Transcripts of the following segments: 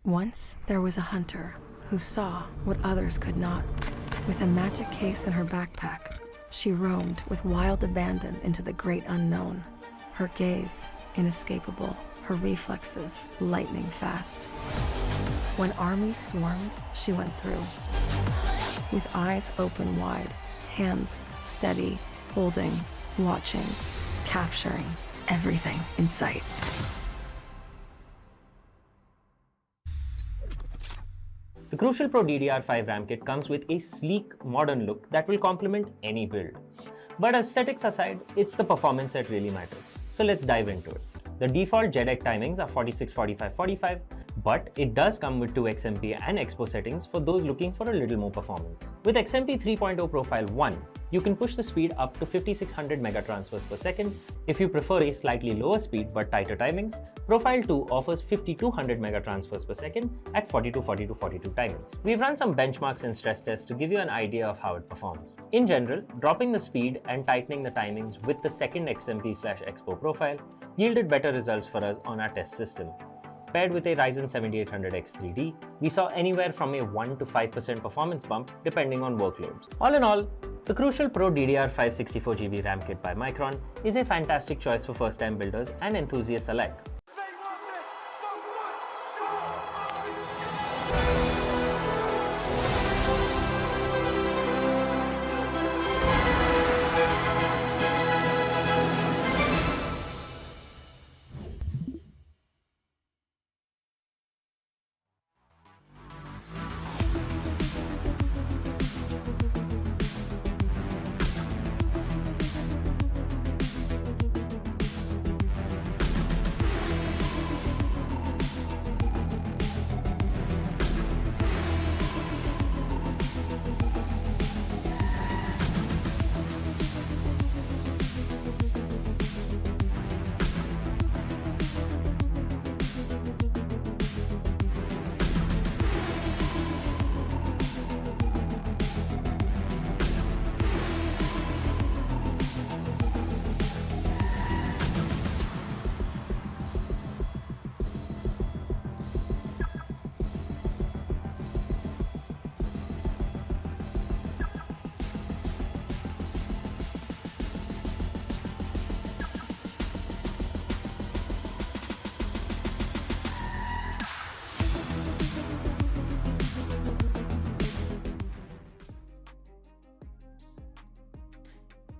Once there was a hunter who saw what others could not. With a magic case in her backpack, she roamed with wild abandon into the great unknown. Her gaze inescapable, her reflexes lightning fast. When armies swarmed, she went through. With eyes open wide, hands steady, holding, watching, capturing everything in sight. The Crucial Pro DDR5 RAM kit comes with a sleek, modern look that will complement any build. But aesthetics aside, it's the performance that really matters. So let's dive into it. The default JEDEC timings are 46, 45, 45, but it does come with 2 XMP and Expo settings for those looking for a little more performance. With XMP 3.0 Profile 1, you can push the speed up to 5600 megatransfers per second. If you prefer a slightly lower speed but tighter timings, Profile 2 offers 5200 megatransfers per second at 42, 42, 42 timings. We've run some benchmarks and stress tests to give you an idea of how it performs. In general, dropping the speed and tightening the timings with the second XMP/Expo profile yielded better results for us on our test system. Paired with a Ryzen 7800X3D, we saw anywhere from a 1 to 5% performance bump depending on workloads. All in all, the Crucial Pro DDR5 64GB RAM kit by Micron is a fantastic choice for first-time builders and enthusiasts alike.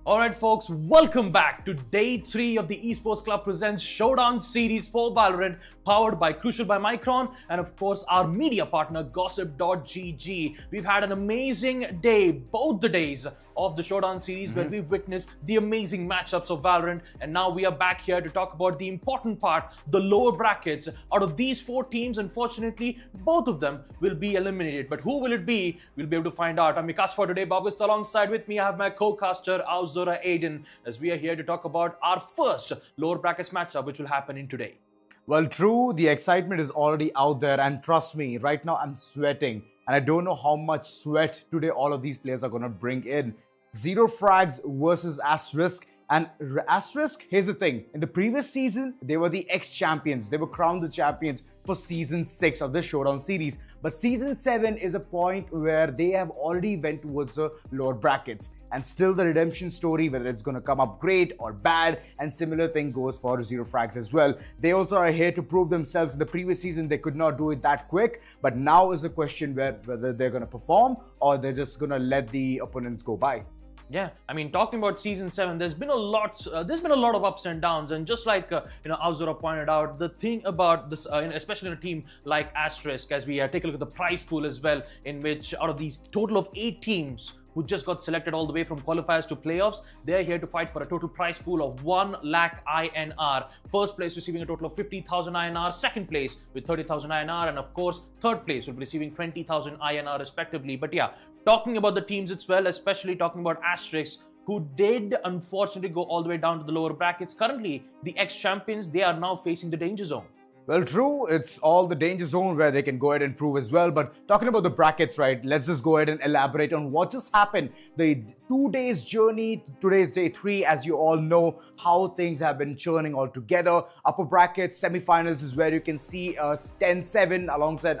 Alright folks, welcome back to Day 3 of the Esports Club Presents Showdown Series for Valorant, powered by Crucial by Micron and of course our media partner Gossip.gg. We've had an amazing day, both the days of the Showdown Series where we've witnessed the amazing matchups of Valorant, and now we are back here to talk about the important part, the lower brackets. Out of these 4 teams, unfortunately, both of them will be eliminated. But who will it be? We'll be able to find out. I'm your cast for today, Babis. Alongside with me, I have my co-caster, Aiden, as we are here to talk about our first lower brackets matchup, which will happen in today. Well, true, the excitement is already out there, and trust me, right now I'm sweating, and I don't know how much sweat today all of these players are going to bring in. ZEROFRAGS versus Asterisk. And Asterisk, here's the thing, in the previous season, they were the ex-champions. They were crowned the champions for Season 6 of the Showdown series. But Season 7 is a point where they have already went towards the lower brackets. And still the redemption story, whether it's going to come up great or bad, and similar thing goes for ZEROFRAGS as well. They also are here to prove themselves. In the previous season, they could not do it that quick. But now is the question whether they're going to perform or they're just going to let the opponents go by. Yeah, I mean, talking about Season 7, there's been a lot of ups and downs, and just like Azura pointed out, the thing about this, especially in a team like Asterisk, as we take a look at the prize pool as well, in which out of these total of 8 teams who just got selected all the way from qualifiers to playoffs, they're here to fight for a total prize pool of 1 lakh INR. First place receiving a total of 50,000 INR, second place with 30,000 INR, and of course, third place will be receiving 20,000 INR respectively. But yeah, talking about the teams as well, especially talking about Asterisk, who did unfortunately go all the way down to the lower brackets. Currently, the ex-champions, they are now facing the danger zone. Well, true. It's all the danger zone where they can go ahead and prove as well. But talking about the brackets, right? Let's just go ahead and elaborate on what just happened. The 2 days journey, today's day 3, as you all know, how things have been churning all together. Upper brackets, semifinals is where you can see 10-7 alongside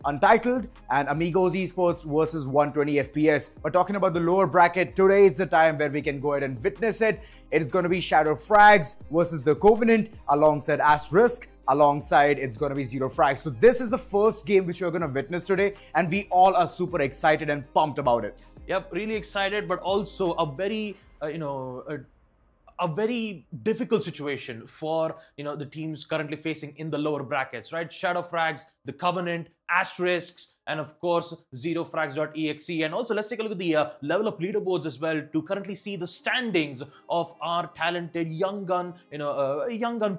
Untitled and Amigos Esports versus 120 FPS. But talking about the lower bracket, today is the time where we can go ahead and witness it. It's going to be ZEROFRAGS versus the Covenant alongside Asterisk. Alongside, it's going to be ZEROFRAGS. So this is the first game which we're going to witness today, and we all are super excited and pumped about it. Yep, really excited, but also a very, a very difficult situation for the teams currently facing in the lower brackets, right? ZEROFRAGS, the Covenant, Asterisks, and of course ZEROFRAGS.EXE. And also let's take a look at the level up leaderboards as well to currently see the standings of our talented young gun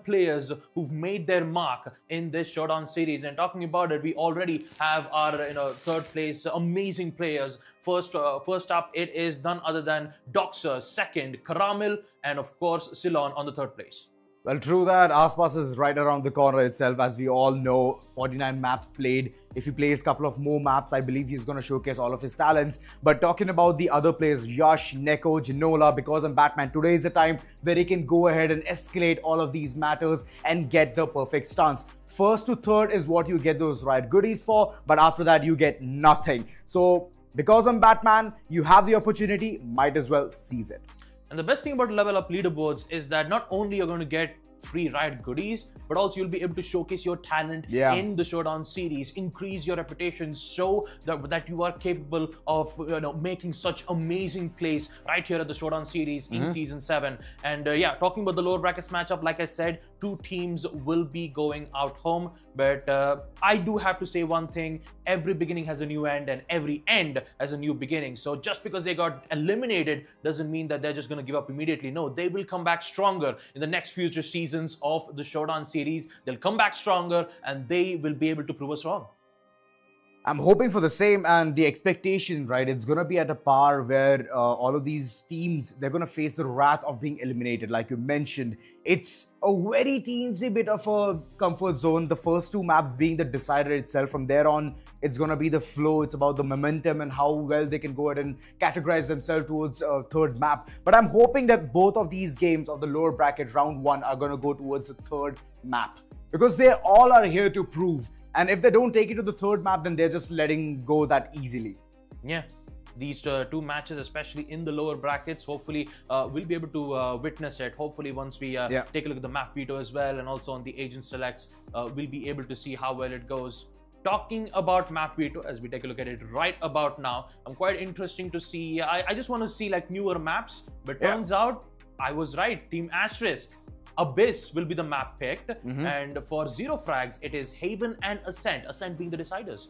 players who've made their mark in this showdown series. And talking about it, we already have our third place amazing players. First up, it is none other than Doxer, second Karamil, and of course Ceylon on the third place. Well, true that. Aspas is right around the corner itself. As we all know, 49 maps played. If he plays a couple of more maps, I believe he's going to showcase all of his talents. But talking about the other players, Yash, Neko, Genola, because I'm Batman, today is the time where he can go ahead and escalate all of these matters and get the perfect stance. First to third is what you get those right goodies for, but after that, you get nothing. So, because I'm Batman, you have the opportunity, might as well seize it. And the best thing about level up leaderboards is that not only you're going to get free riot goodies, but also you'll be able to showcase your talent in the showdown series, increase your reputation, show that you are capable of making such amazing plays right here at the showdown series in season 7. And yeah, talking about the lower brackets matchup, like I said, 2 teams will be going out home. But I do have to say one thing: every beginning has a new end, and every end has a new beginning. So just because they got eliminated doesn't mean that they're just going to give up immediately. No, they will come back stronger in the next future seasons of the showdown series. They'll come back stronger and they will be able to prove us wrong. I'm hoping for the same, and the expectation, right, it's going to be at a par where all of these teams, they're going to face the wrath of being eliminated. Like you mentioned, it's a very teensy bit of a comfort zone. The first 2 maps being the decider itself. From there on, it's going to be the flow. It's about the momentum and how well they can go ahead and categorize themselves towards a third map. But I'm hoping that both of these games of the lower bracket round 1 are going to go towards the third map, because they all are here to prove. And if they don't take it to the third map, then they're just letting go that easily. Yeah, these 2 matches, especially in the lower brackets, hopefully we'll be able to witness it. Hopefully once we take a look at the map veto as well, and also on the agent selects, we'll be able to see how well it goes. Talking about map veto, as we take a look at it right about now, I'm quite interesting to see. I just want to see like newer maps, but turns out I was right. Team Asterisk, Abyss will be the map picked, and for ZEROFRAGS, it is Haven and Ascent. Ascent being the deciders.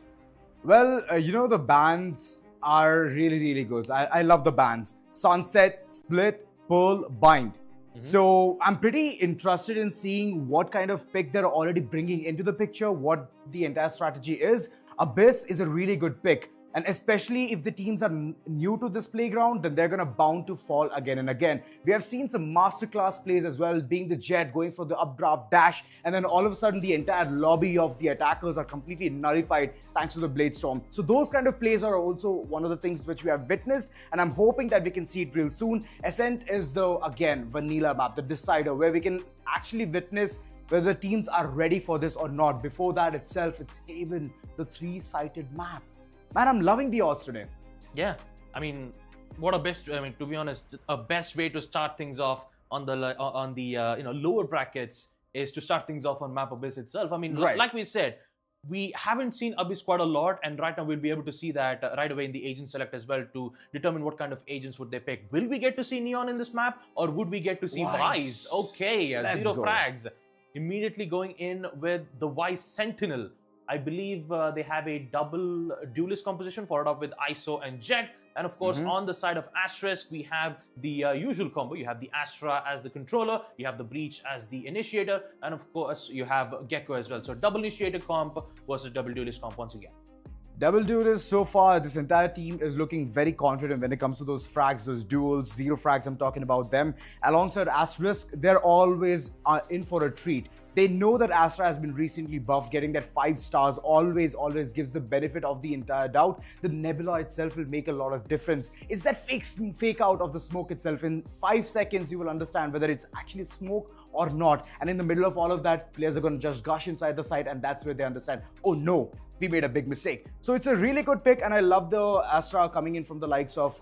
Well, the bands are really, really good. I love the bands. Sunset, Split, Pearl, Bind. So I'm pretty interested in seeing what kind of pick they're already bringing into the picture, what the entire strategy is. Abyss is a really good pick. And especially if the teams are new to this playground, then they're going to bound to fall again and again. We have seen some masterclass plays as well, being the Jet, going for the updraft dash, and then all of a sudden the entire lobby of the attackers are completely nullified thanks to the Blade Storm. So those kind of plays are also one of the things which we have witnessed, and I'm hoping that we can see it real soon. Ascent is the, again, vanilla map, the decider, where we can actually witness whether the teams are ready for this or not. Before that itself, it's Haven, the 3-sided map. Man, I'm loving the odds today. Yeah, I mean, what a best. I mean, to be honest, a best way to start things off on the lower brackets is to start things off on map Abyss itself. I mean, like we said, we haven't seen Abyss quite a lot, and right now we'll be able to see that right away in the agent select as well to determine what kind of agents would they pick. Will we get to see Neon in this map, or would we get to see Wise? Okay, ZEROFRAGS immediately going in with the Wise Sentinel. I believe they have a double duelist composition followed up with ISO and Jet. And of course, on the side of Asterisk, we have the usual combo. You have the Astra as the controller, you have the Breach as the initiator, and of course, you have Gecko as well. So double initiator comp versus double duelist comp once again. Double Dude so far, this entire team is looking very confident when it comes to those frags, those duels, zero frags, I'm talking about them. Alongside Asterisk, they're always in for a treat. They know that Astra has been recently buffed, getting that 5 stars always gives the benefit of the entire doubt. The Nebula itself will make a lot of difference. It's that fake out of the smoke itself. In 5 seconds, you will understand whether it's actually smoke or not. And in the middle of all of that, players are going to just gush inside the site, and that's where they understand, oh no, we made a big mistake. So it's a really good pick, and I love the Astra coming in from the likes of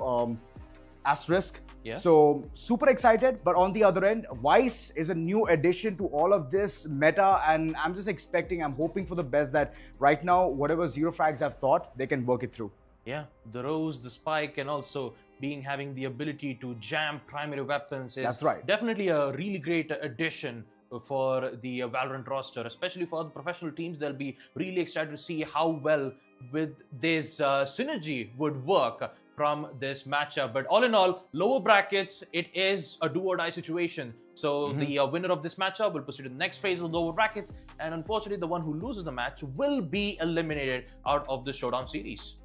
Asterisk. Yeah. So super excited, but on the other end, Vice is a new addition to all of this meta, and I'm just expecting, I'm hoping for the best that right now, whatever Zero Frags have thought, they can work it through. Yeah, the Rose, the Spike, and also having the ability to jam primary weapons is That's right. definitely a really great addition for the Valorant roster, especially for the professional teams. They'll be really excited to see how well with this synergy would work from this matchup. But all in all, lower brackets, it is a do or die situation. So the winner of this matchup will proceed to the next phase of lower brackets, and unfortunately the one who loses the match will be eliminated out of the Showdown series.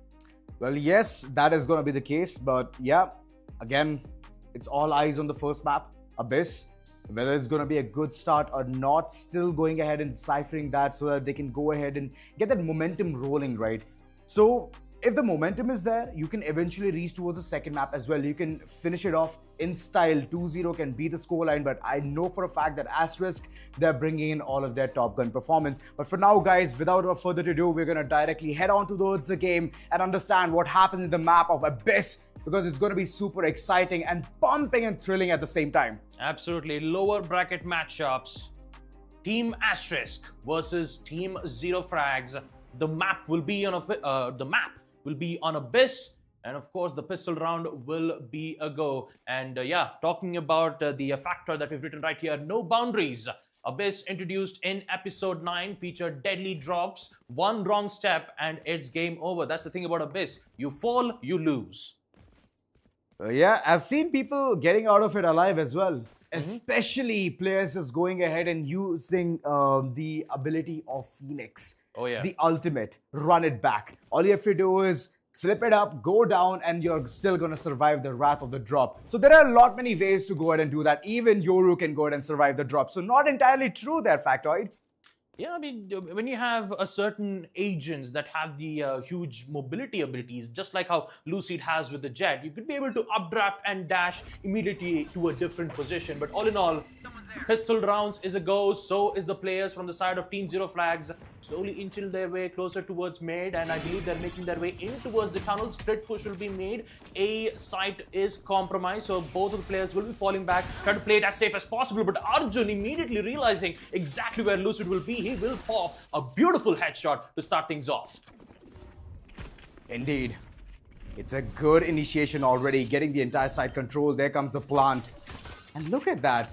Well, yes, that is going to be the case, but yeah, again, it's all eyes on the first map, Abyss. Whether it's going to be a good start or not, still going ahead and deciphering that so that they can go ahead and get that momentum rolling, right? So if the momentum is there, you can eventually reach towards the second map as well. You can finish it off in style. 2-0 can be the scoreline, but I know for a fact that Asterisk, they're bringing in all of their Top Gun performance. But for now, guys, without further ado, we're going to directly head on towards the game and understand what happens in the map of Abyss, because it's going to be super exciting and pumping and thrilling at the same time. Absolutely. Lower bracket matchups. Team Asterisk versus Team Zero Frags. The map will be on Abyss, and of course the pistol round will be a go. And yeah, talking about the factor that we've written right here, no boundaries. Abyss, introduced in episode 9, featured deadly drops. One wrong step and it's game over. That's the thing about Abyss. You fall, you lose. Yeah, I've seen people getting out of it alive as well. Especially players just going ahead and using the ability of Phoenix. Oh yeah. The ultimate, run it back. All you have to do is flip it up, go down, and you're still going to survive the wrath of the drop. So there are a lot many ways to go ahead and do that. Even Yoru can go ahead and survive the drop. So not entirely true there, Factoid. Yeah, I mean, when you have a certain agents that have the huge mobility abilities, just like how Lucid has with the Jet, you could be able to updraft and dash immediately to a different position. But all in all, pistol rounds is a go. So is the players from the side of Team Zero Frags, slowly inching their way closer towards mid, and I believe they're making their way in towards the tunnel. Split push will be made. A site is compromised, so both of the players will be falling back, try to play it as safe as possible. But Arjun, immediately realizing exactly where Lucid will be, he will pop a beautiful headshot to start things off. Indeed. It's a good initiation already, getting the entire site control. There comes the plant. And look at that.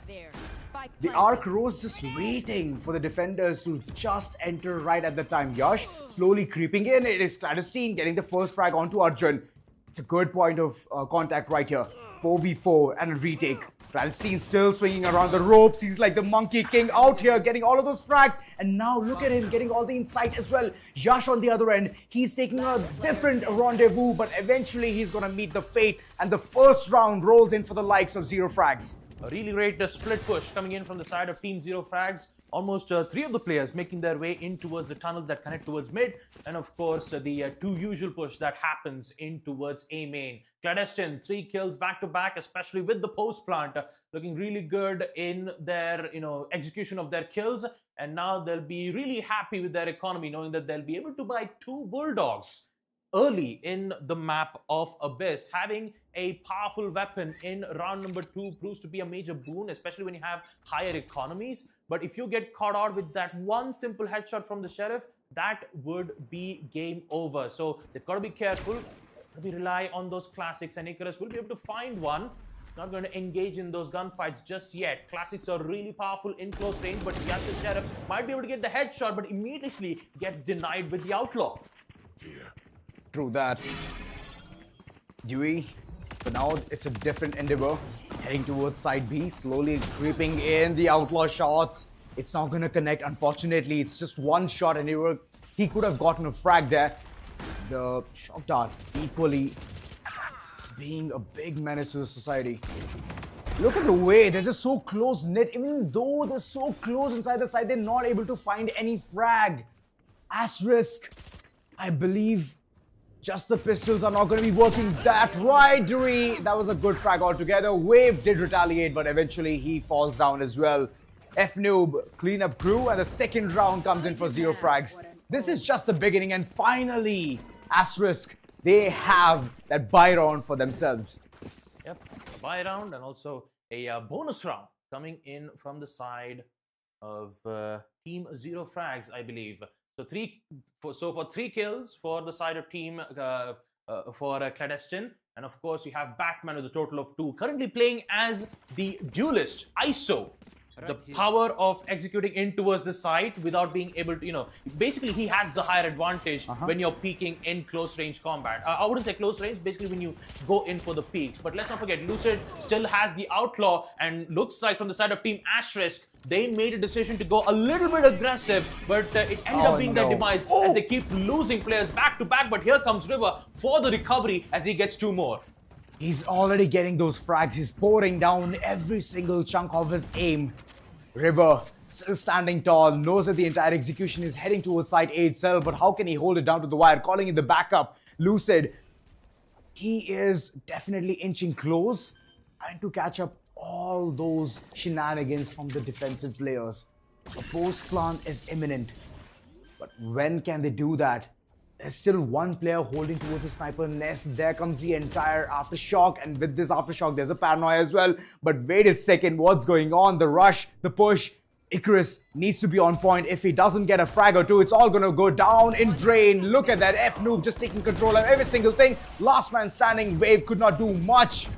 The Arc Rose just waiting for the defenders to just enter right at the time. Yash slowly creeping in. It is Clandestine getting the first frag onto Arjun. It's a good point of contact right here. 4v4 and a retake. Clandestine still swinging around the ropes. He's like the Monkey King out here getting all of those frags. And now look at him getting all the insight as well. Yash on the other end. He's taking a different rendezvous, but eventually he's going to meet the fate. And the first round rolls in for the likes of Zero Frags. A really great split push coming in from the side of Team Zero Frags. Almost 3 of the players making their way in towards the tunnels that connect towards mid. And of course, the 2 usual push that happens in towards A main. Clandestine, 3 kills back to back, especially with the post plant. Looking really good in their execution of their kills. And now they'll be really happy with their economy, knowing that they'll be able to buy 2 bulldogs early in the map of Abyss. Having a powerful weapon in round number 2 proves to be a major boon, especially when you have higher economies. But if you get caught out with that one simple headshot from the Sheriff, that would be game over. So they've got to be careful. We rely on those classics, and Icarus will be able to find one. Not going to engage in those gunfights just yet. Classics are really powerful in close range, but Yash the Sheriff might be able to get the headshot, but immediately gets denied with the Outlaw. True that. Dewey, for now it's a different endeavor. Heading towards side B, slowly creeping in the Outlaw shots. It's not going to connect, unfortunately. It's just one shot and he could have gotten a frag there. The shock dart equally being a big menace to the society. Look at the way they're just so close knit. Even though they're so close inside the side, they're not able to find any frag. Asterisk, I believe just the pistols are not going to be working. That right, Dre. That was a good frag altogether. Wave did retaliate, but eventually he falls down as well. F-Noob, cleanup crew, and the second round comes in for ZEROFRAGS. This is just the beginning, and finally, Asterisk, they have that buy round for themselves. Yep, buy round and also a bonus round coming in from the side of Team ZEROFRAGS, I believe. So for 3 kills for the side of team for Clandestine, and of course we have Batman with a total of 2. Currently playing as the duelist ISO. The power of executing in towards the site without being able to, basically he has the higher advantage when you're peeking in close range combat. I wouldn't say close range, basically when you go in for the peaks. But let's not forget, Lucid still has the outlaw, and looks like from the side of Team Asterisk, they made a decision to go a little bit aggressive, but it ended up being their demise as they keep losing players back to back. But here comes River for the recovery as he gets 2 more. He's already getting those frags. He's pouring down every single chunk of his aim. River, still standing tall, knows that the entire execution is heading towards side A itself, but how can he hold it down to the wire? Calling in the backup. Lucid, he is definitely inching close, trying to catch up all those shenanigans from the defensive players. A post plant is imminent, but when can they do that? There's still one player holding towards the sniper nest. There comes the entire aftershock, and with this aftershock, there's a paranoia as well. But wait a second, what's going on? The rush, the push. Icarus needs to be on point. If he doesn't get a frag or 2, it's all gonna go down in drain. Look at that, F-Noob just taking control of every single thing. Last man standing, Wave could not do much,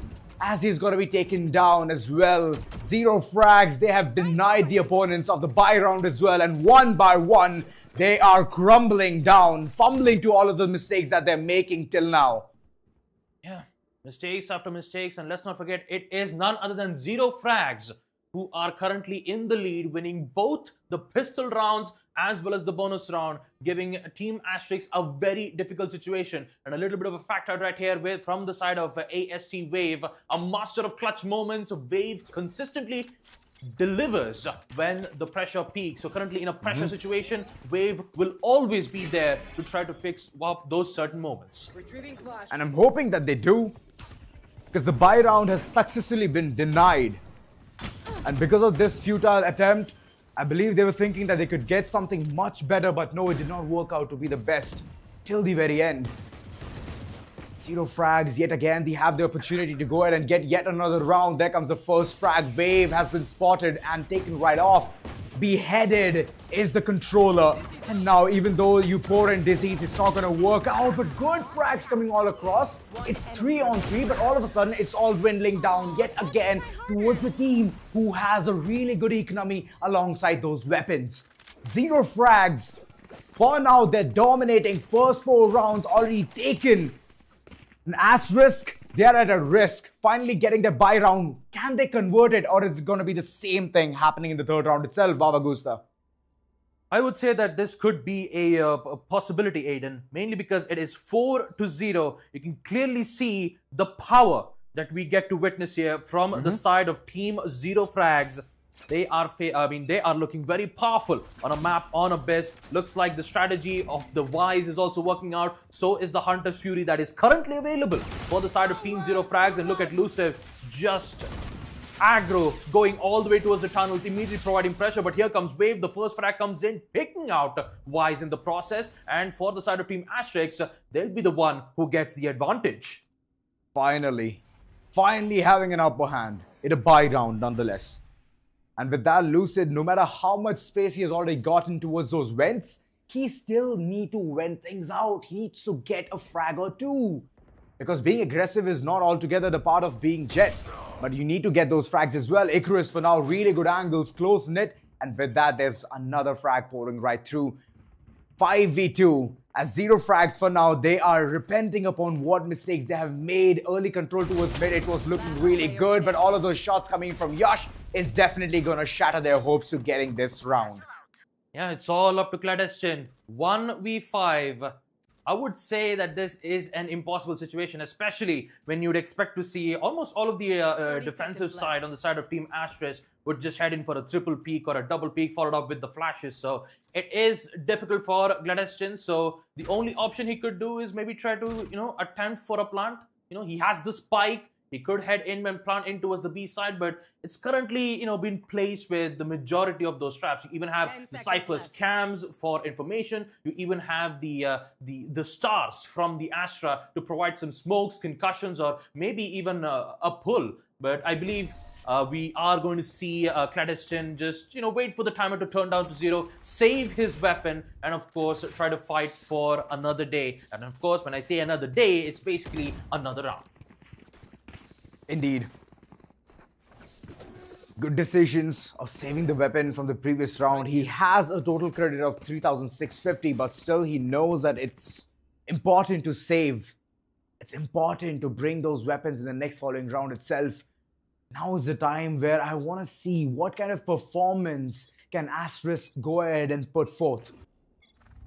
as he's gonna be taken down as well. ZEROFRAGS, they have denied the opponents of the buy round as well, and one by one, they are crumbling down, fumbling to all of the mistakes that they're making till now. Yeah, mistakes after mistakes, and let's not forget, it is none other than ZEROFRAGS who are currently in the lead, winning both the pistol rounds as well as the bonus round, giving Team Asterisk a very difficult situation. And a little bit of a factor right here from the side of AST Wave, a master of clutch moments. Wave consistently delivers when the pressure peaks. So currently in a pressure situation, Wave will always be there to try to fix up those certain moments. And I'm hoping that they do, because the buy round has successfully been denied. And because of this futile attempt, I believe they were thinking that they could get something much better, but no, it did not work out to be the best till the very end. ZEROFRAGS, yet again, they have the opportunity to go ahead and get yet another round. There comes the first frag. Wave has been spotted and taken right off. Beheaded is the controller. And now, even though you pour in disease, it's not going to work out. But good frags coming all across. It's 3-on-3, but all of a sudden, it's all dwindling down yet again towards the team who has a really good economy alongside those weapons. ZEROFRAGS, for now, they're dominating. First 4 rounds already taken. An Asterisk, they are at a risk. Finally getting their buy round. Can they convert it, or is it going to be the same thing happening in the 3rd round itself, Baba Gusta? I would say that this could be a possibility, Aiden, mainly because it is 4-0. You can clearly see the power that we get to witness here from the side of Team ZEROFRAGS. They are looking very powerful on a map, on a base. Looks like the strategy of the Wise is also working out. So is the Hunter's Fury that is currently available for the side of Team ZEROFRAGS. And look at Lucid, just aggro, going all the way towards the tunnels, immediately providing pressure. But here comes Wave. The first frag comes in, taking out Wise in the process. And for the side of Team Asterisk, they'll be the one who gets the advantage. Finally having an upper hand in a buy round nonetheless. And with that, Lucid, no matter how much space he has already gotten towards those vents, he still needs to vent things out. He needs to get a frag or 2. Because being aggressive is not altogether the part of being Jet. But you need to get those frags as well. Icarus for now, really good angles, close knit. And with that, there's another frag pouring right through. 5v2. As ZEROFRAGS for now, they are repenting upon what mistakes they have made. Early control towards mid, it was looking really good. But all of those shots coming from Yash is definitely going to shatter their hopes to getting this round. Yeah, it's all up to Clandestine. 1v5. I would say that this is an impossible situation, especially when you'd expect to see almost all of the defensive side on the side of Team Asterisk would just head in for a triple peak or a double peak followed up with the flashes. So it is difficult for Gladestin. So the only option he could do is maybe try to, attempt for a plant. He has the spike. He could head in and plant in towards the B side, but it's currently, been placed with the majority of those traps. You even have the Cypher's cams for information. You even have the stars from the Astra to provide some smokes, concussions, or maybe even a pull. But I believe we are going to see Clandestine just, wait for the timer to turn down to 0, save his weapon, and of course, try to fight for another day. And of course, when I say another day, it's basically another round. Indeed. Good decisions of saving the weapon from the previous round. He has a total credit of 3,650, but still he knows that it's important to save. It's important to bring those weapons in the next following round itself. Now is the time where I want to see what kind of performance can Asterisk go ahead and put forth.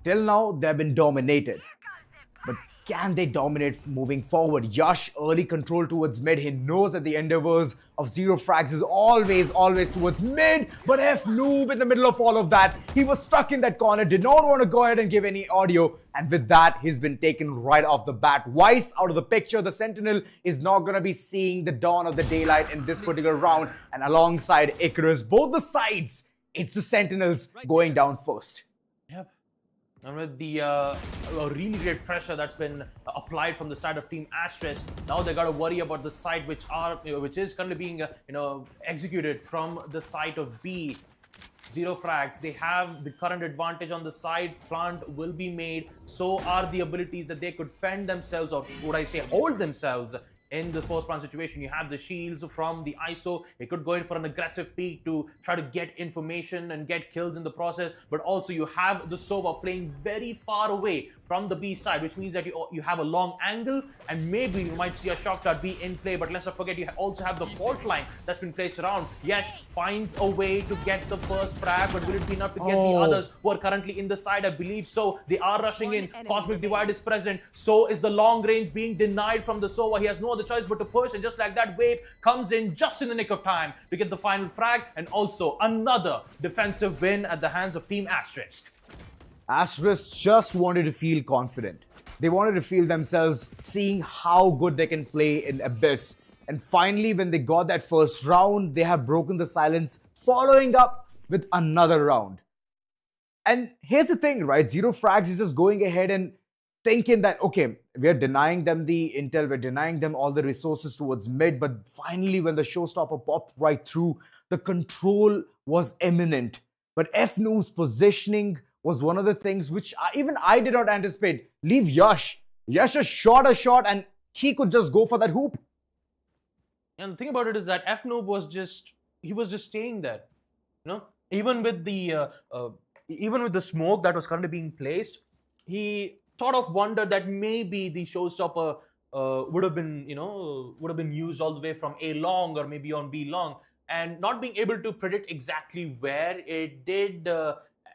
Till now, they've been dominated. But can they dominate moving forward? Yash, early control towards mid. He knows that the endeavors of ZEROFRAGS is always towards mid. But F-Noob in the middle of all of that, he was stuck in that corner, did not want to go ahead and give any audio. And with that, he's been taken right off the bat. Weiss out of the picture. The Sentinel is not going to be seeing the dawn of the daylight in this particular round. And alongside Icarus, both the sides, it's the Sentinels going down first. Yep. And with the really great pressure that's been applied from the side of Team Asterisk, now they got to worry about the side which is currently being executed from the side of B. ZEROFRAGS, they have the current advantage on the side. Plant will be made. So are the abilities that they could fend themselves, or would I say hold themselves in the post-plant situation. You have the shields from the ISO. It could go in for an aggressive peek to try to get information and get kills in the process. But also you have the Sova playing very far away from the B side, which means that you have a long angle, and maybe you might see a shock dart be in play. But let's not forget, you also have the fault line that's been placed around. Yash finds a way to get the first frag, but will it be enough to get the others who are currently in the side? I believe so. They are rushing in. Cosmic Divide is present. So is the long range being denied from the Sova. He has no other choice but to push, and just like that, Wave comes in just in the nick of time to get the final frag, and also another defensive win at the hands of Team Asterisk. Asterisk just wanted to feel confident. They wanted to feel themselves seeing how good they can play in Abyss. And finally, when they got that first round, they have broken the silence, following up with another round. And here's the thing, right? ZEROFRAGS is just going ahead and thinking that, okay, we're denying them the intel, we're denying them all the resources towards mid, but finally when the showstopper popped right through, the control was imminent. But F-Noob's positioning was one of the things which even I did not anticipate. Leave Yash. Yash just shot a shot and he could just go for that hoop. And the thing about it is that F-Noob was just staying there. Even with the smoke that was currently being placed, he sort of wondered that maybe the showstopper would have been used all the way from A long or maybe on B long, and not being able to predict exactly where it did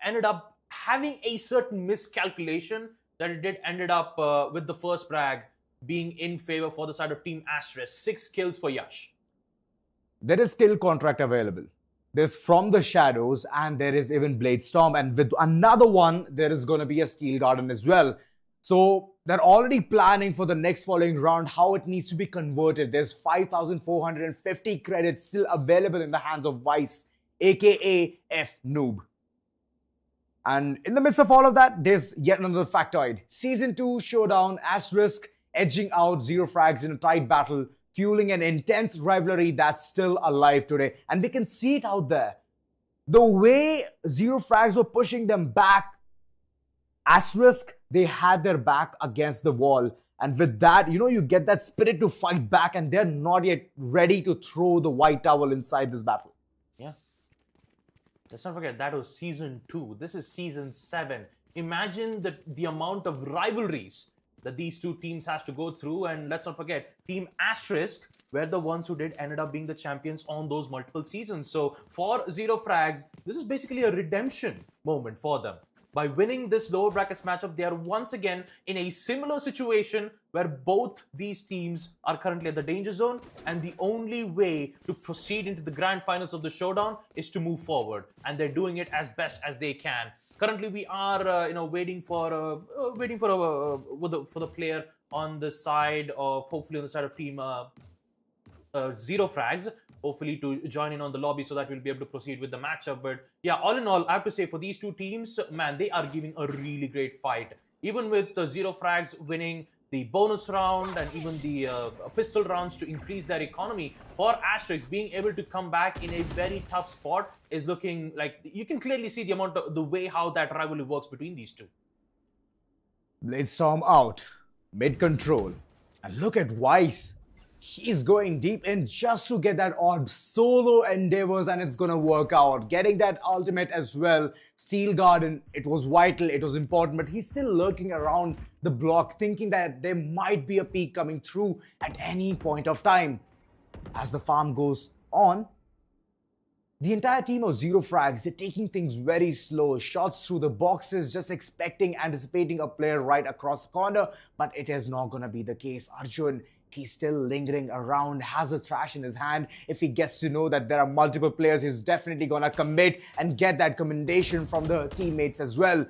ended up having a certain miscalculation that it did ended up with the first frag being in favor for the side of Team Asterisk. 6 kills for Yash. There is still contract available. There's From the Shadows, and there is even Blade Storm, and with another one, there is going to be a Steel Garden as well. So they're already planning for the next following round how it needs to be converted. There's 5,450 credits still available in the hands of Weiss, aka F-Noob. And in the midst of all of that, there's yet another factoid. Season 2 Showdown, Asterisk edging out ZEROFRAGS in a tight battle, fueling an intense rivalry that's still alive today. And we can see it out there. The way ZEROFRAGS were pushing them back, Asterisk, they had their back against the wall. And with that, you get that spirit to fight back, and they're not yet ready to throw the white towel inside this battle. Yeah. Let's not forget, that was Season 2. This is Season 7. Imagine the amount of rivalries that these two teams has to go through. And let's not forget, Team Asterisk were the ones who ended up being the champions on those multiple seasons. So for ZEROFRAGS, this is basically a redemption moment for them. By winning this lower brackets matchup, they are once again in a similar situation where both these teams are currently at the danger zone, and the only way to proceed into the grand finals of the showdown is to move forward, and they're doing it as best as they can. Currently, we are waiting for the player on the side of, hopefully on the side of team ZEROFRAGS, hopefully to join in on the lobby so that we'll be able to proceed with the matchup. But yeah, all in all, I have to say for these two teams, man, they are giving a really great fight. Even with the ZEROFRAGS winning the bonus round and even the pistol rounds to increase their economy, for Asterisk being able to come back in a very tough spot is looking like you can clearly see the way how that rivalry works between these two. Bladestorm out, mid control, and look at Weiss. He's going deep in just to get that orb. Solo endeavors, and it's gonna work out. Getting that ultimate as well. Steel Garden, it was vital, it was important, but he's still lurking around the block, thinking that there might be a peek coming through at any point of time. As the farm goes on, the entire team of ZEROFRAGS, they're taking things very slow. Shots through the boxes, just anticipating a player right across the corner, but it is not gonna be the case. Arjun, he's still lingering around, has a thrash in his hand. If he gets to know that there are multiple players, he's definitely gonna commit and get that commendation from the teammates as well.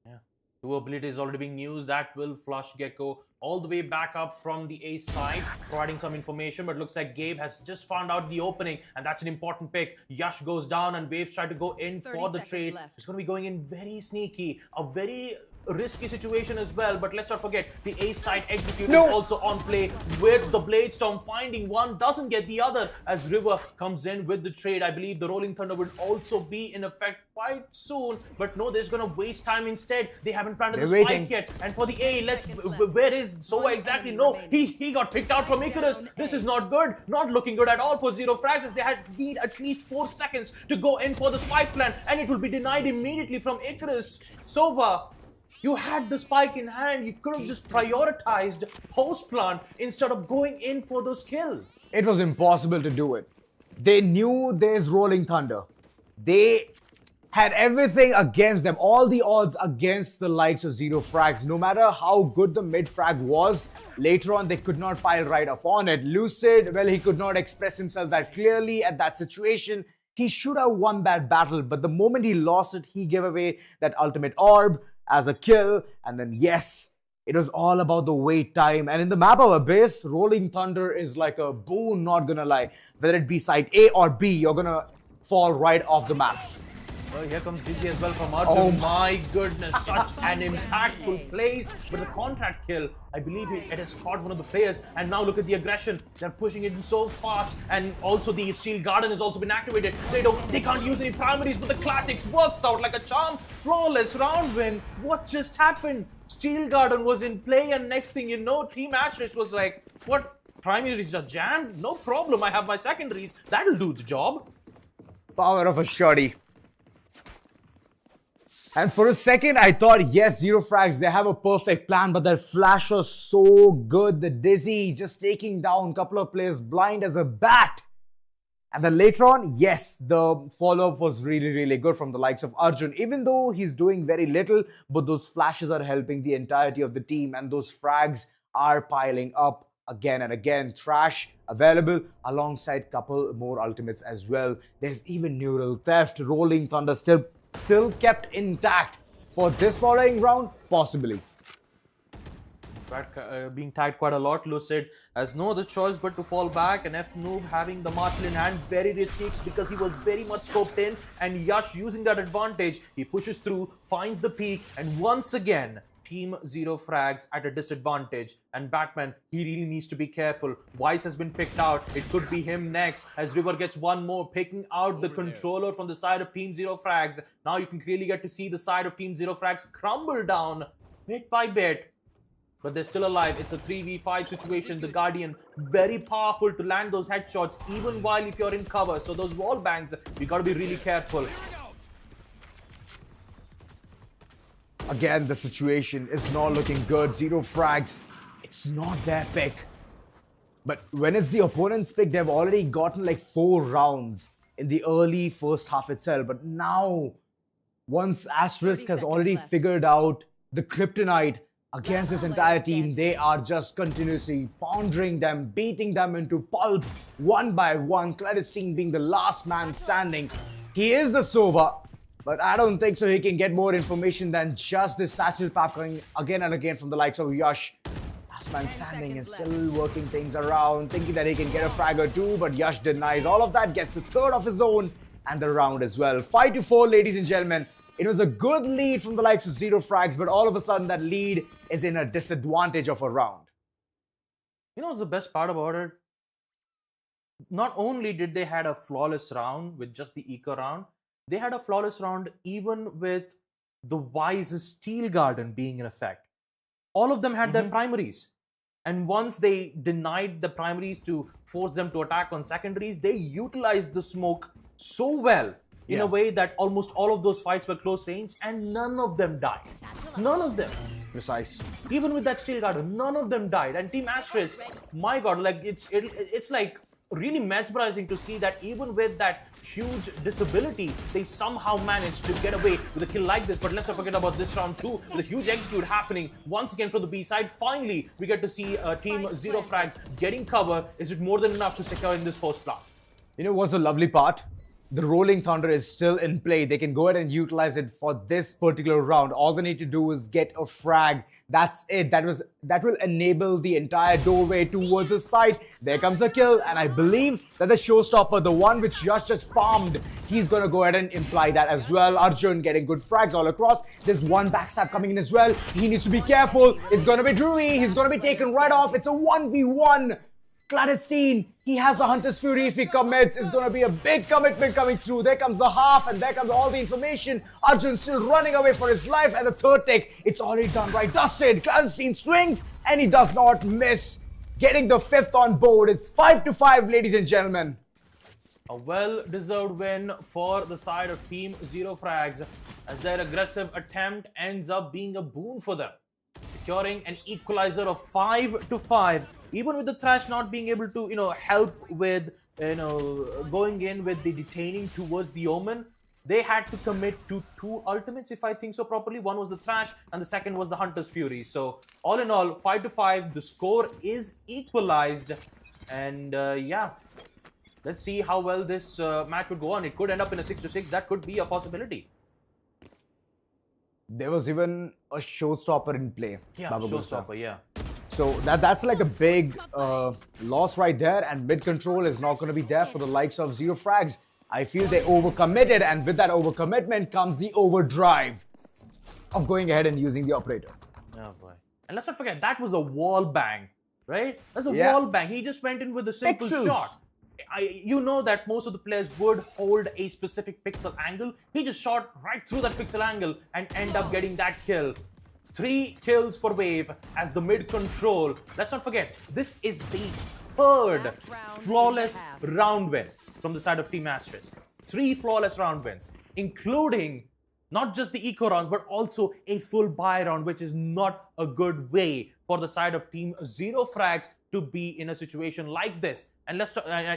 Yeah, two abilities already being used. That will flush Gecko all the way back up from the A side, providing some information, but looks like Gabe has just found out the opening, and that's an important pick. Yash goes down, and Waves try to go in for the trade. It's going to be going in very sneaky, a very risky situation as well, but let's not forget the A side execute is also on play with the Bladestorm finding one, doesn't get the other as River comes in with the trade. I believe the Rolling Thunder will also be in effect quite soon, but no, they're just gonna waste time instead. They haven't planted the spike yet, and for the A, where is Sova exactly? No, he got picked out from Icarus. This is not good, not looking good at all for ZEROFRAGS, as they need at least 4 seconds to go in for the spike plan, and it will be denied immediately from Icarus. Sova, you had the spike in hand. You could have just prioritized post plant instead of going in for those kills. It was impossible to do it. They knew there's Rolling Thunder. They had everything against them, all the odds against the likes of ZEROFRAGS. No matter how good the mid frag was, later on they could not pile right upon it. Lucid, well, he could not express himself that clearly at that situation. He should have won that battle, but the moment he lost it, he gave away that ultimate orb as a kill, and then yes, it was all about the wait time. And in the map of Abyss, Rolling Thunder is like a boon, not gonna lie. Whether it be side A or B, you're gonna fall right off the map. Oh, here comes Dizzy as well from Arjun. Oh my goodness, such an impactful place. But the contract kill, I believe it has caught one of the players. And now look at the aggression. They're pushing it so fast. And also the Steel Garden has also been activated. They can't use any primaries, but the classics works out like a charm. Flawless round win. What just happened? Steel Garden was in play, and next thing you know, Team Asterisk was like, what? Primaries are jammed? No problem, I have my secondaries. That'll do the job. Power of a shorty. And for a second, I thought, yes, ZEROFRAGS, they have a perfect plan, but their flash was so good. The Dizzy just taking down a couple of players blind as a bat. And then later on, yes, the follow-up was really, really good from the likes of Arjun. Even though he's doing very little, but those flashes are helping the entirety of the team, and those frags are piling up again and again. Thrash available alongside couple more ultimates as well. There's even Neural Theft. Rolling Thunder still kept intact for this following round, possibly. Being tagged quite a lot. Lucid has no other choice but to fall back, and F Noob having the marshal in hand, very risky because he was very much scoped in, and Yash using that advantage, he pushes through, finds the peak, and once again Team ZEROFRAGS at a disadvantage. And Batman, he really needs to be careful. Weiss has been picked out. It could be him next as River gets one more, picking out the controller from the side of Team ZEROFRAGS. Now you can clearly get to see the side of Team ZEROFRAGS crumble down bit by bit. But they're still alive. It's a 3v5 situation. The Guardian, very powerful to land those headshots, even while if you're in cover. So those wall bangs, you gotta be really careful. Again, the situation is not looking good. ZEROFRAGS, it's not their pick. But when it's the opponent's pick, they've already gotten like 4 rounds in the early first half itself. But now Once Asterisk has already figured out the kryptonite against this entire team, they are just continuously pondering them, beating them into pulp one by one. Clandestine being the last man standing. He is the Sova, but I don't think so he can get more information than just this satchel pack coming again and again from the likes of Yash. Last man standing and still working things around, thinking that he can get a frag or two, but Yash denies all of that, gets the third of his own and the round as well. 5-4, ladies and gentlemen. It was a good lead from the likes of ZEROFRAGS, but all of a sudden that lead is in a disadvantage of a round. You know what's the best part about it? Not only did they had a flawless round with just the eco round, they had a flawless round even with the Wise Steel Garden being in effect. All of them had their primaries. And once they denied the primaries to force them to attack on secondaries, they utilized the smoke so well in a way that almost all of those fights were close range and none of them died. None of them. Precise. Even with that Steel Garden, none of them died. And Team Asterisk, my god, like it's like really mesmerizing to see that even with that huge disability, they somehow managed to get away with a kill like this. But let's not forget about this round too, with a huge execute happening once again from the B side. Finally, we get to see Team ZEROFRAGS getting cover. Is it more than enough to secure in this first round? You know what's the lovely part? The Rolling Thunder is still in play. They can go ahead and utilize it for this particular round. All they need to do is get a frag. That's it. That will enable the entire doorway towards the side. There comes a kill, and I believe that the showstopper, the one which Yash just farmed, he's gonna go ahead and imply that as well. Arjun getting good frags all across. There's one backstab coming in as well. He needs to be careful. It's gonna be Drewy. He's gonna be taken right off. It's a 1v1. Clandestine, he has a Hunter's Fury if he commits. It's going to be a big commitment coming through. There comes the half and there comes all the information. Arjun still running away for his life, and the third take, it's already done right. Dusted, Clandestine swings and he does not miss. Getting the fifth on board. It's 5-5, ladies and gentlemen. A well-deserved win for the side of Team ZEROFRAGS as their aggressive attempt ends up being a boon for them, securing an equalizer of 5-5. Even with the Thrash not being able to, help with, going in with the detaining towards the Omen, they had to commit to two ultimates, if I think so properly. One was the Thrash and the second was the Hunter's Fury. So all in all, 5-5, the score is equalized. And let's see how well this match would go on. It could end up in a 6-6. That could be a possibility. There was even a showstopper in play. Yeah, Baba showstopper, Gusta. yeah. So that's like a big loss right there, and mid control is not going to be there for the likes of ZEROFRAGS. I feel they overcommitted, and with that overcommitment comes the overdrive of going ahead and using the operator. Oh boy. And let's not forget, that was a wall bang, right? That's a wall bang. He just went in with a simple shot. You know that most of the players would hold a specific pixel angle. He just shot right through that pixel angle and end up getting that kill. 3 kills for Wave as the mid control. Let's not forget, this is the third flawless round win from the side of Team Asterisk. 3 flawless round wins, including not just the eco rounds, but also a full buy round, which is not a good way for the side of Team ZEROFRAGS to be in a situation like this. And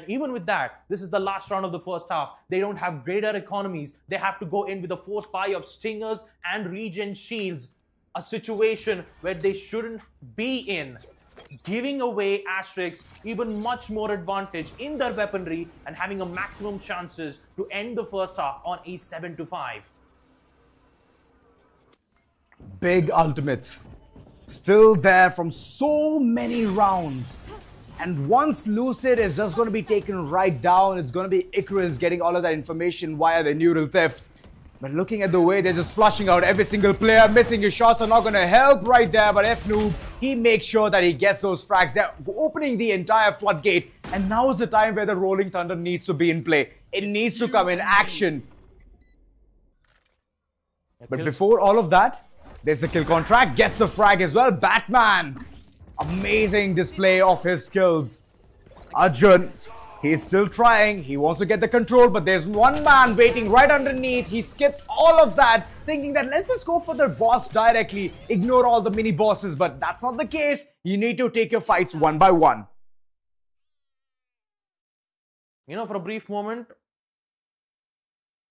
even with that, this is the last round of the first half. They don't have greater economies. They have to go in with a forced buy of Stingers and Regen Shields, a situation where they shouldn't be in, giving away Asterisk even much more advantage in their weaponry and having a maximum chances to end the first half on a 7-5. Big ultimates still there from so many rounds, and once Lucid is just going to be taken right down, it's going to be Icarus getting all of that information via the neural theft. But looking at the way they're just flushing out every single player, missing his shots are not going to help right there. But F-Noob, he makes sure that he gets those frags. They're opening the entire floodgate. And now is the time where the Rolling Thunder needs to be in play. It needs to come in action. But before all of that, there's the kill contract. Gets the frag as well. Batman. Amazing display of his skills. Arjun. He's still trying. He wants to get the control, but there's one man waiting right underneath. He skipped all of that, thinking that let's just go for the boss directly, ignore all the mini bosses. But that's not the case. You need to take your fights one by one. For a brief moment,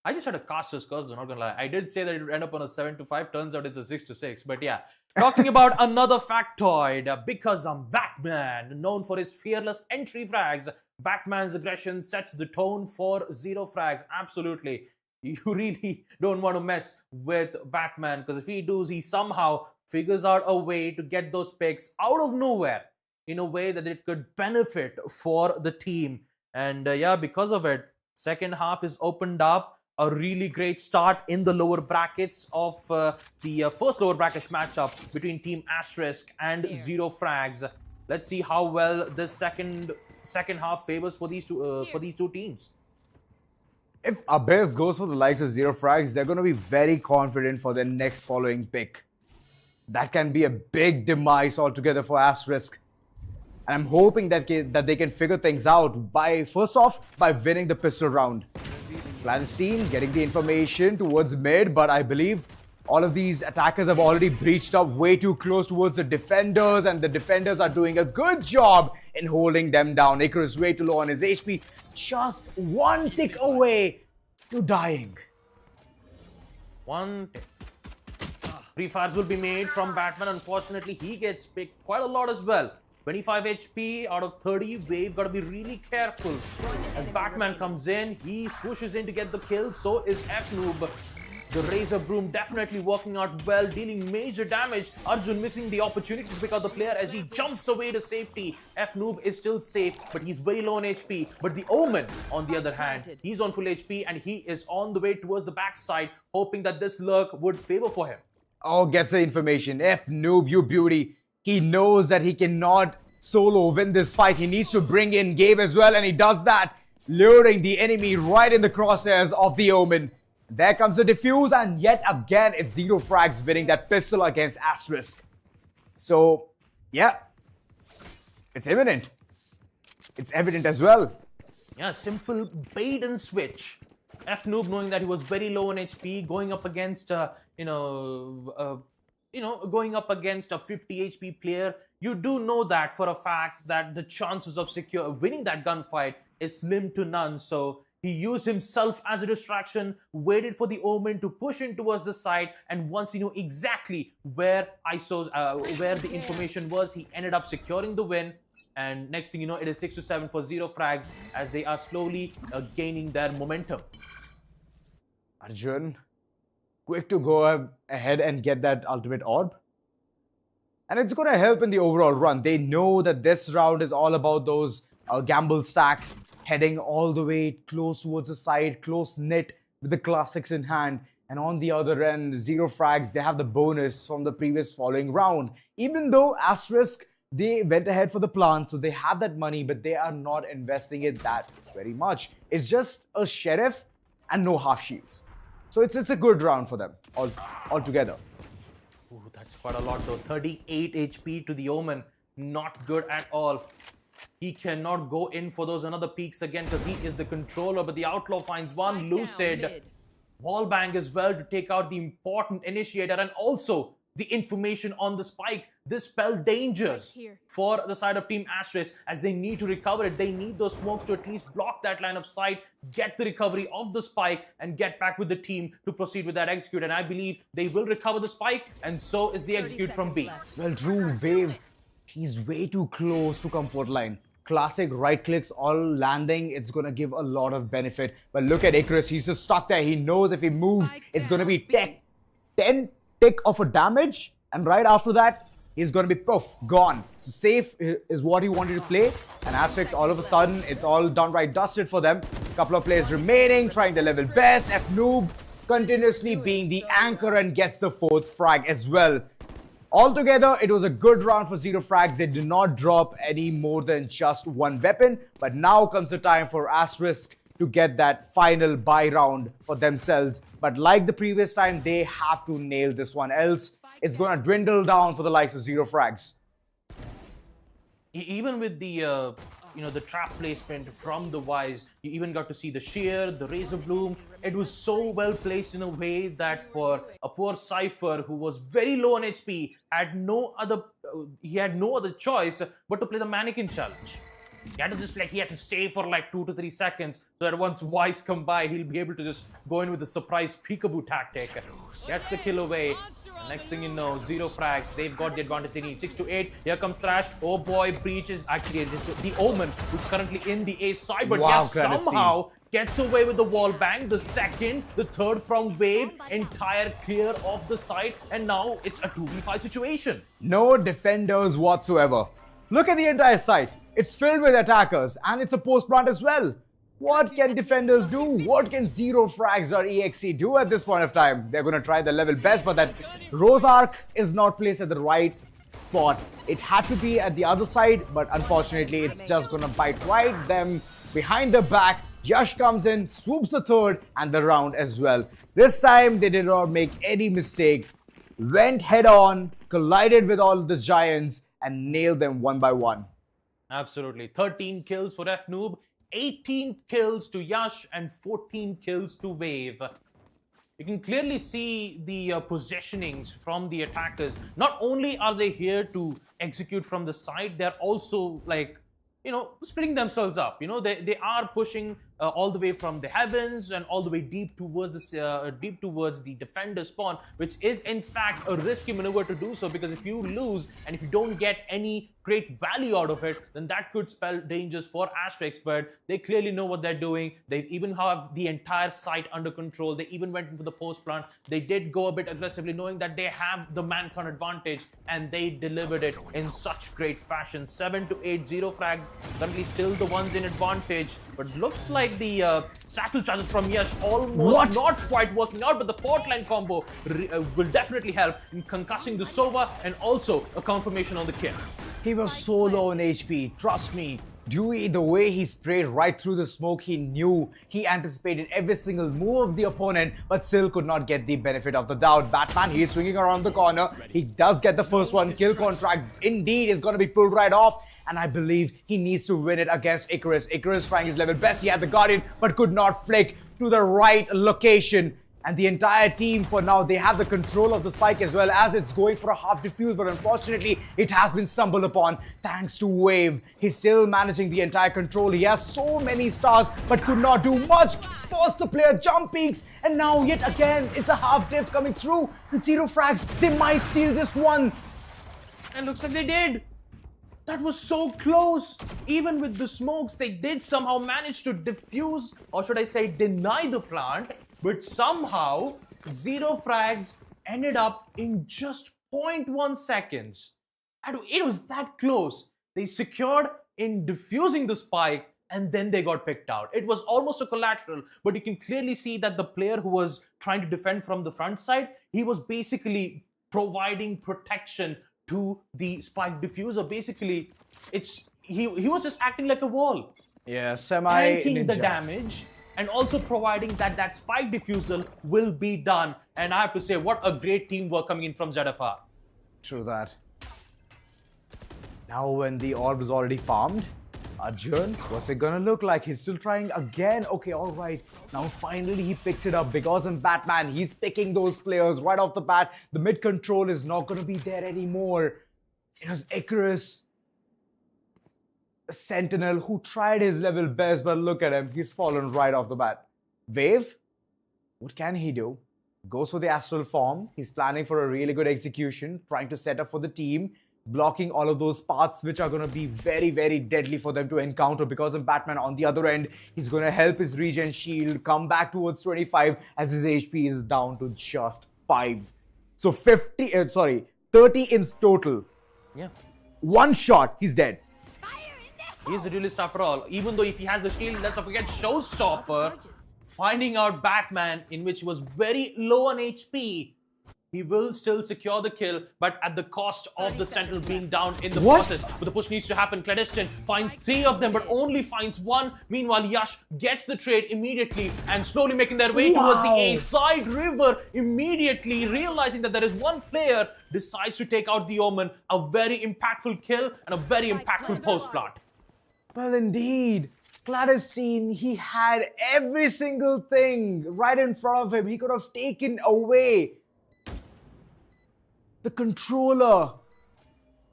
I just had a caster's curse, I'm not gonna lie. I did say that it would end up on a 7-5. Turns out it's a 6-6. But yeah, talking about another factoid, because I'm Batman, known for his fearless entry frags. Batman's aggression sets the tone for zero frags. Absolutely. You really don't want to mess with Batman, because if he does, he somehow figures out a way to get those picks out of nowhere in a way that it could benefit for the team. And yeah, because of it, second half is opened up. A really great start in the lower brackets of the first lower brackets matchup between Team Asterisk and ZEROFRAGS. Let's see how well this second half favors for these two teams. If Abyss goes for the likes of ZEROFRAGS, they're going to be very confident for their next following pick. That can be a big demise altogether for Asterisk. And I'm hoping that they can figure things out by, first off, by winning the pistol round. Clandestine getting the information towards mid, but I believe all of these attackers have already breached up way too close towards the defenders, and the defenders are doing a good job in holding them down. Icarus way too low on his HP, just one tick away to dying. One tick. Pre-fires will be made from Batman. Unfortunately, he gets picked quite a lot as well. 25 HP out of 30. Wave got to be really careful. As Batman comes in, he swooshes in to get the kill. So is F-Noob. The Razor Broom definitely working out well, dealing major damage. Arjun missing the opportunity to pick out the player as he jumps away to safety. F-Noob is still safe, but he's very low on HP. But the Omen, on the other hand, he's on full HP and he is on the way towards the backside, hoping that this lurk would favor for him. Oh, gets the information. F-Noob, you beauty. He knows that he cannot solo win this fight. He needs to bring in Gabe as well, and he does that, luring the enemy right in the crosshairs of the Omen. There comes the defuse, and yet again, it's ZEROFRAGS winning that pistol against Asterisk. So, yeah, it's imminent. It's evident as well. Yeah, simple bait and switch. F-Noob, knowing that he was very low on HP, going up against, going up against a 50 HP player, you do know that for a fact that the chances of winning that gunfight is slim to none. So he used himself as a distraction, waited for the Omen to push in towards the side, and once he knew exactly where where the information was, he ended up securing the win. And next thing you know, it is 6-7 for ZEROFRAGS as they are slowly gaining their momentum. Arjun, quick to go ahead and get that ultimate orb. And it's going to help in the overall run. They know that this round is all about those gamble stacks, heading all the way close towards the side, close knit with the classics in hand. And on the other end, ZEROFRAGS, they have the bonus from the previous following round. Even though Asterisk, they went ahead for the plant, so they have that money, but they are not investing it that very much. It's just a sheriff and no half shields. So it's a good round for them altogether. Ooh, that's quite a lot though. 38 HP to the Omen. Not good at all. He cannot go in for those another peaks again because he is the controller, but the Outlaw finds one. Lucid. Wallbang as well to take out the important initiator, and also the information on the spike. This spell dangers for the side of Team Asterisk as they need to recover it. They need those smokes to at least block that line of sight, get the recovery of the spike, and get back with the team to proceed with that execute. And I believe they will recover the spike, and so is the execute from B. Well, true, Wave. He's way too close to comfort line. Classic right clicks all landing. It's going to give a lot of benefit. But look at Icarus. He's just stuck there. He knows if he moves, it's going to be 10 tick of a damage. And right after that, he's going to be poof, gone. So safe is what he wanted to play. And Asterisk, all of a sudden, it's all downright dusted for them. Couple of players remaining, trying their level best. F-Noob continuously being the anchor and gets the 4th frag as well. Altogether, it was a good round for ZEROFRAGS. They did not drop any more than just one weapon. But now comes the time for Asterisk to get that final buy round for themselves. But like the previous time, they have to nail this one. Else, it's going to dwindle down for the likes of ZEROFRAGS. Even with the the trap placement from the Wise, you even got to see the Shear, the Razor Bloom. It was so well placed in a way that for a poor Cypher who was very low on HP, he had no other choice but to play the Mannequin challenge. He had to just he had to stay for like 2 to 3 seconds so that once Vice come by, he'll be able to just go in with the surprise peekaboo tactic. Gets the kill away. And next thing you know, ZEROFRAGS, they've got the advantage they need. 6 to 8. Here comes Thrash. Oh boy, Breach is actually the Omen, who's currently in the A side, but Wow, yes, somehow gets away with the wall bang. The second, the third from Wave, entire clear of the side, and now it's a 2v5 situation. No defenders whatsoever. Look at the entire site. It's filled with attackers, and it's a post plant as well. What can defenders do? What can ZEROFRAGS.EXE do at this point of time? They're going to try their level best, but that Rose Arc is not placed at the right spot. It had to be at the other side, but unfortunately, it's just going to bite right them behind the back. Yash comes in, swoops the third and the round as well. This time, they did not make any mistake. Went head on, collided with all the giants, and nailed them one by one. Absolutely. 13 kills for F-Noob, 18 kills to Yash, and 14 kills to Wave. You can clearly see the positionings from the attackers. Not only are they here to execute from the side, they're also splitting themselves up. They are pushing all the way from the heavens and all the way deep towards the defender spawn, which is in fact a risky maneuver to do so, because if you lose and if you don't get any great value out of it, then that could spell dangers for Asterisk. But they clearly know what they're doing. They even have the entire site under control. They even went into the post plant. They did go a bit aggressively, knowing that they have the man count advantage, and they delivered it in such great fashion. 7 to 8 ZEROFRAGS, currently still the ones in advantage, but looks like the satchel charges from Yash almost not quite working out, but the port line combo will definitely help in concussing the Sova and also a confirmation on the kill. He was so low on HP, trust me. Dewey, the way he sprayed right through the smoke, he knew, he anticipated every single move of the opponent, but still could not get the benefit of the doubt. Batman, he's swinging around the corner. He does get the first one. Kill contract indeed is going to be pulled right off. And I believe he needs to win it against Icarus. Icarus trying his level best. He had the Guardian, but could not flick to the right location. And the entire team, for now, they have the control of the spike as well, as it's going for a half defuse, but unfortunately, it has been stumbled upon thanks to Wave. He's still managing the entire control. He has so many stars, but could not do much. Spots the player, jump peaks, and now yet again, it's a half diff coming through. And ZEROFRAGS, they might steal this one. And looks like they did. That was so close. Even with the smokes, they did somehow manage to defuse, or should I say deny the plant. But somehow, ZEROFRAGS ended up in just 0.1 seconds. And it was that close. They secured in defusing the spike, and then they got picked out. It was almost a collateral, but you can clearly see that the player who was trying to defend from the front side, he was basically providing protection to the spike diffuser. Basically, he was just acting like a wall. Yeah, tanking the damage, and also providing that spike diffuser will be done. And I have to say, what a great teamwork coming in from ZFR. True that. Now when the orb is already farmed, Arjun, what's it gonna look like? He's still trying again. Okay, all right. Now finally he picks it up, because in Batman, he's picking those players right off the bat. The mid control is not gonna be there anymore. It was Icarus, a Sentinel, who tried his level best, but look at him. He's fallen right off the bat. Wave, what can he do? Goes for the astral form. He's planning for a really good execution, trying to set up for the team, blocking all of those paths which are going to be very, very deadly for them to encounter, because of Batman on the other end, he's going to help his regen shield come back towards 25 as his HP is down to just 5. So 30 in total. Yeah. One shot, he's dead. He's the duelist after all. Even though if he has the shield, let's not forget Showstopper. Finding out Batman, in which he was very low on HP, he will still secure the kill, but at the cost of the Sentinel being down in the process. But the push needs to happen. Clandestine finds 3 of them, but only finds 1. Meanwhile, Yash gets the trade immediately and slowly making their way towards the A side river. Immediately realizing that there is one player, decides to take out the Omen. A very impactful kill and a very impactful post plant. Well, indeed. Clandestine, he had every single thing right in front of him. He could have taken away the controller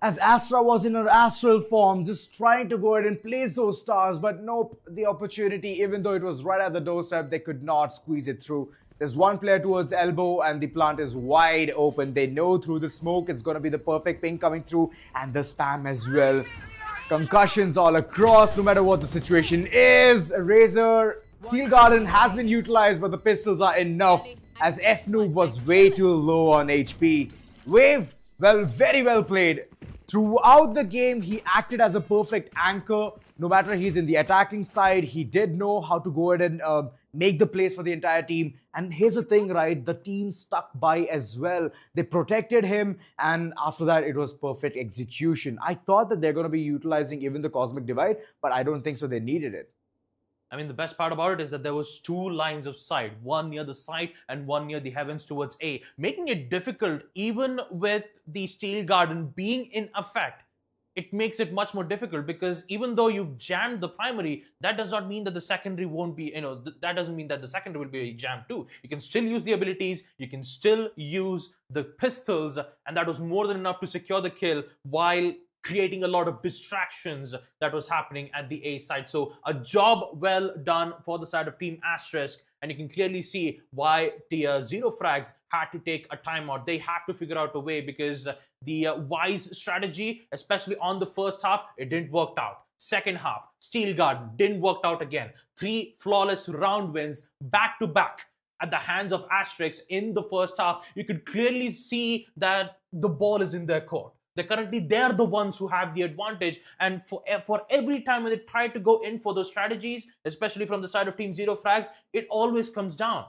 as Astra was in her astral form, just trying to go ahead and place those stars. But nope, the opportunity, even though it was right at the doorstep, they could not squeeze it through. There's one player towards elbow and the plant is wide open. They know through the smoke it's going to be the perfect ping coming through, and the spam as well. Concussions all across, no matter what the situation is. Razor, Steel Garden has been utilized, but the pistols are enough as F-Noob was way too low on HP. Wave, well, very well played. Throughout the game, he acted as a perfect anchor. No matter he's in the attacking side, he did know how to go ahead and make the plays for the entire team. And here's the thing, right? The team stuck by as well. They protected him, and after that, it was perfect execution. I thought that they're going to be utilizing even the Cosmic Divide, but I don't think so. They needed it. I mean, the best part about it is that there was two lines of sight, one near the site and one near the heavens towards A, making it difficult even with the Steel Garden being in effect. It makes it much more difficult because even though you've jammed the primary, that does not mean that the secondary won't be, that doesn't mean that the secondary will be jammed too. You can still use the abilities, you can still use the pistols, and that was more than enough to secure the kill while creating a lot of distractions that was happening at the A side. So a job well done for the side of Team Asterisk, and you can clearly see why the ZEROFRAGS had to take a timeout. They have to figure out a way because the wise strategy, especially on the first half, it didn't work out. Second half, Steel Guard didn't work out again. 3 flawless round wins back to back at the hands of Asterisk in the first half. You could clearly see that the ball is in their court. They're the ones who have the advantage, and for every time when they try to go in for those strategies, especially from the side of Team ZEROFRAGS, it always comes down.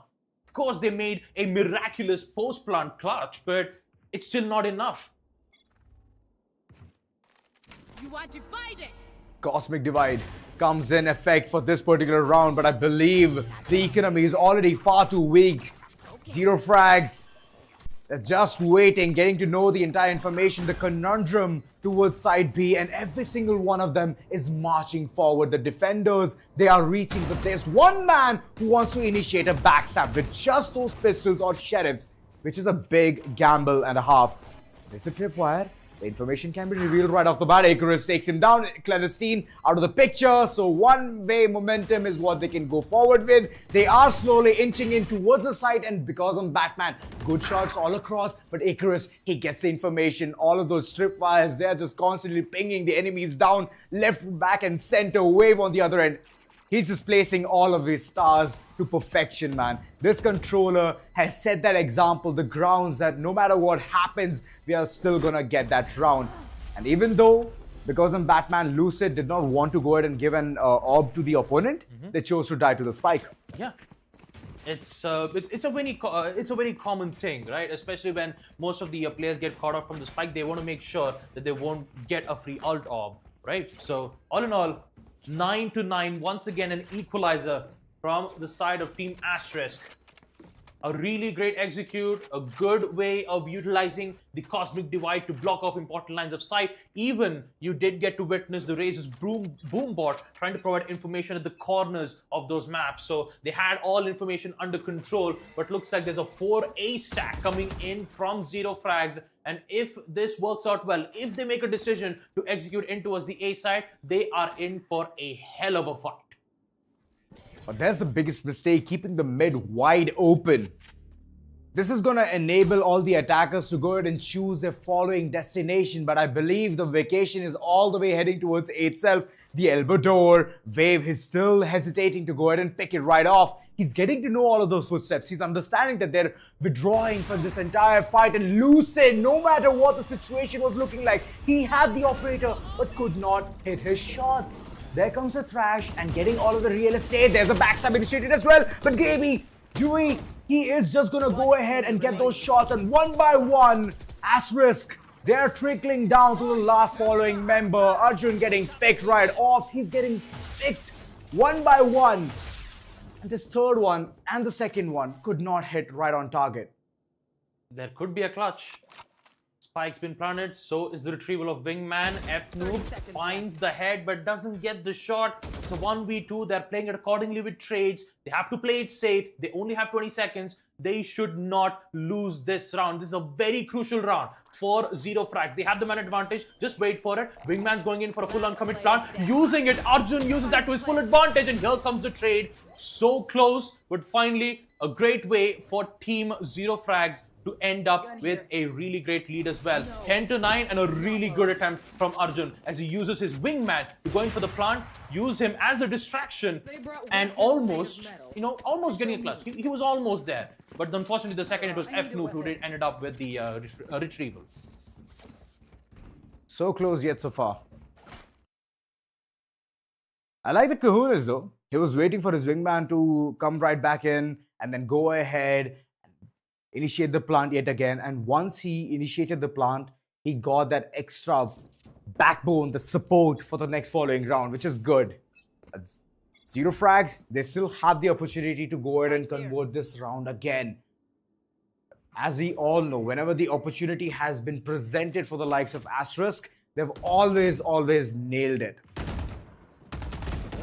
Of course, they made a miraculous post-plant clutch, but it's still not enough. You are divided. Cosmic Divide comes in effect for this particular round, but I believe the economy is already far too weak. ZEROFRAGS, they're just waiting, getting to know the entire information, the conundrum towards side B, and every single one of them is marching forward. The defenders, they are reaching, but there's one man who wants to initiate a backstab with just those pistols or sheriffs, which is a big gamble and a half. There's a tripwire. The information can be revealed right off the bat. Icarus takes him down. Clandestine out of the picture. So one-way momentum is what they can go forward with. They are slowly inching in towards the site, and because I'm Batman, good shots all across. But Icarus, he gets the information. All of those tripwires, they're just constantly pinging the enemies down left, back, and center. Wave on the other end. He's just placing all of his stars to perfection, man. This controller has set that example, the grounds that no matter what happens, we are still gonna get that round. And even though, because I'm Batman, Lucid did not want to go ahead and give an orb to the opponent, they chose to die to the spike. Yeah. It's a very common thing, right? Especially when most of the players get caught off from the spike, they want to make sure that they won't get a free ult orb, right? So all in all, 9-9, once again an equalizer from the side of Team Asterisk. A really great execute, a good way of utilizing the Cosmic Divide to block off important lines of sight. Even you did get to witness the Razor's boom bot trying to provide information at the corners of those maps. So they had all information under control, but looks like there's a 4A stack coming in from ZEROFRAGS. And if this works out well, if they make a decision to execute in towards the A side, they are in for a hell of a fight. But there's the biggest mistake, keeping the mid wide open. This is going to enable all the attackers to go ahead and choose their following destination. But I believe the vacation is all the way heading towards A itself. The elbow door, Wave is still hesitating to go ahead and pick it right off. He's getting to know all of those footsteps. He's understanding that they're withdrawing from this entire fight. And Lucid, no matter what the situation was looking like, he had the operator but could not hit his shots. There comes the Thrash and getting all of the real estate. There's a backstab initiated as well. But Gaby, Dewey, he is just going to go ahead and get those shots. And one by one, Asterisk, they're trickling down to the last following member. Arjun getting picked right off. He's getting picked one by one. And this third one and the second one could not hit right on target. There could be a clutch. Spike's been planted, so is the retrieval of Wingman. F-Noob seconds finds the head but doesn't get the shot. It's a 1v2. They're playing it accordingly with trades. They have to play it safe. They only have 20 seconds. They should not lose this round. This is a very crucial round for ZEROFRAGS. They have the man advantage. Just wait for it. Wingman's going in for a full uncommit plant. Using it. Arjun uses that to his full advantage. And here comes the trade. So close, but finally a great way for Team ZEROFRAGS to end up with a really great lead as well. 10-9 and a really good attempt from Arjun as he uses his Wingman to go in for the plant, use him as a distraction and almost, almost getting a clutch. He was almost there. But unfortunately, the second it was F-Noob who ended up with the retrieval. So close yet so far. I like the kahunas though. He was waiting for his Wingman to come right back in and then go ahead and initiate the plant yet again. And once he initiated the plant, he got that extra backbone, the support for the next following round, which is good. ZEROFRAGS, they still have the opportunity to go ahead and convert this round again. As we all know, whenever the opportunity has been presented for the likes of Asterisk, they've always nailed it.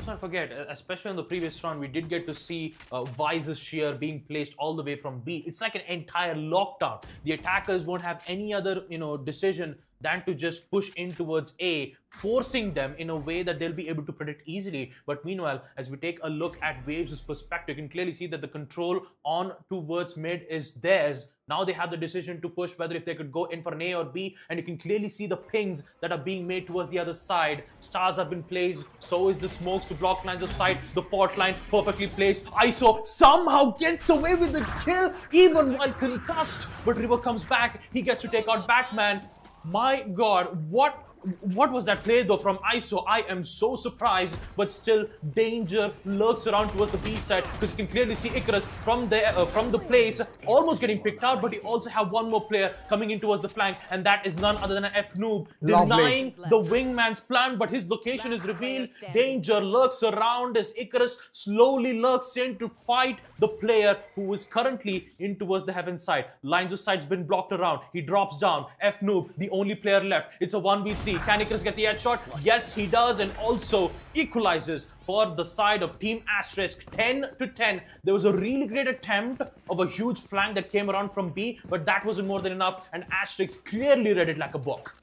Let's not forget, especially in the previous round, we did get to see Vice's shear being placed all the way from B. It's like an entire lockdown. The attackers won't have any other, decision than to just push in towards A, forcing them in a way that they'll be able to predict easily. But meanwhile, as we take a look at Waves' perspective, you can clearly see that the control on towards mid is theirs. Now they have the decision to push whether if they could go in for an A or B, and you can clearly see the pings that are being made towards the other side. Stars have been placed, so is the smokes to block lines of sight. The fort line perfectly placed. ISO somehow gets away with the kill, even while concussed. But River comes back, he gets to take out Batman. My God, what was that play though from ISO? I am so surprised, but still danger lurks around towards the B side because you can clearly see Icarus from the place almost getting picked out, but he also have one more player coming in towards the flank, and that is none other than an F-Noob denying the Wingman's plan, but his location is revealed. Danger lurks around as Icarus slowly lurks in to fight the player who is currently in towards the heaven side. Lines of sight's been blocked around. He drops down. F-Noob, the only player left. It's a 1v3. Can Icarus get the headshot? Yes, he does, and also equalizes for the side of Team Asterisk. 10-10. There was a really great attempt of a huge flank that came around from B, but that wasn't more than enough, and Asterisk clearly read it like a book.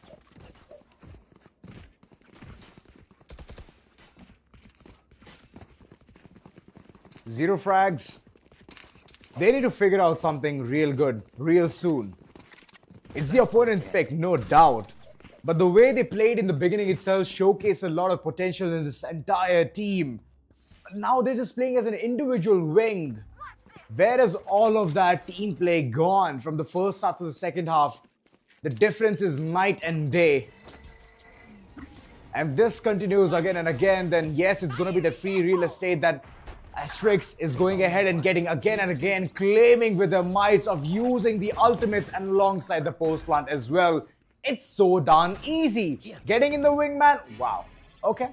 ZEROFRAGS, they need to figure out something real good, real soon. It's the opponent's pick, no doubt. But the way they played in the beginning itself showcased a lot of potential in this entire team. Now they're just playing as an individual wing. Where is all of that team play gone from the first half to the second half? The difference is night and day. And if this continues again and again, then yes, it's going to be the free real estate that Asterisk is going ahead and getting again and again, claiming with their might of using the ultimates and alongside the post plant as well. It's so darn easy. Getting in the Wingman, wow. Okay,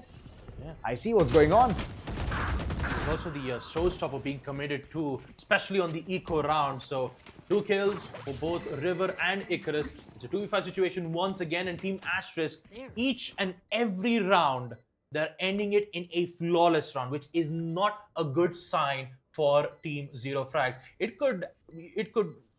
Yeah. I see what's going on. There's also the showstopper being committed to, especially on the eco round. So 2 kills for both River and Icarus. It's a 2v5 situation once again, and Team Asterisk, each and every round, they're ending it in a flawless round, which is not a good sign for Team ZEROFRAGS. It could,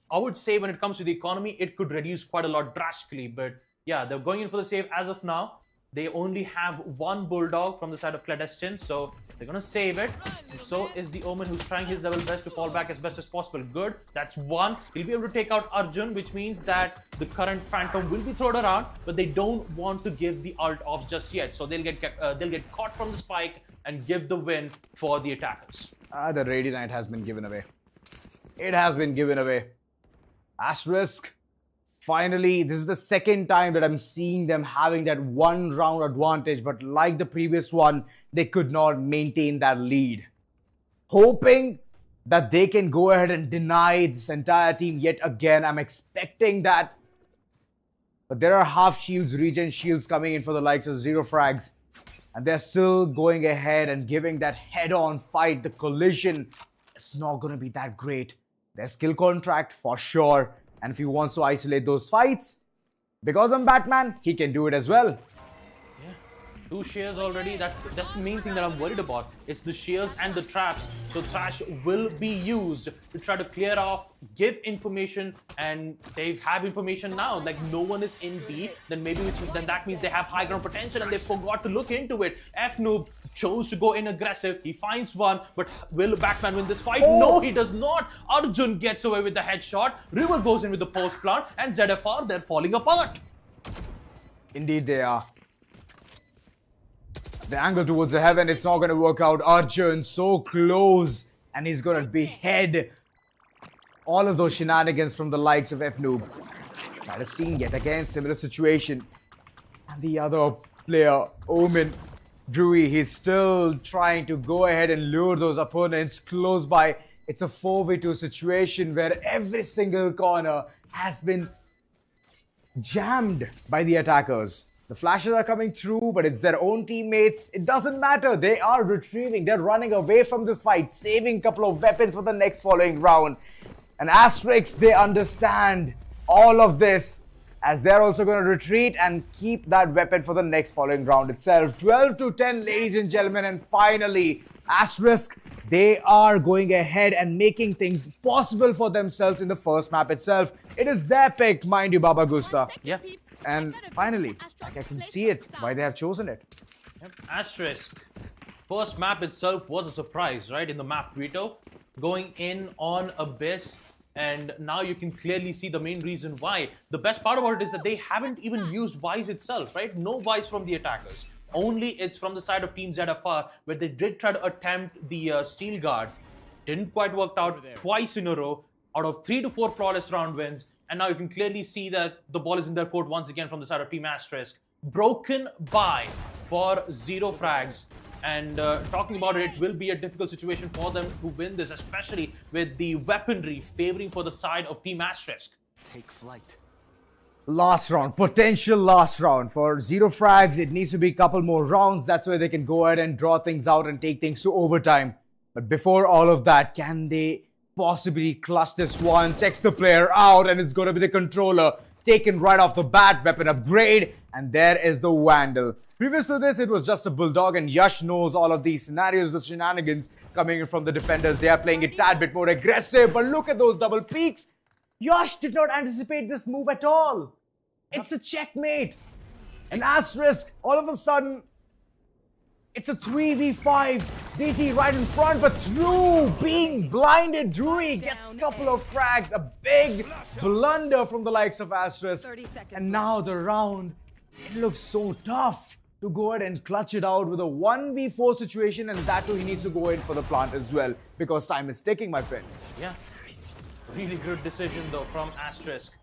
I would say when it comes to the economy, it could reduce quite a lot drastically. But yeah, they're going in for the save as of now. They only have one Bulldog from the side of Clandestine, so they're going to save it. And so is the Omen, who's trying his level best to fall back as best as possible. Good, that's one. He'll be able to take out Arjun, which means that the current Phantom will be thrown around, but they don't want to give the ult off just yet. So they'll get caught from the spike and give the win for the attackers. The Radiant has been given away. It has been given away. Asterisk, finally, this is the second time that I'm seeing them having that one round advantage, but like the previous one, they could not maintain that lead. Hoping that they can go ahead and deny this entire team yet again. I'm expecting that. But there are half shields, regen shields coming in for the likes of ZEROFRAGS. And they're still going ahead and giving that head-on fight. The collision is not going to be that great. Their skill contract for sure. And if he wants to isolate those fights, Because I'm Batman, he can do it as well. Two shears already. That's the main thing that I'm worried about. It's the shears and the traps. So Thrash will be used to try to clear off, give information, and they have information now. Like no one is in B, then then that means they have high ground potential and they forgot to look into it. F-Noob chose to go in aggressive. He finds one, but will Batman win this fight? No, he does not. Arjun gets away with the headshot. River goes in with the post plant, and ZFR, they're falling apart. Indeed they are. The angle towards the heaven, it's not going to work out. Arjun so close, and he's going to behead all of those shenanigans from the likes of F-Noob. Palestine yet again, similar situation. And the other player, Omen, Drewy, he's still trying to go ahead and lure those opponents close by. It's a 4v2 situation where every single corner has been jammed by the attackers. The flashes are coming through, but it's their own teammates. It doesn't matter. They are retrieving. They're running away from this fight, saving a couple of weapons for the next following round. And Asterisk, they understand all of this, as they're also going to retreat and keep that weapon for the next following round itself. 12-10, ladies and gentlemen. And finally, Asterisk, they are going ahead and making things possible for themselves in the first map itself. It is their pick, mind you, Baba Gusta. Yeah. And finally, like I can see it, why they have chosen it. Yep. Asterisk. First map itself was a surprise, right? In the map veto, going in on Abyss, and now you can clearly see the main reason why. The best part about it is that they haven't even used Vice itself, right? No Vice from the attackers. Only it's from the side of Team ZFR, where they did try to attempt the Steel Guard. Didn't quite work out twice in a row. Out of 3 to 4 flawless round wins. And now you can clearly see that the ball is in their court once again from the side of Team Asterisk. Broken by for ZEROFRAGS. And talking about it, it will be a difficult situation for them to win this, especially with the weaponry favoring for the side of Team Asterisk. Take flight. Last round, potential last round. For ZEROFRAGS, it needs to be a couple more rounds. That's where they can go ahead and draw things out and take things to overtime. But before all of that, can they possibly clutch this one? Checks the player out, and it's going to be the controller taken right off the bat. Weapon upgrade, and there is the Vandal. Previous to this, it was just a Bulldog, and Yash knows all of these scenarios, the shenanigans coming in from the defenders. They are playing it a tad bit more aggressive, but look at those double peaks. Yash did not anticipate this move at all. It's a checkmate. And Asterisk, all of a sudden, it's a 3v5. DT right in front, but through being blinded, Drewy gets a couple of frags. A big blunder from the likes of Asterisk. And now the round, it looks so tough to go ahead and clutch it out with a 1v4 situation, and that too he needs to go in for the plant as well, because time is ticking, my friend. Yeah, really good decision though from Asterisk.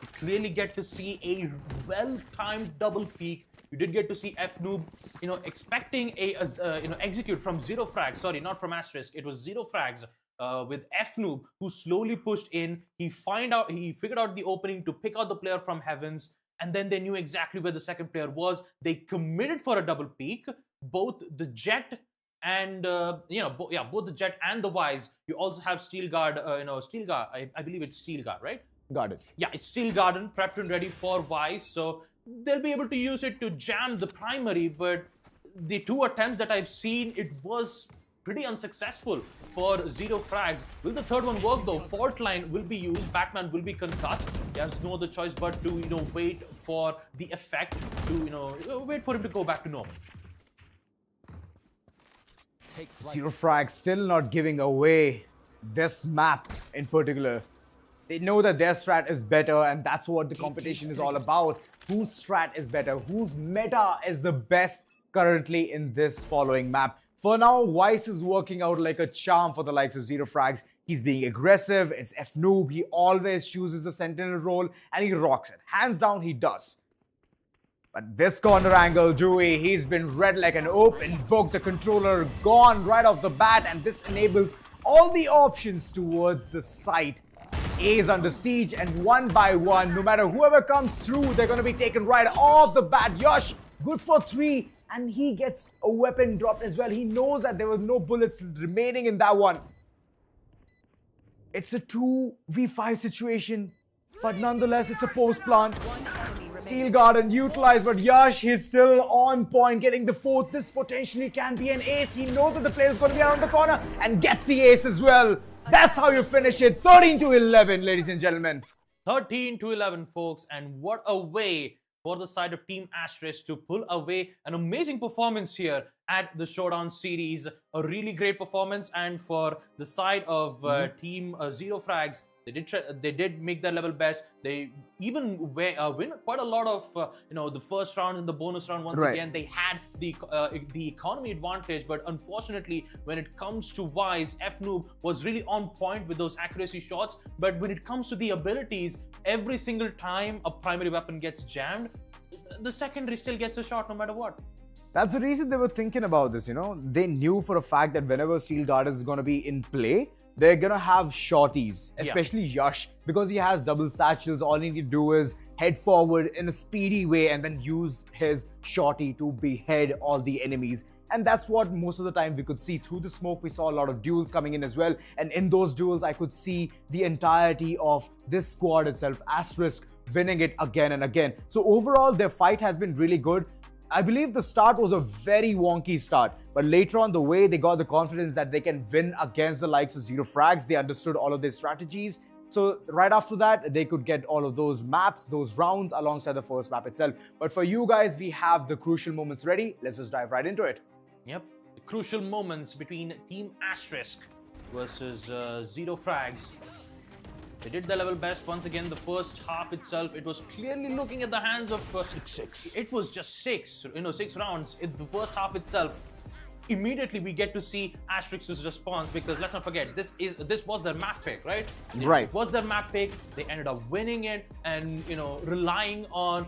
You clearly get to see a well-timed double peak. You did get to see F-Noob, expecting a execute from ZEROFRAGS. Sorry, not from Asterisk. It was ZEROFRAGS with F-Noob, who slowly pushed in. He figured out the opening to pick out the player from Heavens, and then they knew exactly where the second player was. They committed for a double peak. Both the Jet and both the Jet and the Wise. You also have Steel Guard. Steel Guard. I believe it's Steel Guard, right? Got it. Yeah, it's Steel Garden, prepped and ready for Wise. So they'll be able to use it to jam the primary, but the 2 attempts that I've seen, it was pretty unsuccessful for ZEROFRAGS. Will the third one work though? Fault line will be used, Batman will be concussed. He has no other choice but to, wait for the effect to, wait for him to go back to normal. ZEROFRAGS still not giving away this map in particular. They know that their strat is better, and that's what the competition is all about. Whose strat is better? Whose meta is the best currently in this following map? For now, Vice is working out like a charm for the likes of ZEROFRAGS. He's being aggressive. It's F-Noob. He always chooses the Sentinel role, and he rocks it. Hands down, he does. But this corner angle, Drewy, he's been read like an open book. The controller gone right off the bat, and this enables all the options towards the site. A is under siege, and one by one, no matter whoever comes through, they're going to be taken right off the bat. Yash, good for 3, and he gets a weapon dropped as well. He knows that there were no bullets remaining in that one. It's a 2v5 situation, but nonetheless, it's a post plant. Steel Garden utilized, but Yash, he's still on point, getting the fourth. This potentially can be an ace. He knows that the player is going to be around the corner and gets the ace as well. That's how you finish it. 13 to 11, ladies and gentlemen. 13 to 11, folks, and what a way for the side of Team Asterisk to pull away an amazing performance here at the Showdown series. A really great performance, and for the side of Team ZEROFRAGS, they did make their level best. They even win quite a lot of the first round and the bonus round. Once again, they had the economy advantage, but unfortunately, when it comes to Wise, FNoob was really on point with those accuracy shots. But when it comes to the abilities, every single time a primary weapon gets jammed, the secondary still gets a shot no matter what. That's the reason they were thinking about this, They knew for a fact that whenever Steel Garden is going to be in play, they're going to have shorties, especially Yash, because he has double satchels. All he need to do is head forward in a speedy way and then use his shorty to behead all the enemies. And that's what most of the time we could see. Through the smoke, we saw a lot of duels coming in as well. And in those duels, I could see the entirety of this squad itself, Asterisk, winning it again and again. So overall, their fight has been really good. I believe the start was a very wonky start, but later on, the way they got the confidence that they can win against the likes of ZEROFRAGS, they understood all of their strategies. So right after that, they could get all of those maps, those rounds alongside the first map itself. But for you guys, we have the crucial moments ready. Let's just dive right into it. Yep, the crucial moments between Team Asterisk versus ZEROFRAGS. They did their level best. Once again, the first half itself, it was clearly looking at the hands of 6-6. It was just 6 rounds. In the first half itself, immediately we get to see Asterisk's response, because let's not forget, this was their map pick, right? Right. It was their map pick. They ended up winning it, and relying on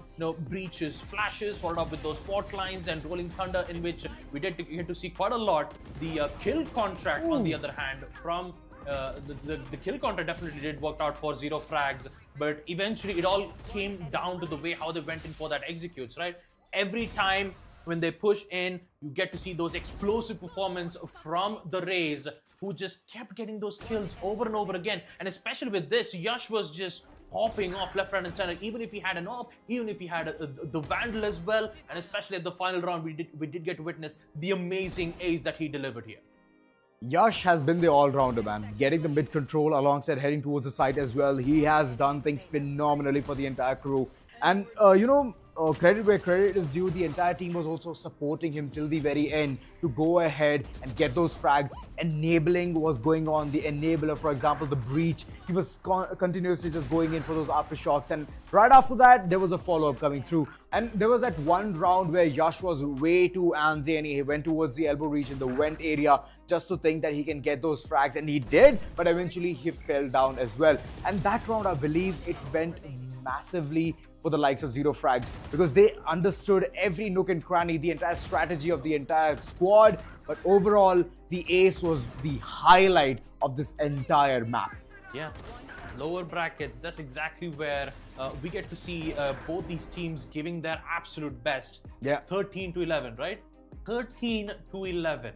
breaches, flashes, followed up with those fault lines and rolling thunder, in which we did get to see quite a lot. The kill contract, on the other hand, from the kill contract definitely did work out for ZEROFRAGS, but eventually it all came down to the way how they went in for that executes, right? Every time when they push in, you get to see those explosive performance from the Rays, who just kept getting those kills over and over again. And especially with this, Yash was just popping off left, right, and center. Even if he had an AWP, even if he had the Vandal as well, and especially at the final round, we did get to witness the amazing ace that he delivered here. Yash has been the all-rounder, man. Getting the mid control alongside heading towards the site as well. He has done things phenomenally for the entire crew. And, credit where credit is due, the entire team was also supporting him till the very end to go ahead and get those frags. Enabling was going on, the enabler, for example, the breach. He was continuously just going in for those aftershocks, and right after that, there was a follow-up coming through. And there was that one round where Yash was way too antsy and he went towards the elbow region, the vent area, just to think that he can get those frags, and he did, but eventually he fell down as well. And that round, I believe, it went massively for the likes of ZEROFRAGS, because they understood every nook and cranny, the entire strategy of the entire squad. But overall, the ace was the highlight of this entire map. Yeah, lower brackets, that's exactly where we get to see both these teams giving their absolute best. Yeah. 13 to 11, right? 13 to 11.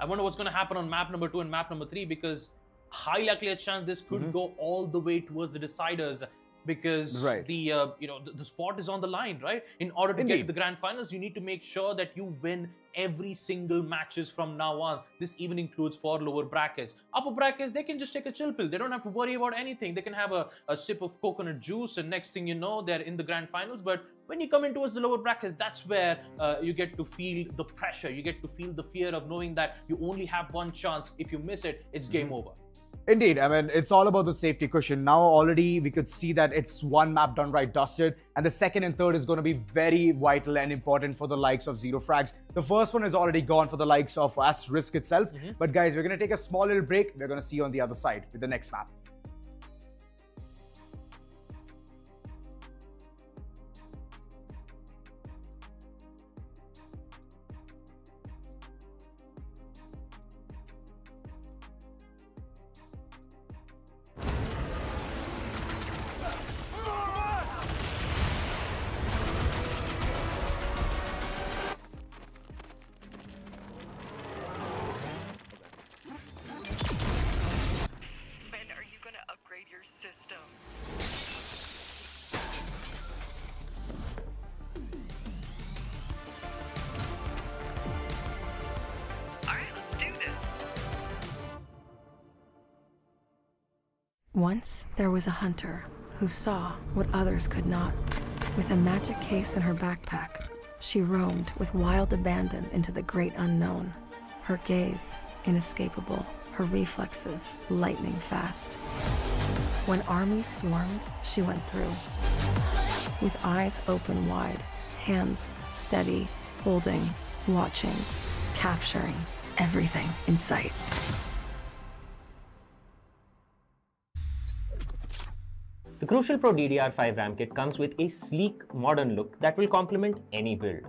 I wonder what's going to happen on map number 2 and map number 3, because high likely a chance this could go all the way towards the deciders, because the spot is on the line, right? In order to get to the grand finals, you need to make sure that you win every single matches from now on. This even includes for lower brackets. Upper brackets, they can just take a chill pill. They don't have to worry about anything. They can have a sip of coconut juice, and next thing you know, they're in the grand finals. But when you come in towards the lower brackets, that's where you get to feel the pressure. You get to feel the fear of knowing that you only have one chance. If you miss it, it's game over. Indeed, I mean, it's all about the safety cushion. Now already we could see that it's one map done right dusted, and the second and third is going to be very vital and important for the likes of ZEROFRAGS. The first one is already gone for the likes of Asterisk itself. But guys, we're going to take a small little break. We're going to see you on the other side with the next map. Once there was a hunter who saw what others could not. With a magic case in her backpack, she roamed with wild abandon into the great unknown. Her gaze inescapable, her reflexes lightning fast. When armies swarmed, she went through. With eyes open wide, hands steady, holding, watching, capturing everything in sight. The Crucial Pro DDR5 RAM kit comes with a sleek, modern look that will complement any build.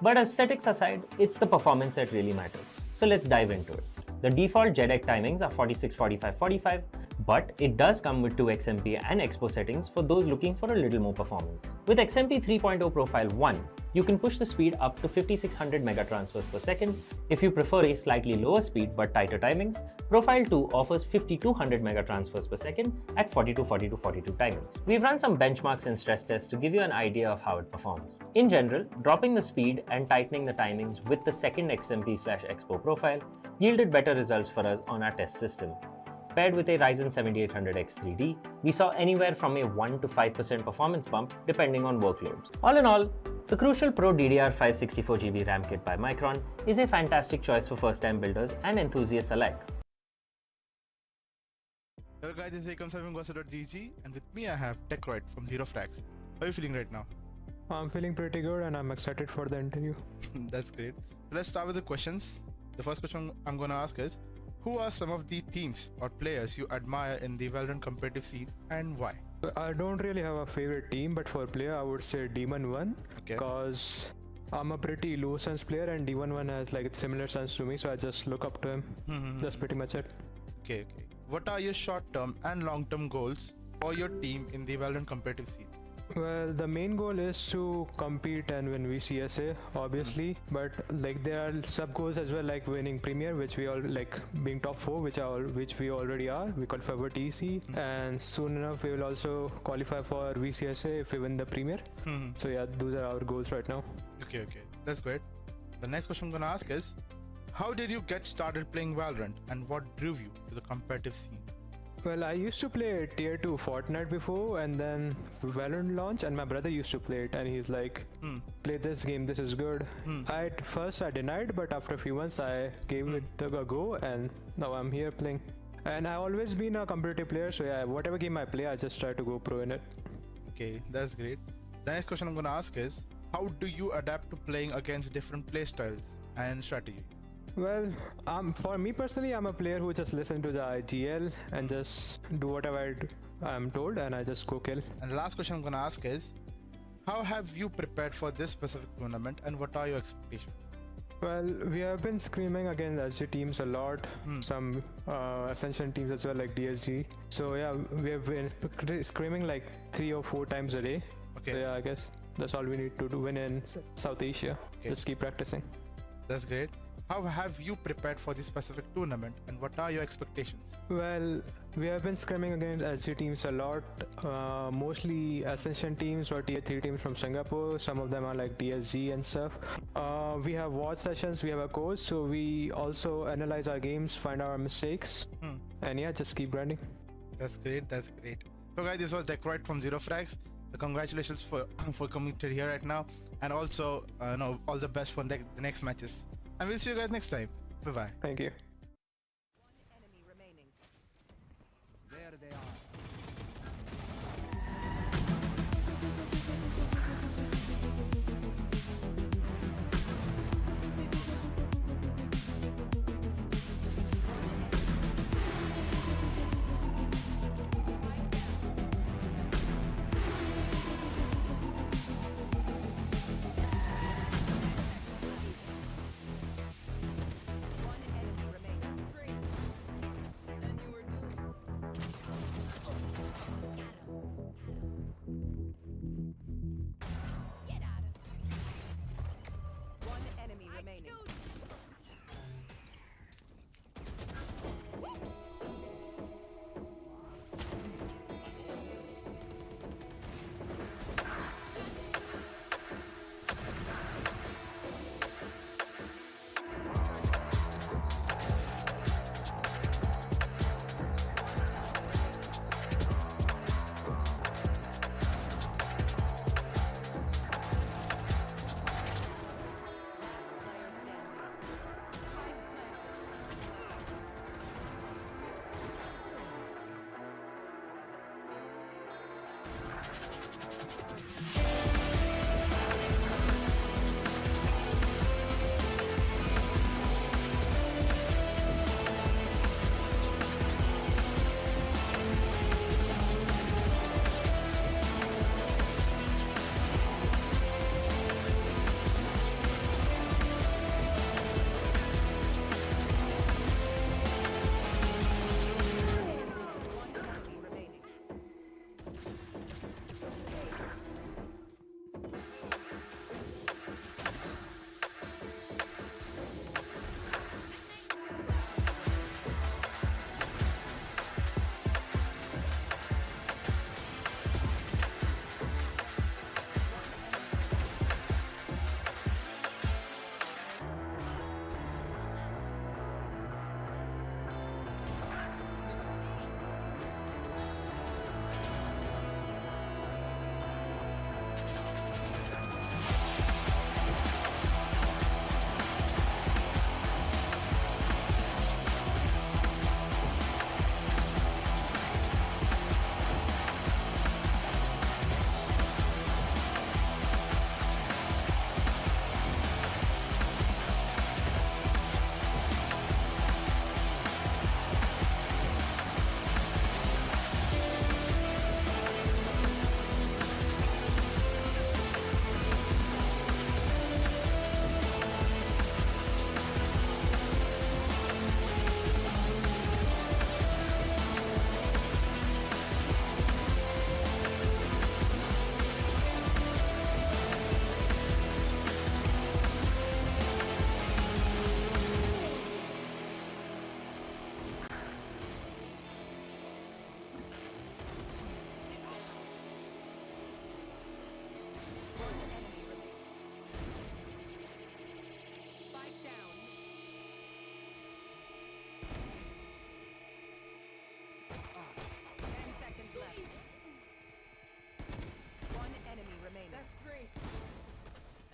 But aesthetics aside, it's the performance that really matters. So let's dive into it. The default JEDEC timings are 46, 45, 45, but it does come with 2 XMP and Expo settings for those looking for a little more performance. With XMP 3.0 Profile 1, you can push the speed up to 5600 megatransfers per second. If you prefer a slightly lower speed but tighter timings, Profile 2 offers 5200 megatransfers per second at 42, 42, 42 timings. We've run some benchmarks and stress tests to give you an idea of how it performs. In general, dropping the speed and tightening the timings with the second XMP/Expo profile yielded better results for us on our test system. Paired with a Ryzen 7800X 3D, we saw anywhere from a 1 to 5% performance bump depending on workloads. All in all, the Crucial Pro DDR5 64GB RAM kit by Micron is a fantastic choice for first-time builders and enthusiasts alike. Hello guys, this is Gossip.GG, and with me I have TechRoid from ZEROFRAGS. How are you feeling right now? I'm feeling pretty good and I'm excited for the interview. That's great. So let's start with the questions. The first question I'm going to ask is, who are some of the teams or players you admire in the Valorant competitive scene and why? I don't really have a favorite team, but for player I would say Demon 1 because I'm a pretty low sense player and Demon 1 has like similar sense to me, so I just look up to him. That's pretty much it. Okay. What are your short-term and long-term goals for your team in the Valorant competitive scene? Well, the main goal is to compete and win VCSA, obviously, but like there are sub goals as well, like winning Premier, which we all like being top 4, which we already are. We qualify for TEC, and soon enough we will also qualify for VCSA if we win the Premier. So yeah, those are our goals right now. Okay, that's great. The next question I'm gonna ask is, how did you get started playing Valorant and what drew you to the competitive scene? Well, I used to play tier 2 Fortnite before, and then Valorant launched, and my brother used to play it, and he's like, play this game, this is good. At first I denied, but after a few months I gave it a go, and now I'm here playing. And I've always been a competitive player, so yeah, whatever game I play, I just try to go pro in it. Okay, that's great. The next question I'm gonna ask is, how do you adapt to playing against different playstyles and strategies? Well, for me personally, I'm a player who just listens to the IGL and just do whatever I'm told, and I just go kill. And the last question I'm gonna ask is, how have you prepared for this specific tournament and what are your expectations? Well, we have been screaming against SG teams a lot, some Ascension teams as well, like DSG. So yeah, we have been screaming like 3 or 4 times a day. Okay. So yeah, I guess that's all we need to do win in South Asia. Okay. Just keep practicing. That's great. How have you prepared for this specific tournament and what are your expectations? Well, we have been screaming against SG teams a lot, mostly Ascension teams or tier 3 teams from Singapore. Some of them are like DSG and stuff. We have watch sessions, we have a coach, so we also analyze our games, find our mistakes, and yeah, just keep grinding. That's great. So guys, this was TechRoid from ZEROFRAGS. Congratulations for coming to here right now, and also all the best for the next matches. And we'll see you guys next time. Bye-bye. Thank you.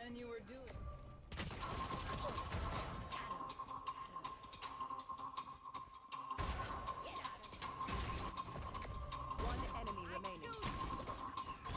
And you were doing. One enemy remaining. One enemy remaining.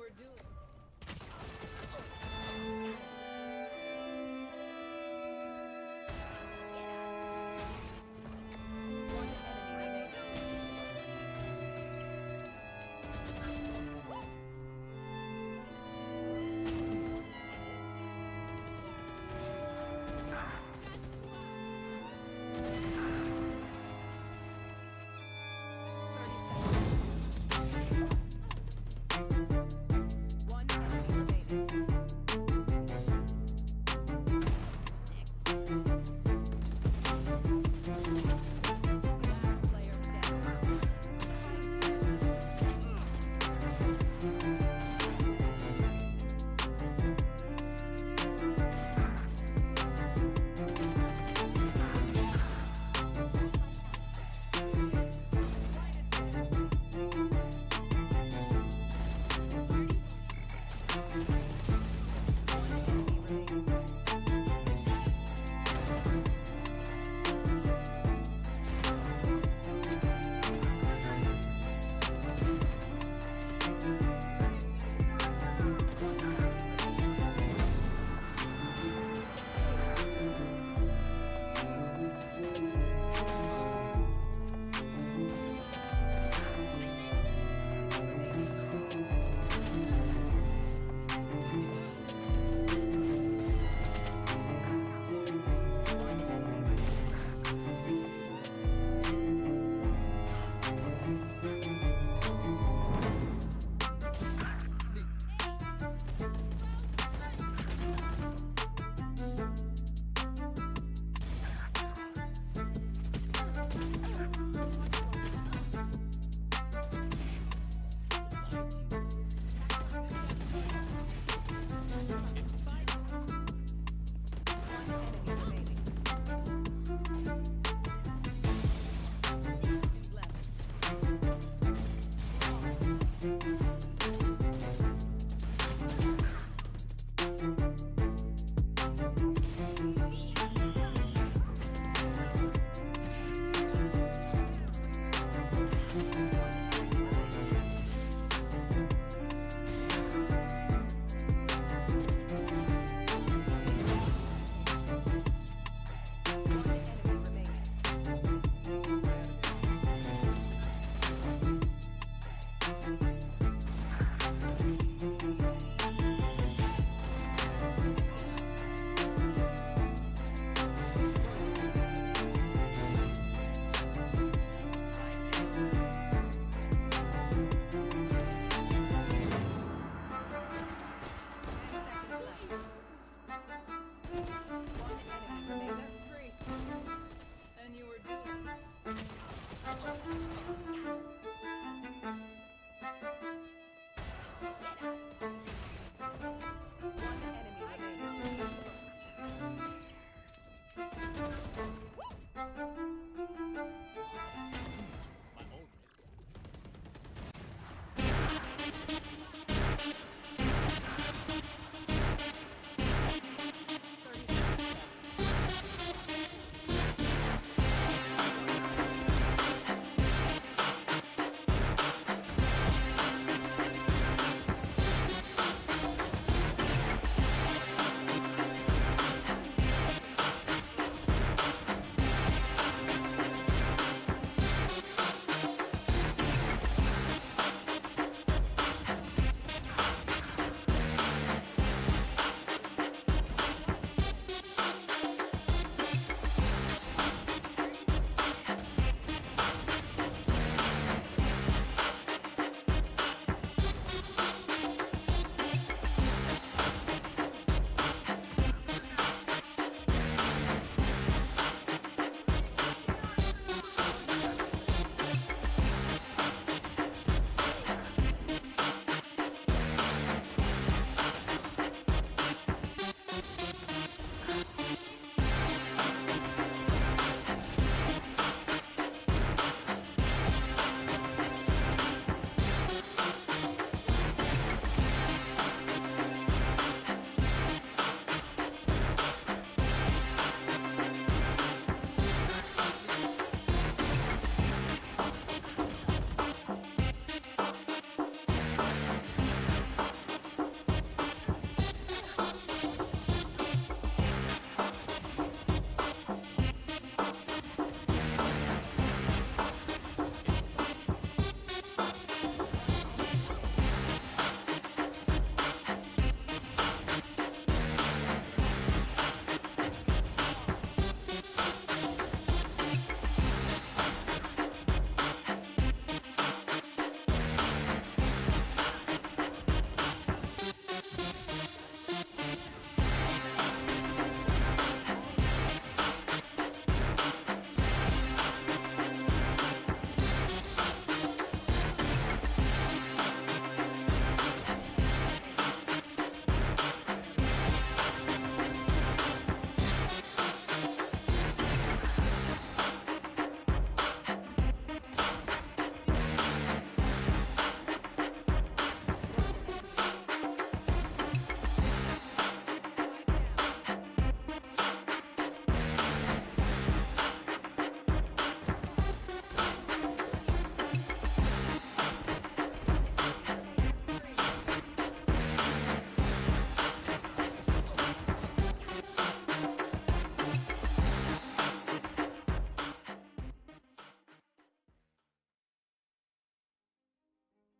were doing. One enemy remaining. One enemy remaining. Last player standing.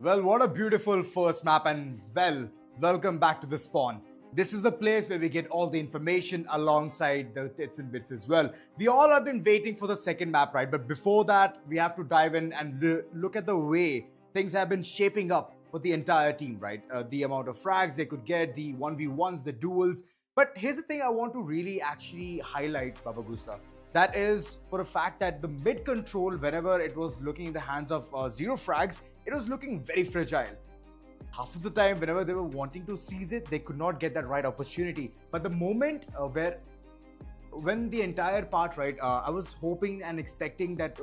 Well, what a beautiful first map, and well, welcome back to the spawn. This is the place where we get all the information alongside the tits and bits as well. We all have been waiting for the second map, right? But before that, we have to dive in and look at the way things have been shaping up for the entire team, right? The amount of frags they could get, the 1v1s, the duels. But here's the thing I want to really actually highlight, Baba Gusta. That is for a fact that the mid control, whenever it was looking in the hands of ZEROFRAGS, it was looking very fragile. Half of the time, whenever they were wanting to seize it, they could not get that right opportunity. But the moment when the entire part, right, I was hoping and expecting that,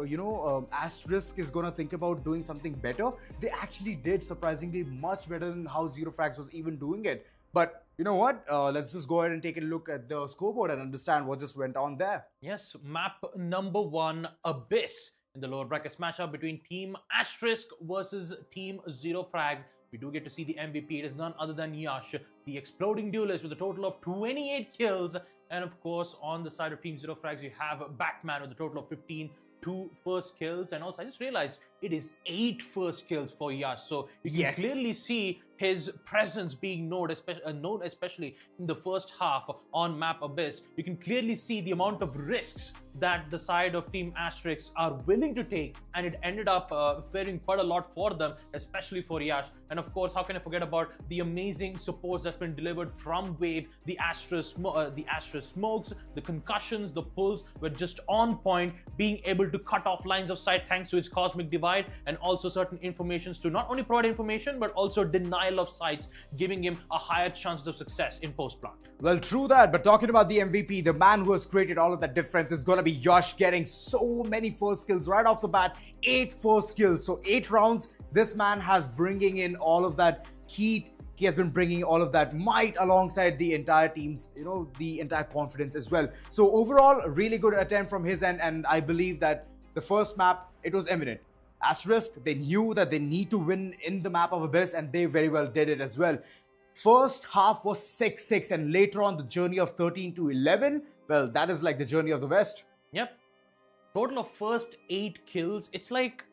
Asterisk is going to think about doing something better. They actually did surprisingly much better than how ZEROFRAGS was even doing it. But you know what? Let's just go ahead and take a look at the scoreboard and understand what just went on there. Yes, map number 1, Abyss, in the lower brackets matchup between Team Asterisk versus Team ZEROFRAGS. We do get to see the MVP. It is none other than Yash, the exploding duelist with a total of 28 kills. And of course, on the side of Team ZEROFRAGS, you have Batman with a total of 15 first kills. And also, I just realized it is 8 first kills for Yash. So you can clearly see his presence being known, especially in the first half on map Abyss. You can clearly see the amount of risks that the side of Team Asterisk are willing to take, and it ended up faring quite a lot for them, especially for Yash. And of course, how can I forget about the amazing support that's been delivered from Wave? The Asterisk smokes, the concussions, the pulls were just on point, being able to cut off lines of sight thanks to its cosmic divide, and also certain informations to not only provide information but also denial of sights, giving him a higher chance of success in post-plant. Well, true that, but talking about the MVP, the man who has created all of that difference is going to be Yash, getting so many first kills right off the bat. 8 first kills, so 8 rounds. This man has bringing in all of that heat. He has been bringing all of that might alongside the entire team's, the entire confidence as well. So overall, a really good attempt from his end, and I believe that the first map, it was imminent. Asterisk, they knew that they need to win in the map of Abyss, and they very well did it as well. First half was 6-6, and later on the journey of 13 to 11, well, that is like the journey of the West. Yep. Total of first 8 kills. It's like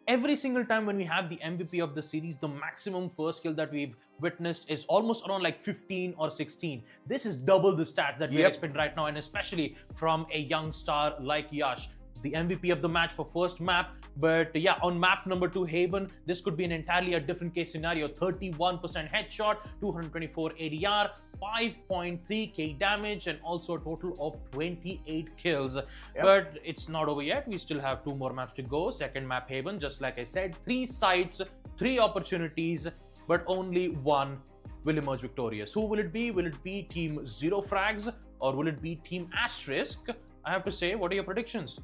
every single time when we have the MVP of the series, the maximum first kill that we've witnessed is almost around like 15 or 16. This is double the stats that we're expecting right now, and especially from a young star like Yash, the MVP of the match for first map. But yeah, on map number 2, Haven, this could be an entirely a different case scenario. 31% headshot, 224 ADR, 5.3k damage, and also a total of 28 kills. But it's not over yet. We still have 2 more maps to go. Second map, Haven, just like I said, 3 sites, 3 opportunities, but only one will emerge victorious. Who will it be? Will it be Team ZEROFRAGS or will it be Team Asterisk? I have to say, what are your predictions?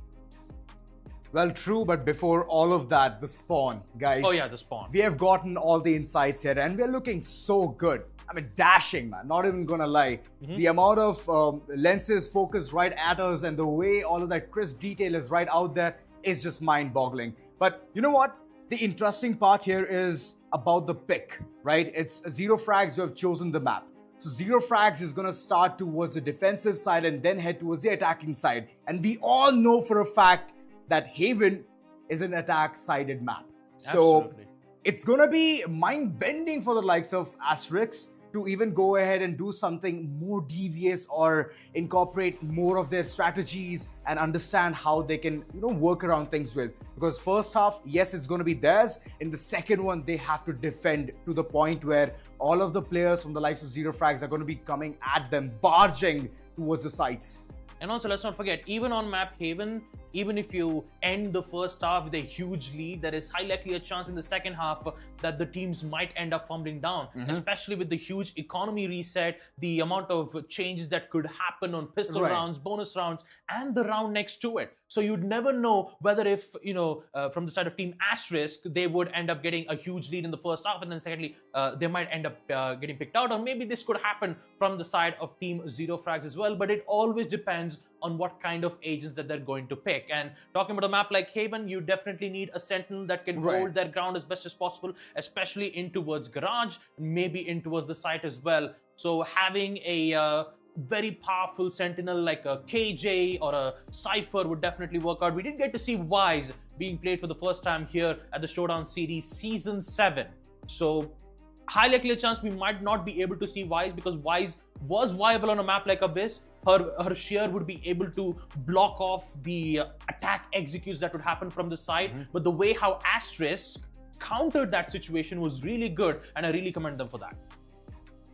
Well, true, but before all of that, the spawn, guys. Oh yeah, the spawn. We have gotten all the insights here, and we're looking so good. I mean, dashing, man. Not even gonna lie. The amount of lenses focused right at us, and the way all of that crisp detail is right out there is just mind-boggling. But you know what? The interesting part here is about the pick, right? It's ZEROFRAGS who have chosen the map. So ZEROFRAGS is going to start towards the defensive side and then head towards the attacking side. And we all know for a fact that Haven is an attack-sided map. So it's going to be mind-bending for the likes of Asterisk to even go ahead and do something more devious or incorporate more of their strategies and understand how they can, work around things with. Because first half, yes, it's going to be theirs. In the second one, they have to defend to the point where all of the players from the likes of ZEROFRAGS are going to be coming at them, barging towards the sites. And also, let's not forget, even on map Haven, even if you end the first half with a huge lead, there is high likely a chance in the second half that the teams might end up fumbling down, especially with the huge economy reset, the amount of changes that could happen on pistol rounds, bonus rounds, and the round next to it. So you'd never know whether if, from the side of Team Asterisk, they would end up getting a huge lead in the first half, and then secondly, they might end up getting picked out, or maybe this could happen from the side of Team ZEROFRAGS as well, but it always depends on what kind of agents that they're going to pick. And talking about a map like Haven, you definitely need a sentinel that can hold their ground as best as possible, especially in towards garage, maybe in towards the site as well. So having a very powerful sentinel like a KJ or a Cypher would definitely work out. We did get to see Wise being played for the first time here at the Showdown Series Season 7. So highly likely chance we might not be able to see Wise because Wise was viable on a map like Abyss. Her sheer would be able to block off the attack executes that would happen from the side. But the way how Asterisk countered that situation was really good, and I really commend them for that.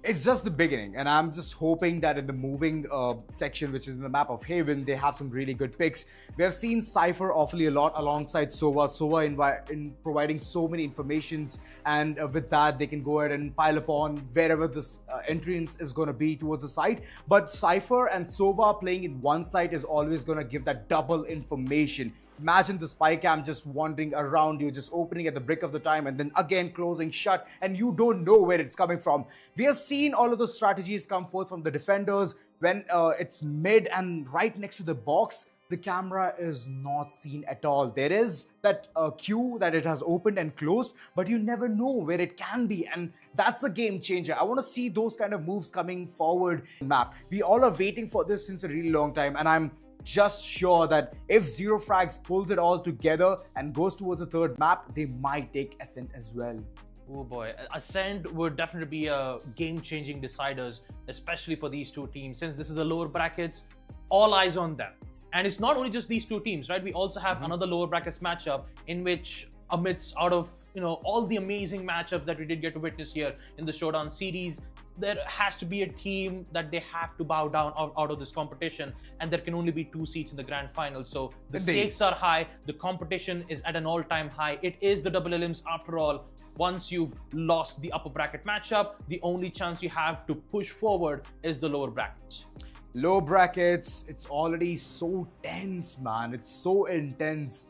It's just the beginning, and I'm just hoping that in the moving section, which is in the map of Haven, they have some really good picks. We have seen Cypher awfully a lot alongside Sova. Sova in providing so many informations, and with that, they can go ahead and pile upon wherever this entrance is going to be towards the site. But Cypher and Sova playing in one site is always going to give that double information. Imagine the spy cam just wandering around you, just opening at the brick of the time and then again closing shut, and you don't know where it's coming from. We have seen all of those strategies come forth from the defenders when it's mid and right next to the box. The camera is not seen at all. There is that queue that it has opened and closed, but you never know where it can be, and that's the game changer. I want to see those kind of moves coming forward in map. We all are waiting for this since a really long time, and I'm just sure that if ZEROFRAGS pulls it all together and goes towards the third map, they might take Ascent as well. Oh boy, Ascent would definitely be a game-changing deciders, especially for these two teams. Since this is the lower brackets, all eyes on them. And it's not only just these two teams, right? We also have another lower brackets matchup in which, amidst out of all the amazing matchups that we did get to witness here in the Showdown series, there has to be a team that they have to bow down out of this competition, and there can only be 2 seats in the grand final. So the stakes are high, the competition is at an all-time high. It is the double elims after all. Once you've lost the upper bracket matchup, the only chance you have to push forward is the lower brackets. Low brackets, it's already so tense, man. It's so intense.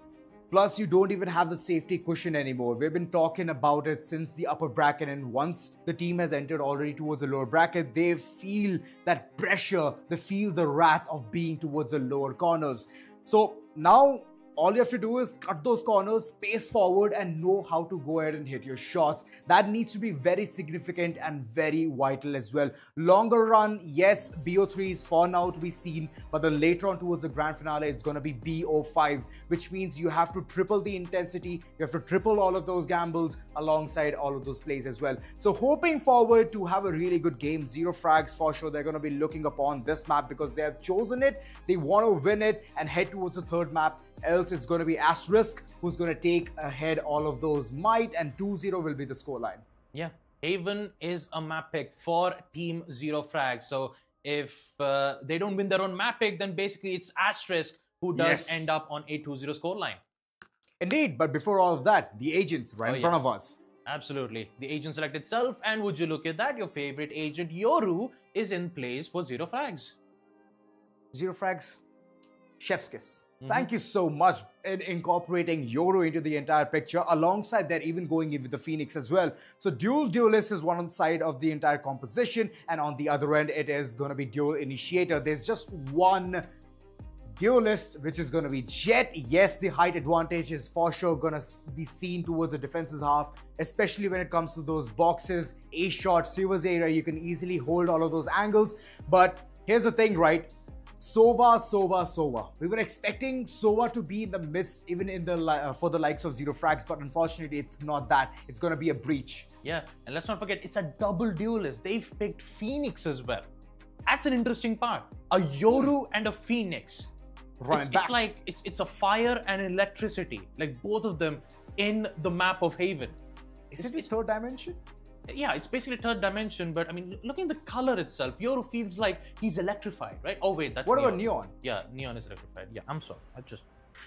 Plus, you don't even have the safety cushion anymore. We've been talking about it since the upper bracket, and once the team has entered already towards the lower bracket, they feel that pressure, they feel the wrath of being towards the lower corners. So now, all you have to do is cut those corners, pace forward, and know how to go ahead and hit your shots. That needs to be very significant and very vital as well. Longer run, yes, BO3 is for now to be seen, but then later on towards the grand finale, it's going to be BO5, which means you have to triple the intensity, you have to triple all of those gambles alongside all of those plays as well. So hoping forward to have a really good game. ZEROFRAGS for sure, they're going to be looking upon this map because they have chosen it, they want to win it and head towards the third map. Else it's going to be Asterisk who's going to take ahead all of those might, and 2-0 will be the scoreline. Yeah, Haven is a map pick for Team ZEROFRAGS. So if they don't win their own map pick, then basically it's Asterisk who does end up on a 2-0 scoreline. Indeed, but before all of that, the agents right in front of us. Absolutely. The agent select itself, and would you look at that, your favorite agent, Yoru, is in place for ZEROFRAGS. ZEROFRAGS, chef's kiss. Thank you so much in incorporating Yoru into the entire picture. Alongside that, even going in with the Phoenix as well. So duelist is one side of the entire composition, and on the other end, it is going to be duel initiator. There's just one duelist, which is going to be Jet. Yes, the height advantage is for sure going to be seen towards the defense's half, especially when it comes to those boxes, A-shot, Silver's area. You can easily hold all of those angles. But here's the thing, right? Sova. We were expecting Sova to be in the midst, even in the for the likes of ZEROFRAGS, but unfortunately, it's not that. It's going to be a breach. Yeah, and let's not forget, it's a double duelist. They've picked Phoenix as well. That's an interesting part. A Yoru and a Phoenix. It's like it's a fire and electricity, like both of them in the map of Haven. Is it the third dimension? Yeah, it's basically third dimension, but I mean, looking at the color itself, Yoru feels like he's electrified, right? Oh wait, that's what about Neon? Yeah, Neon is electrified. Yeah, I'm sorry.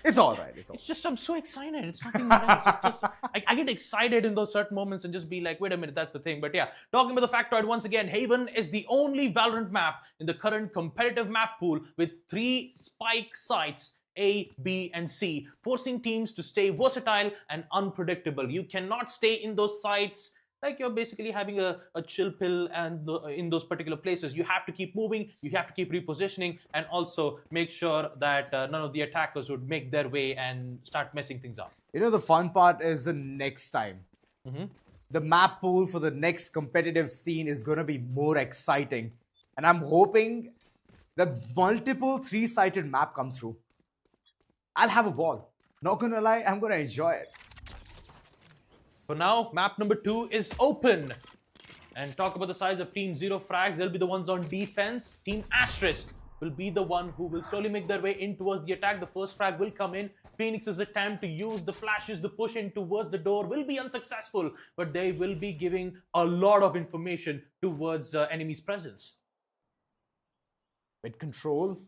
It's all right. It's just I'm so excited. It's nothing nice. It's just I get excited in those certain moments and just be like, wait a minute, that's the thing. But yeah, talking about the factoid once again, Haven is the only Valorant map in the current competitive map pool with 3 spike sites, A, B, and C, forcing teams to stay versatile and unpredictable. You cannot stay in those sites like you're basically having a chill pill, and in those particular places. You have to keep moving, you have to keep repositioning, and also make sure that none of the attackers would make their way and start messing things up. You know, the fun part is the next time. The map pool for the next competitive scene is going to be more exciting. And I'm hoping that multiple three-sided map come through. I'll have a ball. Not gonna lie, I'm gonna enjoy it. For now, map number 2 is open. And talk about the sides of Team ZEROFRAGS. They'll be the ones on defense. Team Asterisk will be the one who will slowly make their way in towards the attack. The first frag will come in. Phoenix's attempt to use the flashes, the push in towards the door will be unsuccessful, but they will be giving a lot of information towards enemy's presence. With control,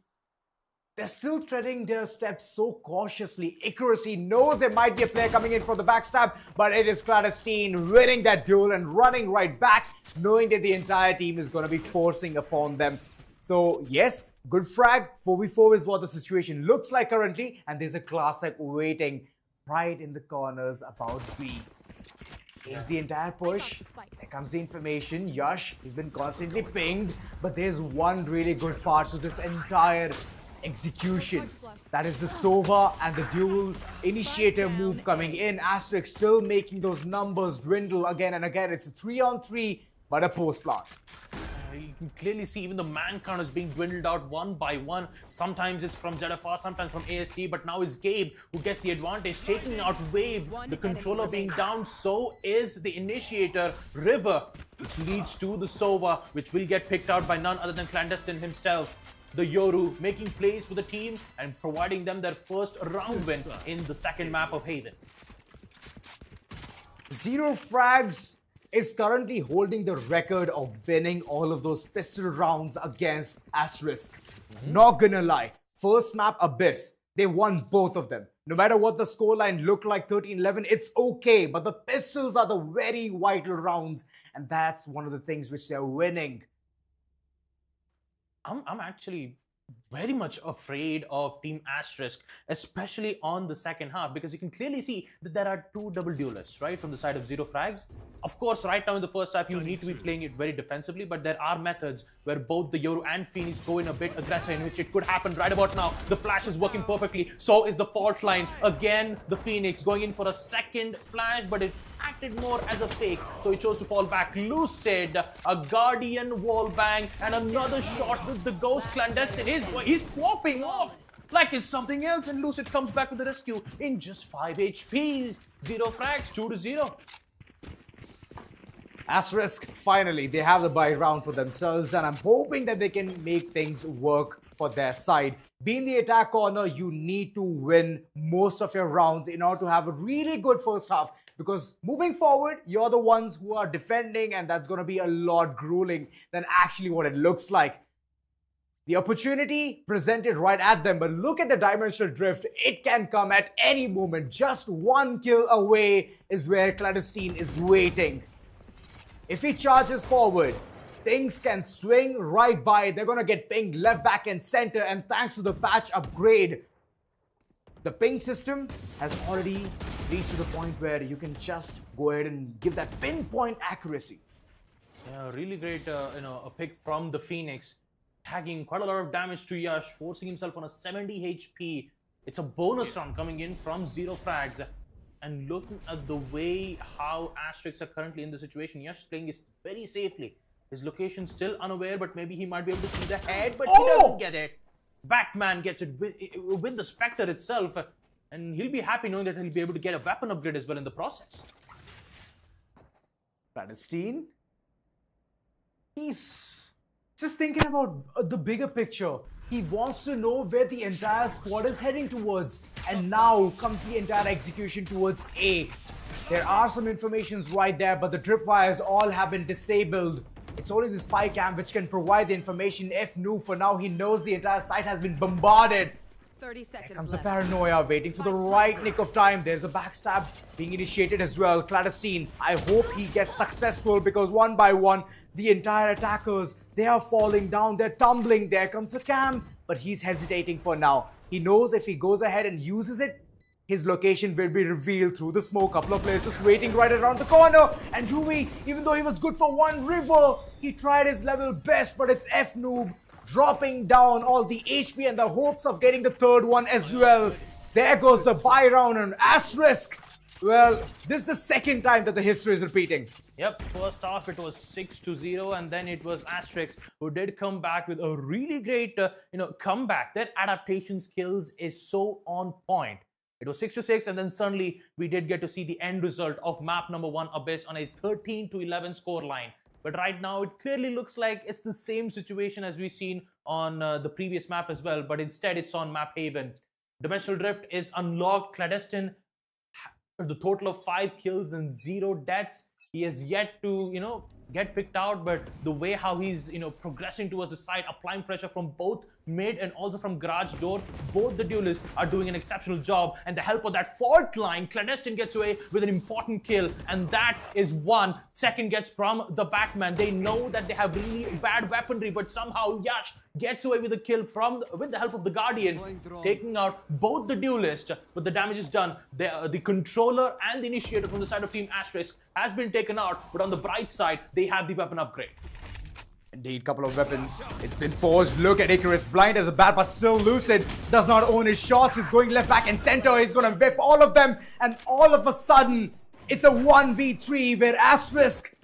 they're still treading their steps so cautiously. Accuracy knows there might be a player coming in for the backstab, but it is Clandestine winning that duel and running right back, knowing that the entire team is going to be forcing upon them. So yes, good frag. 4v4 is what the situation looks like currently, and there's a classic waiting right in the corners about B. Here's the entire push. There comes the information. Yash, he's been constantly pinged, but there's one really good part to this entire execution. That is the Sova and the dual initiator move coming in. Asterisk still making those numbers dwindle again and again. It's a 3-on-3, but a post plant. You can clearly see even the man count is being dwindled out one by one. Sometimes it's from ZFR, sometimes from AST, but now it's Gabe who gets the advantage, taking out Wave. The controller being down, so is the initiator River, which leads to the Sova, which will get picked out by none other than Clandestine himself. The Yoru making plays for the team and providing them their first round win in the second map of Haven. ZEROFRAGS is currently holding the record of winning all of those pistol rounds against Asterisk. Not gonna lie, first map Abyss, they won both of them. No matter what the scoreline looked like, 13-11, it's okay, but the pistols are the very vital rounds, and that's one of the things which they're winning. I'm actually very much afraid of Team Asterisk, especially on the second half, because you can clearly see that there are two double duelists, right, from the side of ZEROFRAGS. Of course, right now in the first half, you need to be playing it very defensively, but there are methods where both the Yoru and Phoenix go in a bit aggressive, in which it could happen right about now. The flash is working perfectly, so is the fault line. Again, the Phoenix going in for a second flash, but it acted more as a fake, so he chose to fall back. Lucid, a Guardian wallbang, and another shot with the Ghost Clandestine. He's popping off like it's something else, and Lucid comes back with the rescue in just 5 HP. ZEROFRAGS 2-0. Asterisk, finally, they have the bye round for themselves, and I'm hoping that they can make things work for their side. Being the attack corner, you need to win most of your rounds in order to have a really good first half, because moving forward, you're the ones who are defending, and that's going to be a lot grueling than actually what it looks like. The opportunity presented right at them, but look at the dimensional drift. It can come at any moment. Just one kill away is where Clandestine is waiting. If he charges forward, things can swing right by. They're going to get pinged left, back, and center. And thanks to the patch upgrade, the ping system has already reached to the point where you can just go ahead and give that pinpoint accuracy. Yeah, really great, a pick from the Phoenix, tagging quite a lot of damage to Yash, forcing himself on a 70 HP. It's a bonus round coming in from ZEROFRAGS. And looking at the way how Asterisk are currently in the situation, Yash is playing this very safely. His location still unaware, but maybe he might be able to see the head, but he doesn't get it. Batman gets it with the Spectre itself, and he'll be happy knowing that he'll be able to get a weapon upgrade as well in the process. Clandestine, he's just thinking about the bigger picture. He wants to know where the entire squad is heading towards. And now comes the entire execution towards A. There are some informations right there, but the tripwires all have been disabled. It's only the spy cam which can provide the information. If new, for now, he knows the entire site has been bombarded. 30 seconds Here comes left. the paranoia, waiting for the right nick of time. There's a backstab being initiated as well. Clandestine, I hope he gets successful, because one by one, the entire attackers, they are falling down, they're tumbling. There comes the cam, but he's hesitating for now. He knows if he goes ahead and uses it, his location will be revealed through the smoke. Couple of players just waiting right around the corner. And Juvi, even though he was good for one River, he tried his level best, but it's F-Noob dropping down all the HP and the hopes of getting the third one as well. There goes the buy round, and Asterisk Well, this is the second time that the history is repeating. Yep, first half it was 6-0, and then it was Asterisk who did come back with a really great, comeback. Their adaptation skills is so on point. It was 6-6, and then suddenly we did get to see the end result of map number 1 Abyss on a 13-11 score line. But right now, it clearly looks like it's the same situation as we've seen on the previous map as well, but instead it's on map Haven. Dimensional Drift is unlocked. Clandestine, the total of 5 kills and 0 deaths. He has yet to, get picked out, but the way how he's, progressing towards the side, applying pressure from both mid and also from garage door, both the duelists are doing an exceptional job. And the help of that fault line, Clandestine gets away with an important kill, and that is one. Second gets from the backman. They know that they have really bad weaponry, but somehow Yash gets away with a kill with the help of the Guardian, taking out both the duelists, but the damage is done. The controller and the initiator from the side of Team Asterisk has been taken out, but on the bright side, they have the weapon upgrade. Indeed, couple of weapons. It's been forged. Look at Icarus, blind as a bat, but still lucid. Does not own his shots. He's going left, back, and center. He's going to whiff all of them. And all of a sudden, it's a 1v3 where Asterisk,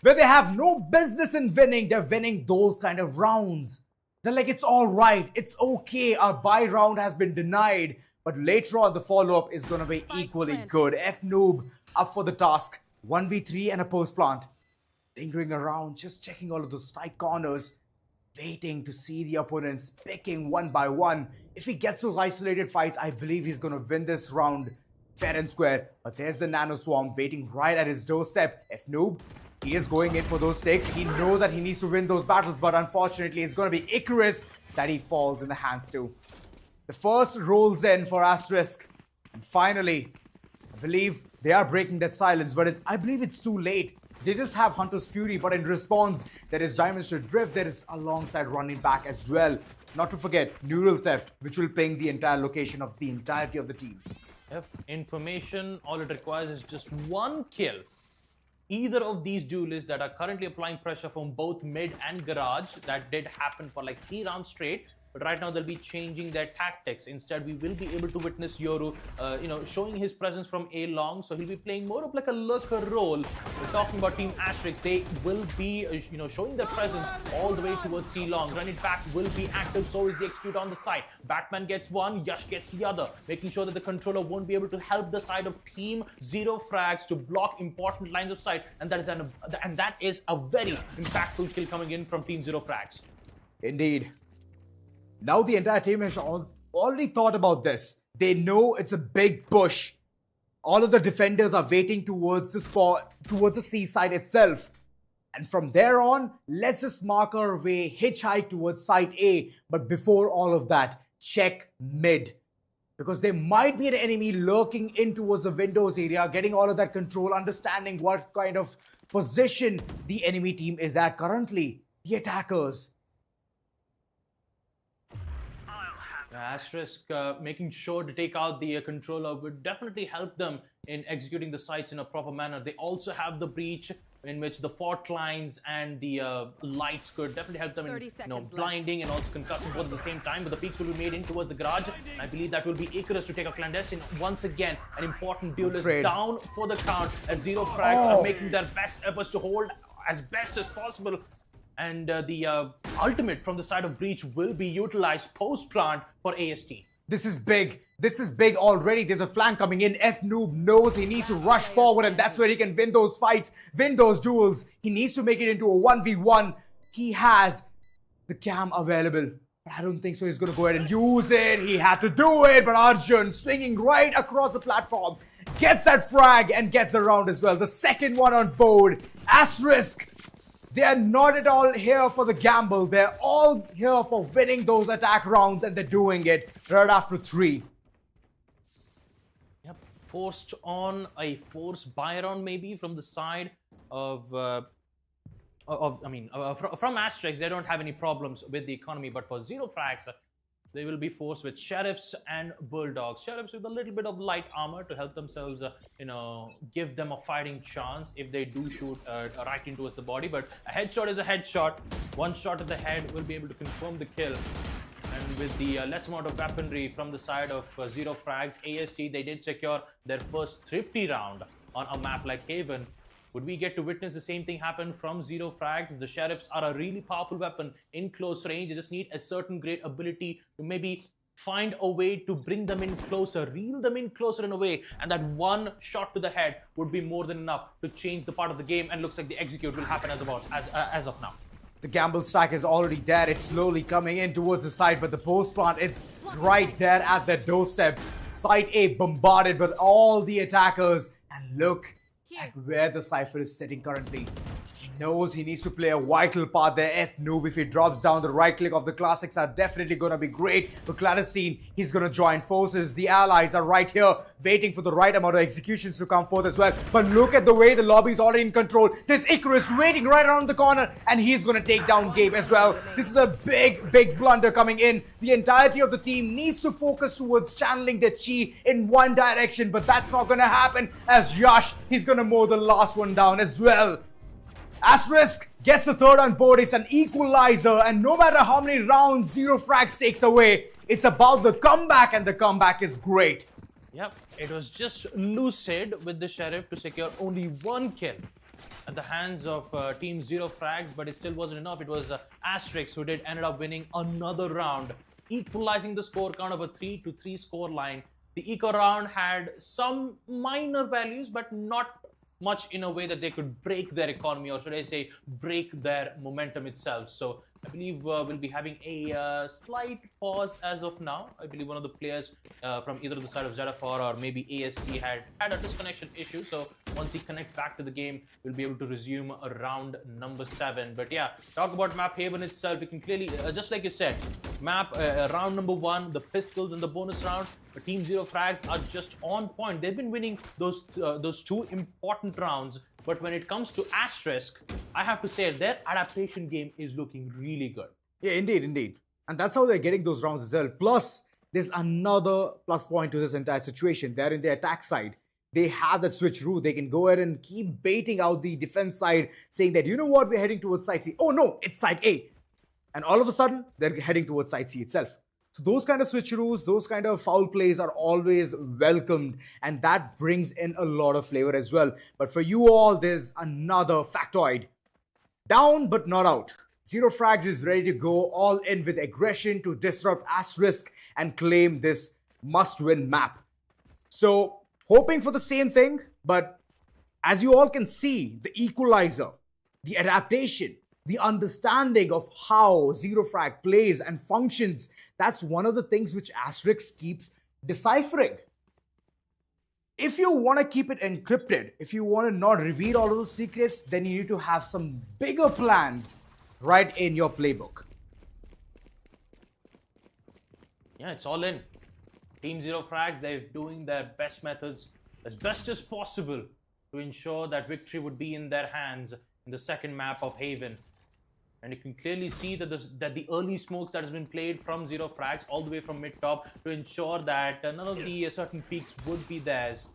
where they have no business in winning, they're winning those kind of rounds. They're like, it's all right. It's okay. Our buy round has been denied. But later on, the follow-up is going to be equally good. F-Noob up for the task. 1v3 and a post plant. Lingering around, just checking all of those tight corners, waiting to see the opponents picking one by one. If he gets those isolated fights, I believe he's going to win this round fair and square. But there's the Nano Swarm waiting right at his doorstep. F-Noob, he is going in for those takes. He knows that he needs to win those battles, but unfortunately, it's going to be Icarus that he falls in the hands to. The first rolls in for Asterisk. And finally, I believe they are breaking that silence, but I believe it's too late. They just have Hunter's Fury, but in response, there is Dimensional Drift. There is alongside running back as well. Not to forget, Neural Theft, which will ping the entire location of the entirety of the team. Yep. Information, all it requires is just one kill. Either of these duelists that are currently applying pressure from both mid and garage, that did happen for like 3 rounds straight. But right now they'll be changing their tactics. Instead, we will be able to witness Yoru, showing his presence from A long. So he'll be playing more of like a lurker role. We're talking about Team Asterisk. They will be, showing their presence all the way towards C long. Run it back will be active. So is the execute on the side. Batman gets one, Yash gets the other, making sure that the controller won't be able to help the side of Team ZEROFRAGS to block important lines of sight. And that is a very impactful kill coming in from Team ZEROFRAGS. Indeed. Now the entire team has already thought about this. They know it's a big push. All of the defenders are waiting towards the spot, towards the seaside itself. And from there on, let's just mark our way, hitchhike towards site A. But before all of that, check mid. Because there might be an enemy lurking in towards the windows area, getting all of that control, understanding what kind of position the enemy team is at currently. The attackers. Asterisk making sure to take out the controller would definitely help them in executing the sites in a proper manner. They also have the breach in which the fault lines and the lights could definitely help them in blinding and also concussing both at the same time. But the peaks will be made in towards the garage. And I believe that will be Icarus to take a Clandestine. Once again, an important duelist down for the count as ZEROFRAGS are making their best efforts to hold as best as possible. And the ultimate from the side of Breach will be utilized post-plant for AST. This is big. This is big already. There's a flank coming in. F-Noob knows he needs to rush forward, and that's where he can win those fights, win those duels. He needs to make it into a 1v1. He has the cam available. But I don't think so. He's going to go ahead and use it. He had to do it. But Arjun swinging right across the platform. Gets that frag and gets around as well. The second one on board. Asterisk. They are not at all here for the gamble. They're all here for winning those attack rounds, and they're doing it right after 3. Yep, forced on a forced buy round maybe from the side of from Asterisk. They don't have any problems with the economy, but for ZEROFRAGS, they will be forced with Sheriffs and Bulldogs. Sheriffs with a little bit of light armor to help themselves, give them a fighting chance if they do shoot right into the body. But a headshot is a headshot. One shot at the head will be able to confirm the kill. And with the less amount of weaponry from the side of ZEROFRAGS, AST, they did secure their first thrifty round on a map like Haven. Would we get to witness the same thing happen from ZEROFRAGS? The Sheriffs are a really powerful weapon in close range. You just need a certain great ability to maybe find a way to bring them in closer, reel them in closer in a way, and that one shot to the head would be more than enough to change the part of the game, and looks like the execute will happen as of now. The gamble stack is already there. It's slowly coming in towards the side, but the post plant, it's right there at the doorstep. Site A bombarded with all the attackers, and look at where the Cypher is sitting currently. He knows he needs to play a vital part there. F-Noob, if he drops down, the right click of the classics are definitely going to be great. For Clandestine, he's going to join forces. The allies are right here, waiting for the right amount of executions to come forth as well. But look at the way the lobby is already in control. There's Icarus waiting right around the corner, and he's going to take down Gabe as well. This is a big blunder coming in. The entirety of the team needs to focus towards channeling their chi in one direction, but that's not going to happen, as Yash, he's going to mow the last one down as well. Asterisk gets the third on board. It's an equalizer, and no matter how many rounds ZEROFRAGS takes away, it's about the comeback, and the comeback is great. Yep, it was just Lucid with the Sheriff to secure only one kill at the hands of Team ZEROFRAGS, but it still wasn't enough. It was Asterisk who ended up winning another round, equalizing the score count of a 3-3 score line. The eco round had some minor values, but not much in a way that they could break their economy, or should I say break their momentum itself. So I believe we'll be having a slight pause as of now. I believe one of the players from either the side of Zeraphor or maybe AST had a disconnection issue. So once he connects back to the game, we'll be able to resume round number 7. But yeah, talk about map Haven itself. We can clearly, just like you said, map round number 1, the pistols in the bonus round. Team ZEROFRAGS are just on point. They've been winning those two important rounds. But when it comes to Asterisk, I have to say their adaptation game is looking really good. Yeah, indeed. And that's how they're getting those rounds as well. Plus, there's another plus point to this entire situation. They're in the attack side. They have that switcheroo. They can go ahead and keep baiting out the defense side, saying that, you know what, we're heading towards side C. Oh no, it's side A. And all of a sudden, they're heading towards side C itself. So those kind of switcheroos, those kind of foul plays are always welcomed, and that brings in a lot of flavor as well. But for you all, there's another factoid. Down but not out. ZEROFRAGS is ready to go all in with aggression to disrupt Asterisk and claim this must-win map. So, hoping for the same thing, but as you all can see, the equalizer, the adaptation, the understanding of how ZEROFRAG plays and functions, that's one of the things which Asterisk keeps deciphering. If you want to keep it encrypted, if you want to not reveal all of those secrets, then you need to have some bigger plans right in your playbook. Yeah, it's all in. Team ZEROFRAGS, they're doing their best methods as best as possible to ensure that victory would be in their hands in the second map of Haven. And you can clearly see that the early smokes that has been played from ZEROFRAGS all the way from mid-top to ensure that none of the certain peaks would be theirs.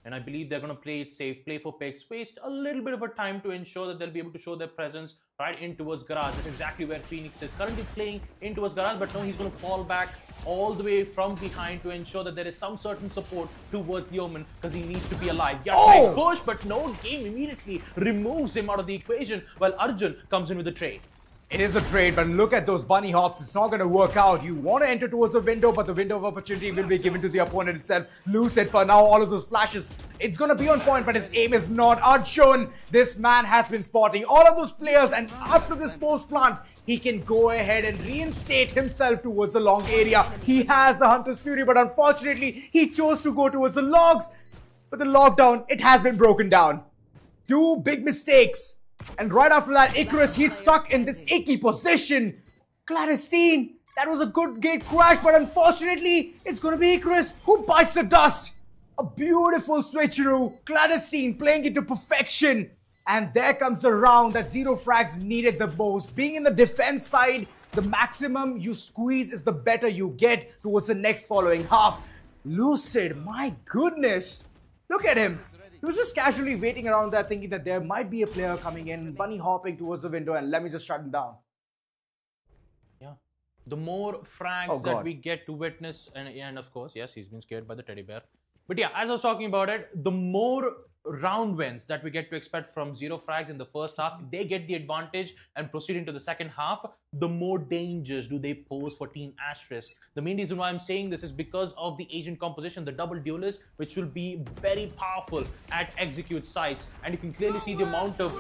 And I believe they're going to play it safe, play for picks, waste a little bit of a time to ensure that they'll be able to show their presence right in towards Garage. That's exactly where Phoenix is currently playing in towards Garage, but no, he's going to fall back all the way from behind to ensure that there is some certain support towards the Omen, because he needs to be alive. Nice push, but no, game immediately removes him out of the equation while Arjun comes in with the trade. It is a trade, but look at those bunny hops. It's not going to work out. You want to enter towards a window, but the window of opportunity will be given to the opponent itself. Lucid for now, all of those flashes. It's going to be on point, but his aim is not. Arjun, this man has been spotting all of those players, and after this post plant, he can go ahead and reinstate himself towards the long area. He has the Hunter's Fury, but unfortunately, he chose to go towards the logs. But the lockdown, it has been broken down. Two big mistakes. And right after that, Icarus, he's stuck in this icky position. Clandestine, that was a good gate crash, but unfortunately, it's going to be Icarus who bites the dust. A beautiful switcheroo, Clandestine playing it to perfection. And there comes the round that ZEROFRAGS needed the most. Being in the defense side, the maximum you squeeze is the better you get towards the next following half. Lucid, my goodness. Look at him. He was just casually waiting around there thinking that there might be a player coming in, bunny hopping towards the window, and let me just shut him down. Yeah. the more frags Oh, that God. we get to witness, and of course, yes, he's been scared by the teddy bear. But yeah, as I was talking about it, the more round wins that we get to expect from ZEROFRAGS in the first half, if they get the advantage and proceed into the second half, the more dangers do they pose for Team Asterisk. The main reason why I'm saying this is because of the agent composition, the double duelist, which will be very powerful at execute sites. And you can clearly see the amount of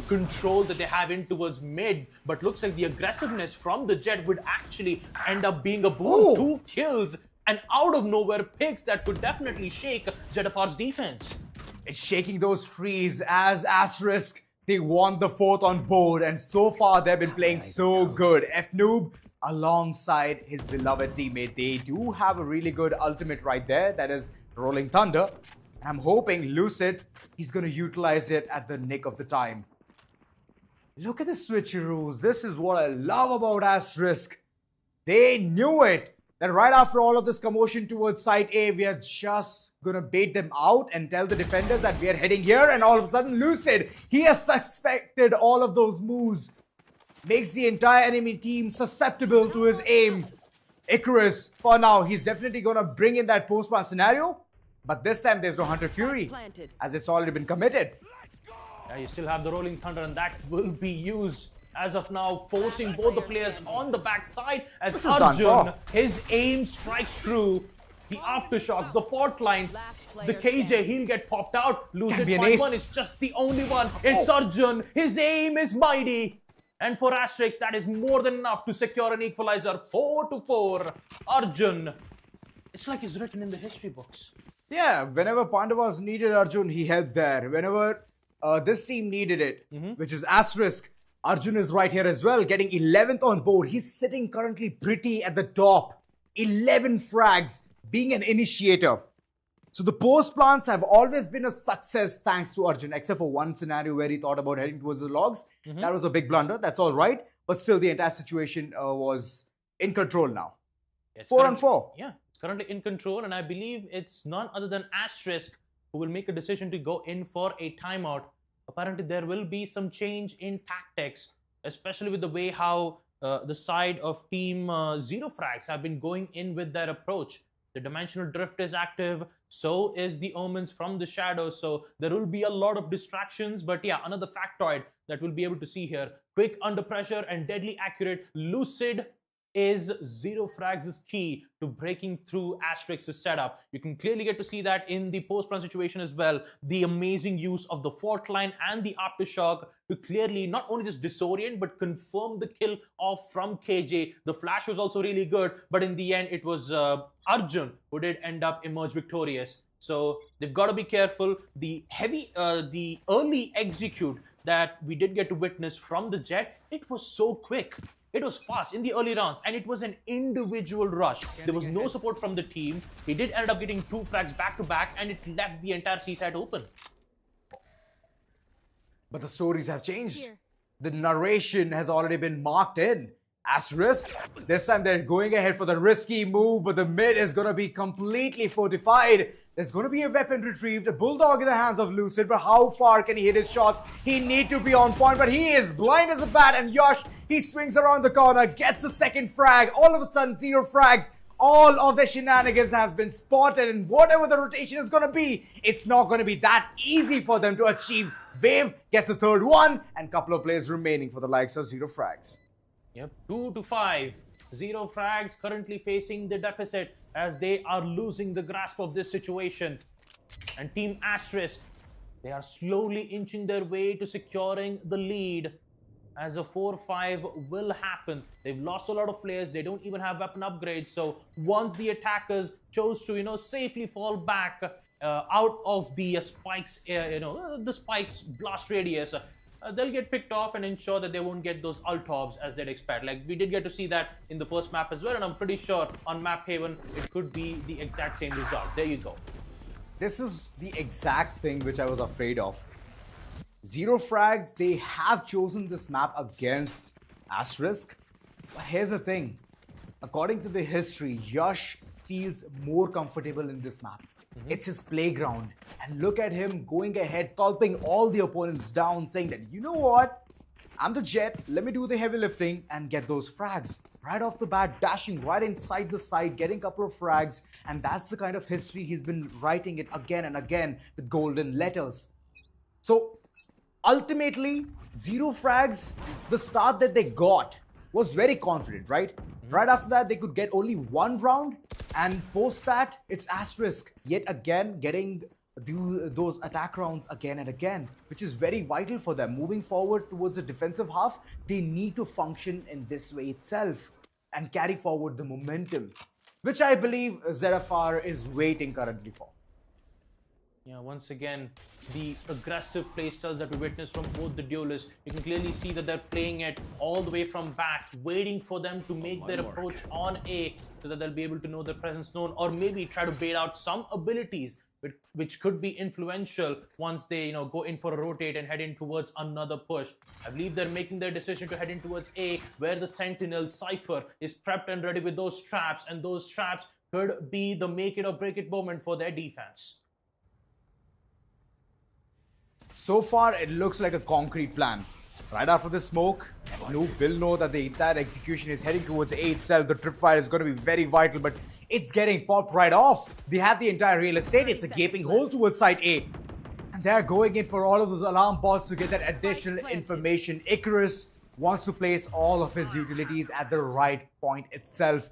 control that they have in towards mid. But looks like the aggressiveness from the Jet would actually end up being a boon. 2 kills and out of nowhere picks that could definitely shake ZFR's defense. It's shaking those trees as Asterisk, they won the 4th on board, and so far they've been playing so good. F-Noob alongside his beloved teammate, they do have a really good ultimate right there, that is Rolling Thunder. And I'm hoping Lucid, he's going to utilize it at the nick of the time. Look at the switcheroos. This is what I love about Asterisk. They knew it. That right after all of this commotion towards site A, we are just gonna bait them out and tell the defenders that we are heading here, and all of a sudden Lucid, he has suspected all of those moves. Makes the entire enemy team susceptible to his aim. Icarus, for now, he's definitely gonna bring in that post-plant scenario, but this time there's no Hunter Fury, as it's already been committed. Yeah, you still have the Rolling Thunder, and that will be used as of now, forcing both the players on the backside as Arjun, his aim strikes through. The aftershocks, the fault line, the KJ, he'll get popped out. Lucid 5-1 is just the only one. It's Arjun. His aim is mighty. And for Asterisk, that is more than enough to secure an equalizer. 4-4. Arjun. It's like it's written in the history books. Yeah, whenever Pandavas needed Arjun, he helped there. Whenever this team needed it, which is Asterisk, Arjun is right here as well, getting 11th on board. He's sitting currently pretty at the top. 11 frags, being an initiator. So the post plants have always been a success thanks to Arjun, except for one scenario where he thought about heading towards the logs. That was a big blunder. That's all right. But still, the entire situation was in control now. 4-4. Yeah, it's currently in control. And I believe it's none other than Asterisk who will make a decision to go in for a timeout. Apparently, there will be some change in tactics, especially with the way how the side of Team ZEROFRAGS have been going in with their approach. The dimensional drift is active, so is the omens from the shadows, so there will be a lot of distractions. But yeah, another factoid that we'll be able to see here. Quick under pressure and deadly accurate. Lucid is ZEROFRAGS' key to breaking through Asterisk's setup. You can clearly get to see that in the post-plan situation as well. The amazing use of the fault line and the aftershock to clearly not only just disorient but confirm the kill off from KJ. The flash was also really good, but in the end it was Arjun who did end up emerge victorious. So they've got to be careful. The early execute that we did get to witness from the Jet, it was so quick. It was fast in the early rounds, and it was an individual rush. There was no support from the team. He did end up getting 2 frags back to back, and it left the entire C-side open. But the stories have changed. The narration has already been marked in. Asterisk, this time they're going ahead for the risky move, but the mid is going to be completely fortified. There's going to be a weapon retrieved, a bulldog in the hands of Lucid, but how far can he hit his shots? He need to be on point, but he is blind as a bat, and Yash, he swings around the corner, gets a second frag. All of a sudden, ZEROFRAGS, all of the shenanigans have been spotted, and whatever the rotation is going to be, it's not going to be that easy for them to achieve. Wave gets the third one, and a couple of players remaining for the likes of ZEROFRAGS. Yep, 2-5. ZEROFRAGS currently facing the deficit as they are losing the grasp of this situation. And Team Asterisk, they are slowly inching their way to securing the lead as a 4-5 will happen. They've lost a lot of players. They don't even have weapon upgrades. So once the attackers chose to, safely fall back out of the spikes, the spikes blast radius, they'll get picked off and ensure that they won't get those ult-orbs as they'd expect. Like, we did get to see that in the first map as well, and I'm pretty sure on Map Haven, it could be the exact same result. There you go. This is the exact thing which I was afraid of. ZEROFRAGS, they have chosen this map against Asterisk. But here's the thing. According to the history, Yash feels more comfortable in this map. It's his playground. And look at him going ahead, tulping all the opponents down, saying that, you know what? I'm the jet, let me do the heavy lifting and get those frags. Right off the bat, dashing right inside the site, getting a couple of frags, and that's the kind of history he's been writing it again and again with golden letters. So ultimately, ZEROFRAGS, the start that they got was very confident, right? Right after that, they could get only one round, and post that, it's Asterisk yet again getting those attack rounds again and again, which is very vital for them. Moving forward towards the defensive half, they need to function in this way itself and carry forward the momentum, which I believe ZEROFRAGS is waiting currently for. Yeah, once again, the aggressive playstyles that we witnessed from both the duelists, you can clearly see that they're playing it all the way from back, waiting for them to make their approach on A, so that they'll be able to know their presence known, or maybe try to bait out some abilities which could be influential once they go in for a rotate and head in towards another push. I believe they're making their decision to head in towards A, where the Sentinel Cypher is prepped and ready with those traps, and those traps could be the make it or break it moment for their defense. So far, it looks like a concrete plan. Right after the smoke, Noob will know that the entire execution is heading towards A itself. The tripwire is going to be very vital, but it's getting popped right off. They have the entire real estate. It's a gaping hole towards side A. And they're going in for all of those alarm bots to get that additional information. Icarus wants to place all of his utilities at the right point itself.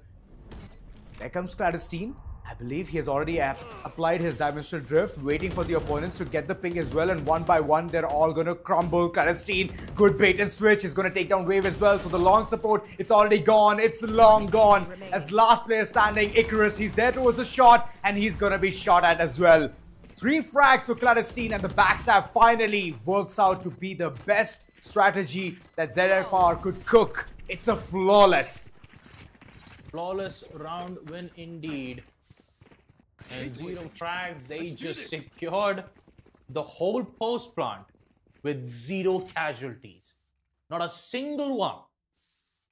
There comes Clandestine. I believe he has already applied his dimensional drift, waiting for the opponents to get the ping as well, and one by one they're all going to crumble. Clandestine, good bait and switch, is going to take down Wave as well, so the long support, it's already gone, it's long gone. As last player standing, Icarus, he's there towards a shot, and he's going to be shot at as well. 3 frags for Clandestine, and the backstab finally works out to be the best strategy that ZEROFRAGS could cook. It's a flawless Round win indeed. And ZEROFRAGS, they just secured the whole post plant with 0 casualties. Not a single one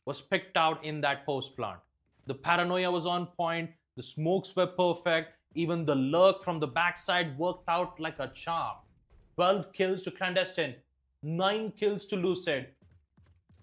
was picked out in that post plant. The paranoia was on point, the smokes were perfect, even the lurk from the backside worked out like a charm. 12 kills to Clandestine, 9 kills to Lucid.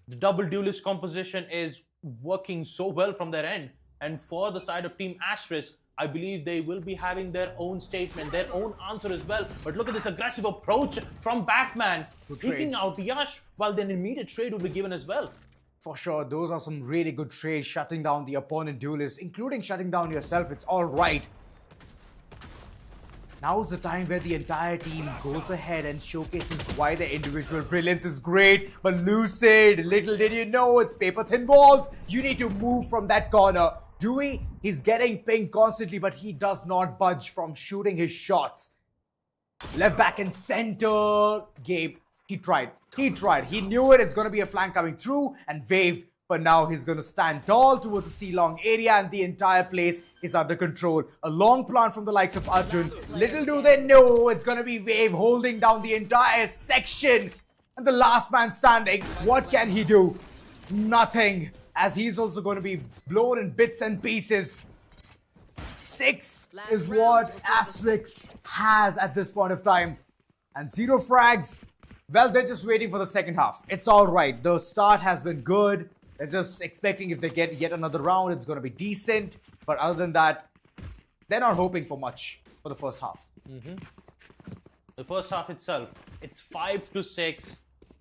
The double duelist composition is working so well from their end. And for the side of Team Asterisk, I believe they will be having their own statement, their own answer as well. But look at this aggressive approach from Batman, taking out Yash, while then immediate trade will be given as well. For sure, those are some really good trades, shutting down the opponent duelists, including shutting down yourself. It's all right. Now's the time where the entire team goes ahead and showcases why their individual brilliance is great. But Lucid, little did you know, it's paper thin walls. You need to move from that corner. Dewey, he's getting pinged constantly, but he does not budge from shooting his shots. Left back and center. Gabe, he tried. He knew it. It's going to be a flank coming through. And Wave, for now, he's going to stand tall towards the C-long area, and the entire place is under control. A long plant from the likes of Arjun. Little do they know, it's going to be Wave holding down the entire section. And the last man standing, what can he do? Nothing, as he's also going to be blown in bits and pieces. 6 is what Asterisk has at this point of time. And ZEROFRAGS, well, they're just waiting for the second half. It's all right. The start has been good. They're just expecting if they get yet another round, it's going to be decent. But other than that, they're not hoping for much for the first half. The first half itself, it's 5-6.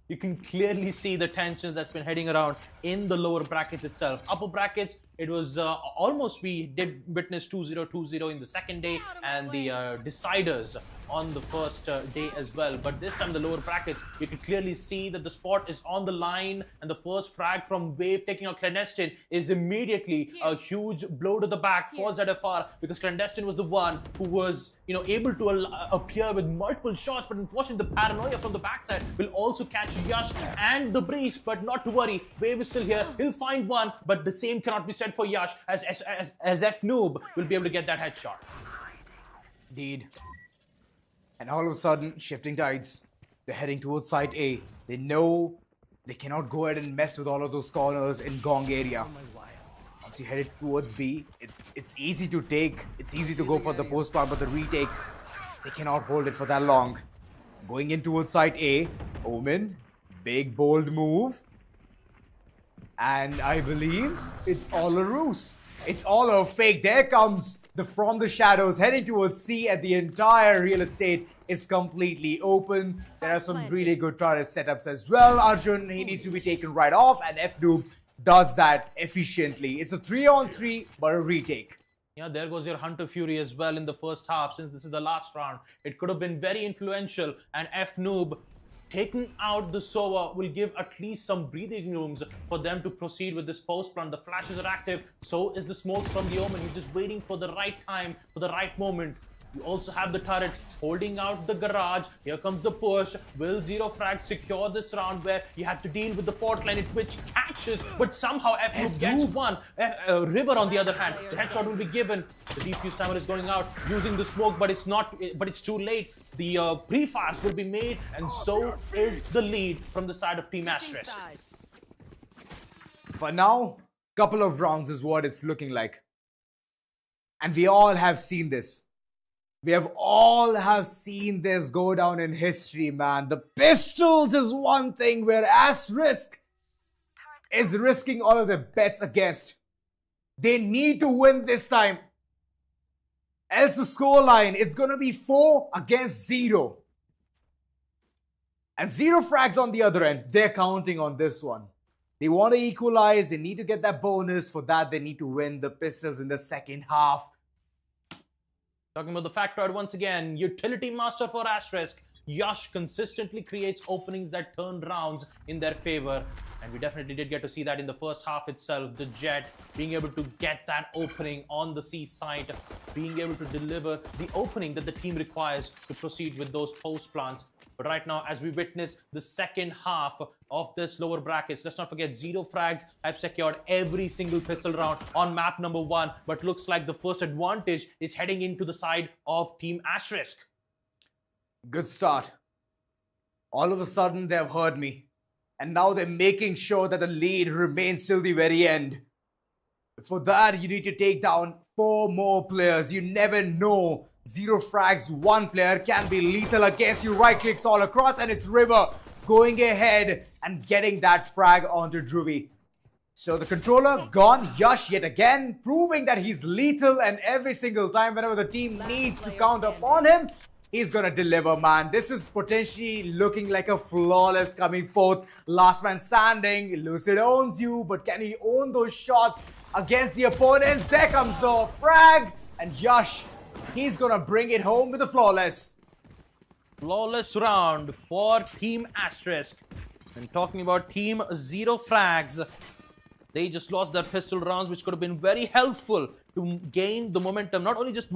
You can clearly see the tensions that's been heading around in the lower brackets itself. Upper brackets, it was almost, we did witness 2-0, 2-0 in the second day, and the deciders on the first day as well. But this time, the lower brackets, you can clearly see that the spot is on the line, and the first frag from Wave taking out Clandestine is immediately a huge blow to the back for ZFR, because Clandestine was the one who was, able to appear with multiple shots. But unfortunately, the paranoia from the backside will also catch Yash and the breach. But not to worry, Wave is still here. He'll find one, but the same cannot be said for Yash, as F Noob will be able to get that headshot. Indeed. And all of a sudden, shifting tides. They're heading towards side A. They know they cannot go ahead and mess with all of those corners in Gong area. Once you head it towards B, it's easy to take. It's easy to go for the post plant, but the retake, they cannot hold it for that long. Going in towards side A, Omen Big bold move. And I believe it's all a ruse. It's all a fake. There comes from the shadows heading towards C, and the entire real estate is completely open. There are some really good turret setups as well. Arjun, he needs to be taken right off, and F-Noob does that efficiently. It's a 3-on-3, but a retake. Yeah, there goes your Hunter Fury as well in the first half. Since this is the last round, it could have been very influential, and F-Noob taking out the Sova will give at least some breathing rooms for them to proceed with this post plant. The flashes are active, so is the smokes from the Omen. He's just waiting for the right time, for the right moment. You also have the turrets holding out the garage. Here comes the push. Will ZEROFRAGS secure this round where you had to deal with the fort line, which catches, but somehow F-Noob gets one. River on the other hand, the headshot will be given. The defuse timer is going out using the smoke, but it's too late. The pre-fires will be made, and so is the lead from the side of Team Asterisk. For now, couple of rounds is what it's looking like. And we all have seen this. We have all seen this go down in history, man. The pistols is one thing where Asterisk is risking all of their bets against. They need to win this time. Else the scoreline, it's going to be 4 against 0. And ZEROFRAGS on the other end, they're counting on this one. They want to equalize, they need to get that bonus. For that, they need to win the pistols in the second half. Talking about the factoid once again, utility master for Asterisk. Yash consistently creates openings that turn rounds in their favor. And we definitely did get to see that in the first half itself. The Jet being able to get that opening on the C side, being able to deliver the opening that the team requires to proceed with those post plants. But right now, as we witness the second half of this lower brackets, let's not forget ZEROFRAGS have secured every single pistol round on map number 1. But looks like the first advantage is heading into the side of Team Asterisk. Good start. All of a sudden, they've heard me. And now they're making sure that the lead remains till the very end. For that, you need to take down 4 more players. You never know. ZEROFRAGS, one player can be lethal against you. Right clicks all across, and it's River going ahead and getting that frag onto Dhruvi. So the controller gone. Yash yet again proving that he's lethal, and every single time whenever the team needs to count upon him, he's gonna deliver, man. This is potentially looking like a flawless coming forth. Last man standing. Lucid owns you, but can he own those shots against the opponents? There comes the frag, and Yash, he's gonna bring it home with a flawless. Flawless round for Team Asterisk. And talking about Team ZEROFRAGS, they just lost their pistol rounds, which could have been very helpful to gain the momentum. Not only just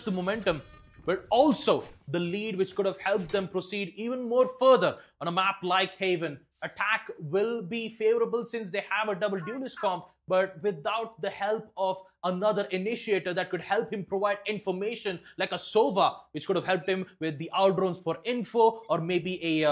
the momentum, but also the lead, which could have helped them proceed even more further on a map like Haven. Attack will be favorable since they have a double duelist comp, but without the help of another initiator that could help him provide information like a Sova, which could have helped him with the outdrones for info, or maybe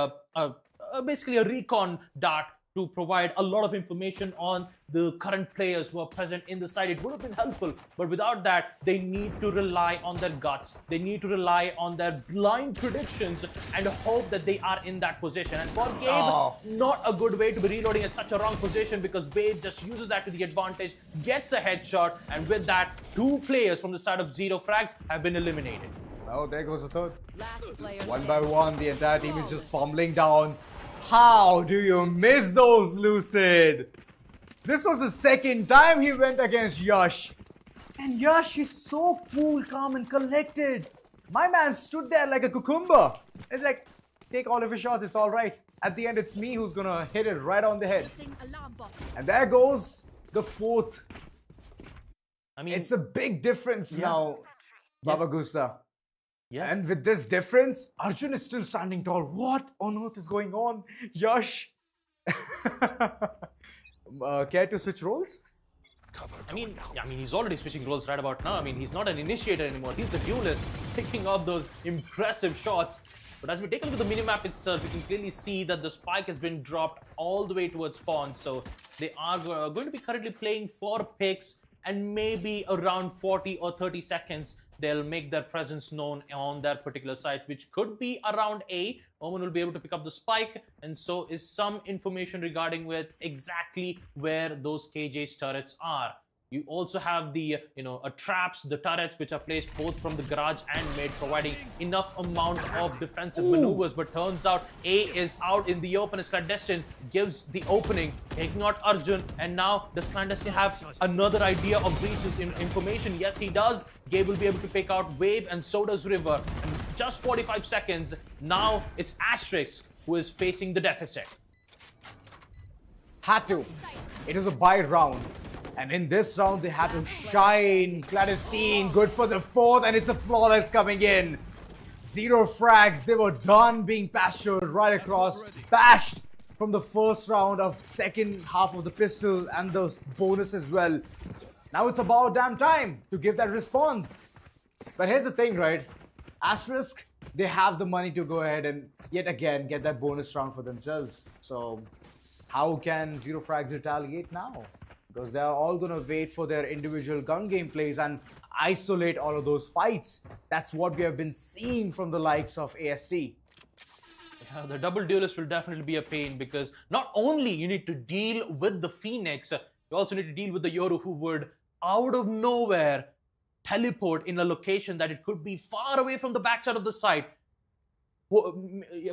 basically a recon dart to provide a lot of information on the current players who are present in the side. It would have been helpful, but without that, they need to rely on their guts. They need to rely on their blind predictions and hope that they are in that position. And for Gabe, not a good way to be reloading at such a wrong position, because Babe just uses that to the advantage, gets a headshot, and with that, 2 players from the side of ZEROFRAGS have been eliminated. Oh, there goes the third. Last player One standing. by one, the entire team is just fumbling down. How do you miss those, Lucid? This was the second time he went against Yash. And Yash is so cool, calm and collected. My man stood there like a cucumber. It's like, take all of your shots, it's alright. At the end, it's me who's gonna hit it right on the head. Placing alarm bot. And there goes the 4th. I mean, It's a big difference now, Baba Gusta. yeah. And with this difference, Arjun is still standing tall. What on earth is going on? Yash. Care to switch roles? I mean, he's already switching roles right about now. I mean, he's not an initiator anymore. He's the duelist, picking up those impressive shots. But as we take a look at the minimap itself, you can clearly see that the spike has been dropped all the way towards spawn. So they are going to be currently playing for picks, and maybe around 40 or 30 seconds they'll make their presence known on their particular sites, which could be around A. Omen will be able to pick up the spike, and so is some information regarding with exactly where those KJ's turrets are. You also have the traps, the turrets, which are placed both from the garage and mid, providing enough amount of defensive maneuvers. But turns out A is out in the open as Clandestine gives the opening, taking out Arjun. And now does Clandestine have another idea of breaches in information? Yes, he does. Gabe will be able to pick out Wave, and so does River. In just 45 seconds. Now it's Asterisk who is facing the deficit. Had to. It was a buy round. And in this round, they had to shine. Clandestine, good for the fourth, and it's a flawless coming in. 0 frags, they were done being pastured right across. Bashed from the first round of second half of the pistol and the bonus as well. Now it's about damn time to give that response. But here's the thing, right? Asterisk, they have the money to go ahead and yet again get that bonus round for themselves. So how can 0 frags retaliate now? Because they're all going to wait for their individual gun gameplays and isolate all of those fights. That's what we have been seeing from the likes of AST. Yeah, the double duelist will definitely be a pain, because not only you need to deal with the Phoenix, you also need to deal with the Yoru, who would out of nowhere teleport in a location that it could be far away from the backside of the site,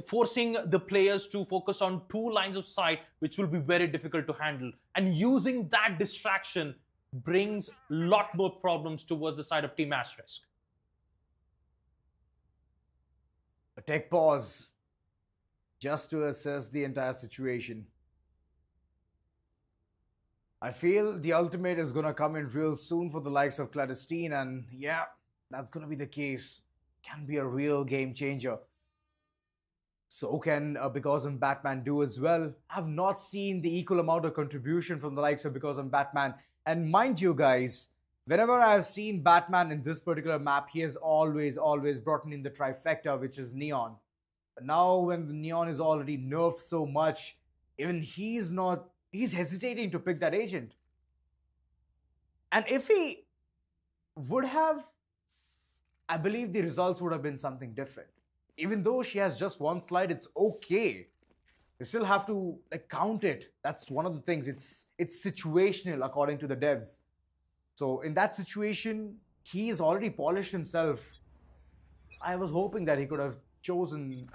forcing the players to focus on 2 lines of sight, which will be very difficult to handle. And using that distraction brings a lot more problems towards the side of Team Asterisk. A tech pause just to assess the entire situation. I feel the ultimate is going to come in real soon for the likes of Clandestine, and yeah, that's going to be the case. Can be a real game changer. So can Because I'm Batman do as well. I've not seen the equal amount of contribution from the likes of Because I'm Batman. And mind you guys, whenever I've seen Batman in this particular map, he has always brought in the trifecta, which is Neon. But now when the Neon is already nerfed so much, even he's hesitating to pick that agent. And if he would have, I believe the results would have been something different. Even though she has just 1 slide, it's okay. You still have to count it. That's one of the things. It's situational according to the devs. So in that situation, he has already polished himself. I was hoping that he could have chosen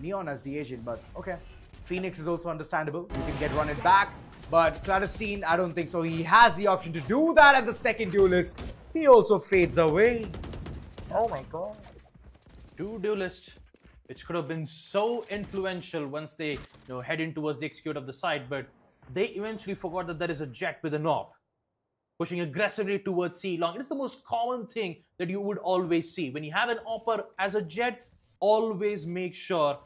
Neon as the agent, but okay. Phoenix is also understandable. You can run it back. But Clandestine, I don't think so. He has the option to do that at the second duelist. He also fades away. Oh my god. 2 duelists, which could have been so influential once they head in towards the execute of the site, but they eventually forgot that there is a jet with an AWP pushing aggressively towards C long. It is the most common thing that you would always see. When you have an AWPer as a jet, always make sure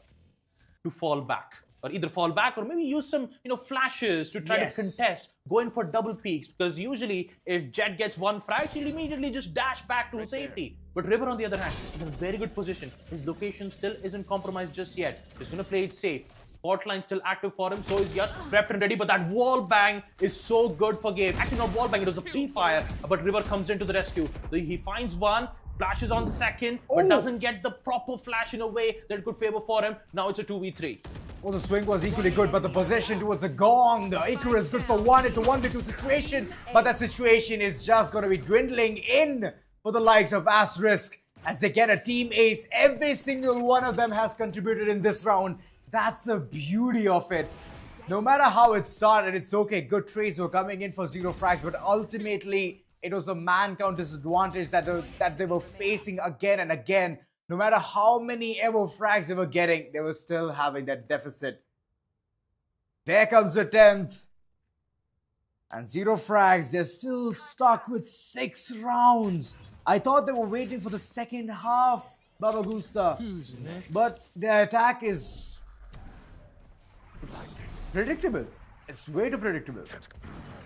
to fall back. Or either fall back or maybe use some flashes to try to contest, go in for double peaks, because usually if Jet gets 1 frag, he'll immediately just dash back to safety. But River, on the other hand, is in a very good position. His location still isn't compromised just yet. He's going to play it safe. Port line still active for him, so is Yash prepped and ready, but that wall bang is so good for Gabe. Actually not wall bang, it was a pre-fire, but River comes into the rescue. So he finds 1, flashes on the second, but doesn't get the proper flash in a way that could favor for him. Now it's a 2v3. Well, the swing was equally good, but the possession towards the gong, the Icarus good for 1. It's a 1v2 situation, but that situation is just going to be dwindling in for the likes of Asterisk as they get a team ace. Every single one of them has contributed in this round. That's the beauty of it. No matter how it started, it's okay. Good trades were coming in for 0 frags, but ultimately it was the man count disadvantage that they were facing again and again. No matter how many ever frags they were getting, they were still having that deficit. There comes the 10th. And 0 frags, they're still stuck with 6 rounds. I thought they were waiting for the second half, Baba Gusta. Who's next? But their attack is predictable. It's way too predictable.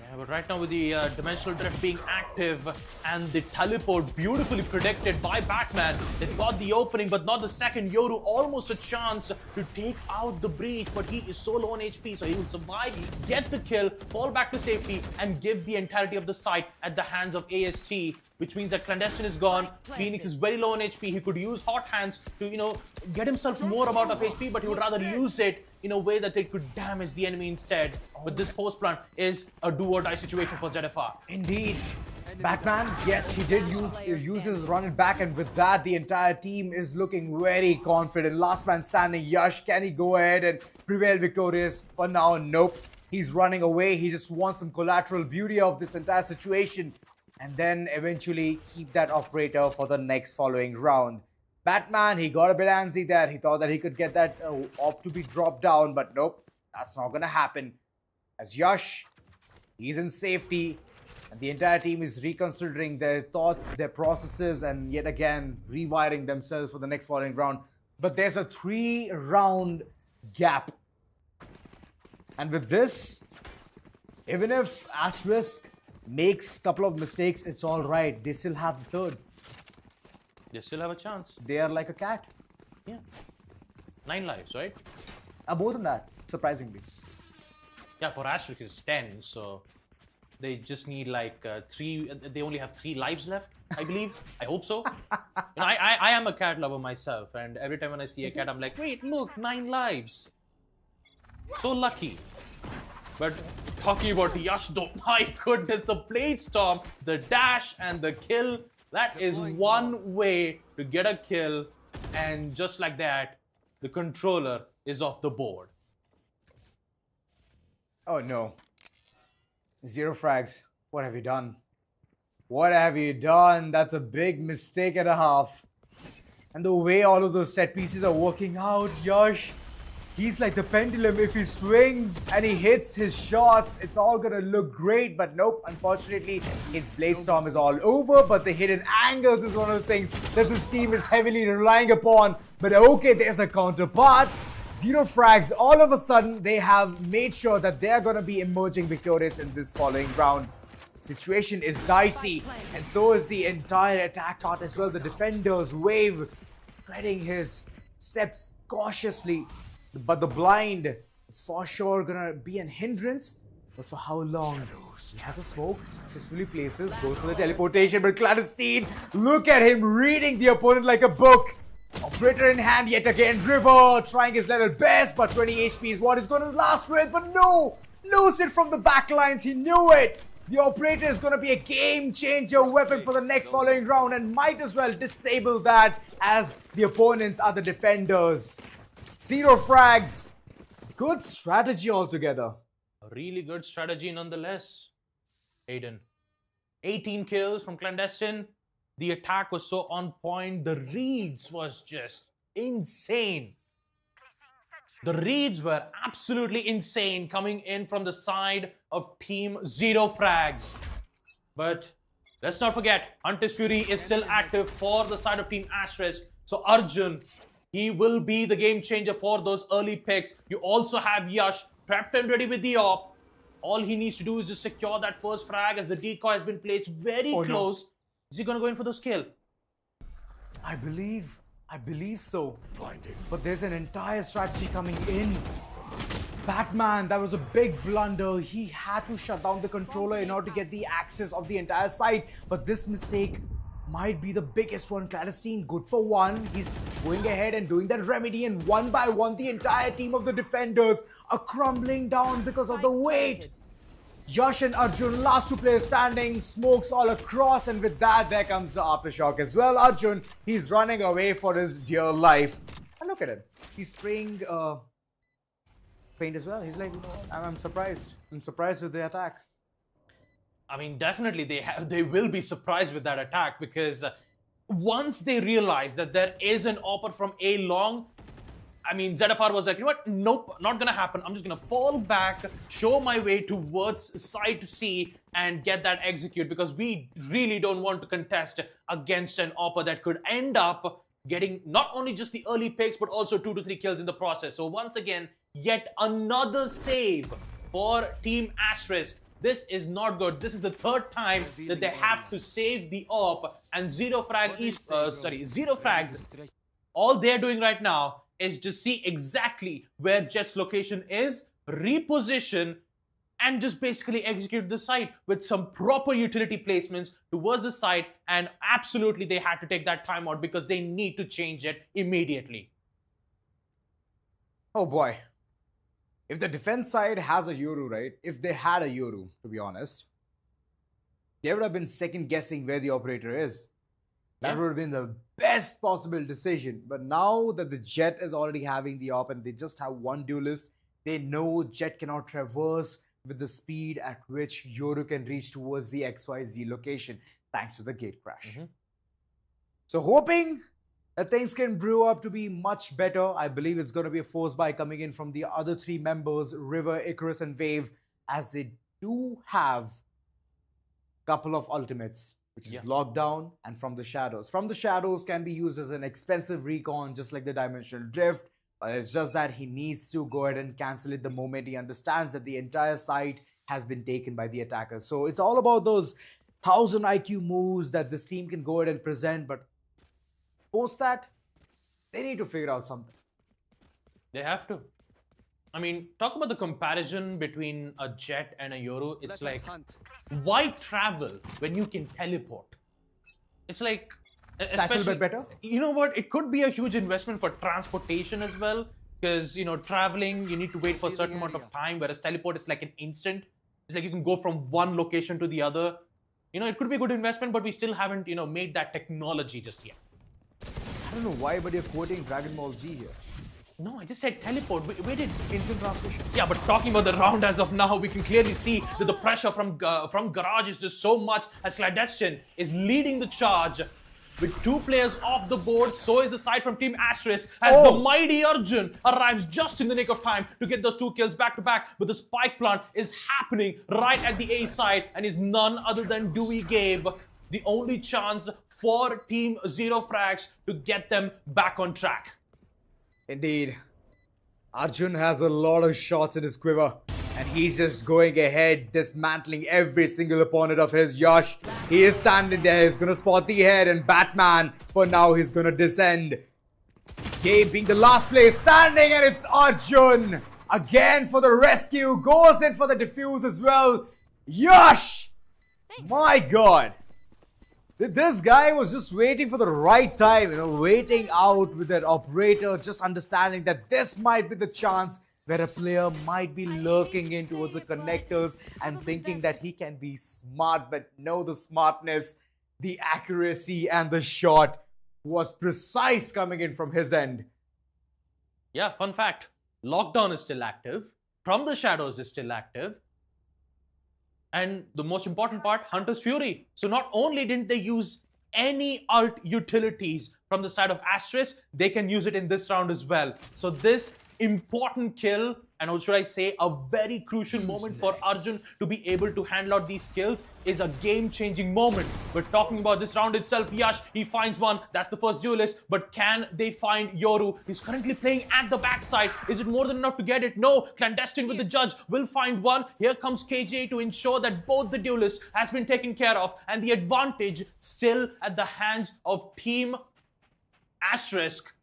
Yeah, but right now with the Dimensional Drift being active and the teleport beautifully predicted by Batman, they got the opening but not the second. Yoru almost a chance to take out the breach, but he is so low on HP, so he will survive, get the kill, fall back to safety and give the entirety of the site at the hands of AST, which means that Clandestine is gone. Phoenix is very low on HP. He could use Hot Hands to, get himself more amount of HP, but he would rather use it in a way that it could damage the enemy instead. But this post plant is a do or die situation for ZFR. Indeed. Batman, yes, he did use his run it back, and with that, the entire team is looking very confident. Last man standing, Yash, can he go ahead and prevail victorious? For now, nope. He's running away. He just wants some collateral beauty of this entire situation, and then eventually keep that operator for the next following round. Batman, he got a bit antsy there. He thought that he could get that op to be dropped down, but nope, that's not gonna happen. As Yash, he's in safety, and the entire team is reconsidering their thoughts, their processes, and yet again rewiring themselves for the next following round. But there's a 3-round gap, and with this, even if Asterisk makes a couple of mistakes, it's all right. They still have the third. They still have a chance. They are like a cat. Yeah. 9 lives, right? More than that, surprisingly. Yeah, for Asterisk is 10, so they just need like 3. They only have 3 lives left, I believe. I hope so. I am a cat lover myself, and every time when I see a cat, I'm like, wait, look, 9 lives. So lucky. But talking about Yash though, my goodness, the Blade Storm, the dash, and the kill. That is one way to get a kill, and just like that, the controller is off the board. Oh no. ZEROFRAGS, what have you done? What have you done? That's a big mistake and a half. And the way all of those set pieces are working out, Yash, he's like the pendulum. If he swings and he hits his shots, it's all gonna look great. But nope, unfortunately, his Blade Storm is all over. But the hidden angles is one of the things that this team is heavily relying upon. But okay, there's a counterpart. ZEROFRAGS, all of a sudden, they have made sure that they are gonna be emerging victorious in this following round. Situation is dicey, and so is the entire attack part as well. The defenders, Wave, treading his steps cautiously. But the blind, it's for sure gonna be an hindrance. But for how long? He has a smoke, successfully places, goes for the teleportation. But Clandestine, look at him reading the opponent like a book. Operator in hand yet again. River trying his level best, but 20 HP is what he's gonna last with. But no! Lose it from the backlines, he knew it! The operator is gonna be a game changer weapon for the next following round, and might as well disable that as the opponents are the defenders. ZEROFRAGS, good strategy altogether. A really good strategy nonetheless, Aiden. 18 kills from Clandestine. The attack was so on point. The reads was just insane. The reads were absolutely insane coming in from the side of Team ZEROFRAGS. But let's not forget, Hunter's Fury is still active for the side of Team Asterisk. So Arjun, he will be the game changer for those early picks. You also have Yash prepped and ready with the op. All he needs to do is just secure that first frag as the decoy has been placed very close. No. Is he going to go in for the skill? I believe so. But there's an entire strategy coming in. Batman, that was a big blunder. He had to shut down the controller in order to get the access of the entire site. But this mistake might be the biggest one. Clandestine, good for one. He's going ahead and doing that remedy, and one by one, the entire team of the defenders are crumbling down because of the weight. Yash and Arjun, last 2 players standing, smokes all across, and with that, there comes the aftershock as well. Arjun, he's running away for his dear life. And look at him. He's spraying paint as well. He's like, you know what? I'm surprised. I'm surprised with the attack. I mean, definitely they will be surprised with that attack, because once they realize that there is an offer from A long, I mean, ZFR was like, you know what? Nope, not gonna happen. I'm just gonna fall back, show my way towards side C and get that execute, because we really don't want to contest against an offer that could end up getting not only just the early picks, but also 2 to 3 kills in the process. So once again, yet another save for Team Asterisk. This is not good. This is the third time that they have to save the AWP, and ZEROFRAGS, all they're doing right now is just see exactly where Jet's location is, reposition, and just basically execute the site with some proper utility placements towards the site. And absolutely they had to take that timeout because they need to change it immediately. Oh boy. If the defense side has a Yoru, right? If they had a Yoru, to be honest, they would have been second guessing where the operator is. That Yeah. would have been the best possible decision. But now that the Jet is already having the op and they just have one duelist, they know Jet cannot traverse with the speed at which Yoru can reach towards the XYZ location, thanks to the gate crash. So hoping that things can brew up to be much better. I believe it's going to be a force buy coming in from the other three members, River, Icarus, and Wave, as they do have a couple of ultimates, which is Lockdown and From the Shadows. From the Shadows can be used as an expensive recon, just like the Dimensional Drift, but it's just that he needs to go ahead and cancel it the moment he understands that the entire site has been taken by the attackers. So it's all about those 1000 IQ moves that this team can go ahead and present, but post that, they need to figure out something. They have to. I mean, talk about the comparison between a Jet and a Yoru. It's like, why travel when you can teleport? It's like, It's a little bit better. You know what? It could be a huge investment for transportation as well. Because, you know, traveling, you need to wait for a certain amount of time. Whereas teleport is like an instant. It's like you can go from one location to the other. You know, it could be a good investment, but we still haven't, you know, made that technology just yet. I don't know why, but you're quoting Dragon Ball Z here. No, I just said teleport. Where did... Instant transmission. Yeah, but talking about the round as of now, we can clearly see that the pressure from Garage is just so much as Clandestine is leading the charge. With 2 players off the board, so is the side from Team Asterisk as the mighty Arjun arrives just in the nick of time to get those 2 kills back to back. But the spike plant is happening right at the A side and is none other than Dewey Gabe. The only chance for Team ZEROFRAGS to get them back on track. Indeed. Arjun has a lot of shots in his quiver. And he's just going ahead, dismantling every single opponent of his. Yash, he is standing there. He's going to spot the head. And Batman, for now, he's going to descend. Gabe being the last player standing. And it's Arjun. Again for the rescue. Goes in for the defuse as well. Yash! My God. This guy was just waiting for the right time. You know, waiting out with that operator. Just understanding that this might be the chance where a player might be lurking in towards the connectors and thinking that he can be smart, but no, the smartness, the accuracy, and the shot was precise coming in from his end. Yeah, fun fact. Lockdown is still active. From the Shadows is still active. And the most important part, Hunter's Fury. So not only didn't they use any ult utilities from the side of Asterisk, they can use it in this round as well. So this important kill, and or should I say a very crucial moment for Arjun to be able to handle out these kills, is a game-changing moment. But talking about this round itself, Yash, he finds one. That's the first duelist. But can they find Yoru? He's currently playing at the backside. Is it more than enough to get it? No. Clandestine with the judge will find one. Here comes KJ to ensure that both the duelists has been taken care of, and the advantage still at the hands of Team Asterisk.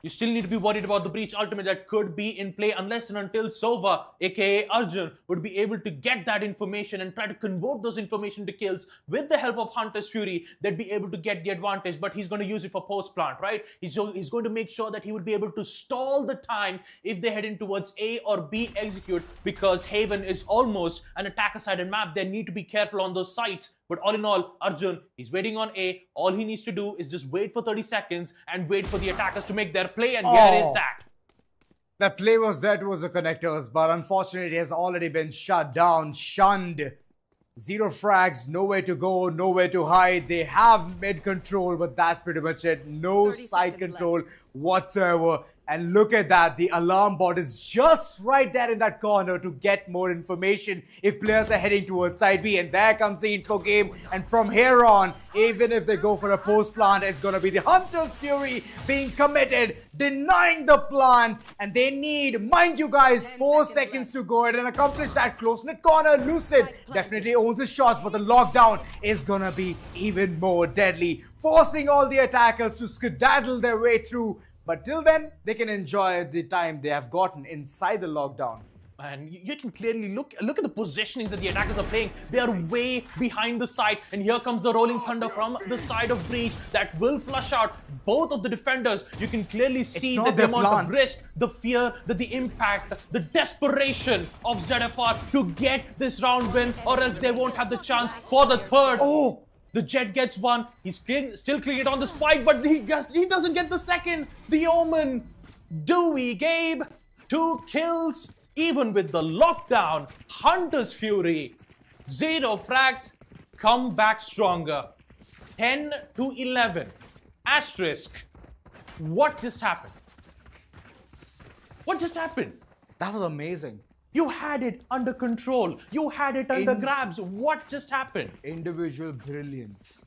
You still need to be worried about the breach ultimate that could be in play unless and until Sova, aka Arjun, would be able to get that information and try to convert those information to kills with the help of Hunter's Fury. They'd be able to get the advantage, but he's going to use it for post plant, right? He's going to make sure that he would be able to stall the time if they head in towards A or B execute, because Haven is almost an attacker-sided map. They need to be careful on those sites. But all in all, Arjun, he's waiting on A. All he needs to do is just wait for 30 seconds and wait for the attackers to make their play. And here is that. That play was there towards the connectors, but unfortunately it has already been shut down, shunned. ZEROFRAGS, nowhere to go, nowhere to hide. They have mid control, but that's pretty much it. No side control whatsoever. And look at that, the alarm bot is just right there in that corner to get more information if players are heading towards side B. And there comes the info game. And from here on, even if they go for a post plant, it's going to be the Hunter's Fury being committed, denying the plant. And they need, mind you guys, 4 seconds to go ahead and accomplish that. Close-knit corner, Lucid definitely owns his shots, but the lockdown is going to be even more deadly, forcing all the attackers to skedaddle their way through. But till then, they can enjoy the time they have gotten inside the lockdown. And you can clearly look at the positionings that the attackers are playing. They are way behind the side, and here comes the rolling thunder from the side of Breach that will flush out both of the defenders. You can clearly see that the amount of risk, the fear, the impact, the desperation of ZFR to get this round win, or else they won't have the chance for the third. Oh! The Jet gets one. He's still clinging on the spike, but he doesn't get the second. The Omen. Dewey, Gabe, 2 kills. Even with the lockdown, Hunter's Fury, ZEROFRAGS come back stronger. 10-11. Asterisk. What just happened? What just happened? That was amazing. You had it under control. You had it under grabs. What just happened? Individual brilliance.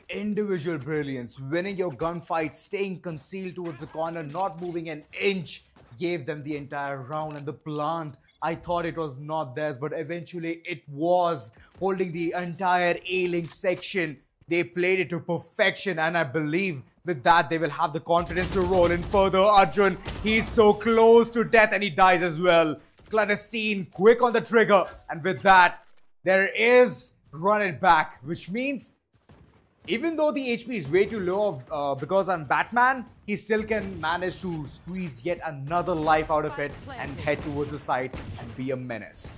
Individual brilliance. Winning your gunfight, staying concealed towards the corner, not moving an inch, gave them the entire round. And the plant, I thought it was not theirs, but eventually it was, holding the entire A-Link section. They played it to perfection, and I believe with that they will have the confidence to roll in further. Arjun, he's so close to death and he dies as well. Clandestine, quick on the trigger, and with that, there is run it back, which means even though the HP is way too low because I'm Batman, he still can manage to squeeze yet another life out of it and head towards the side and be a menace.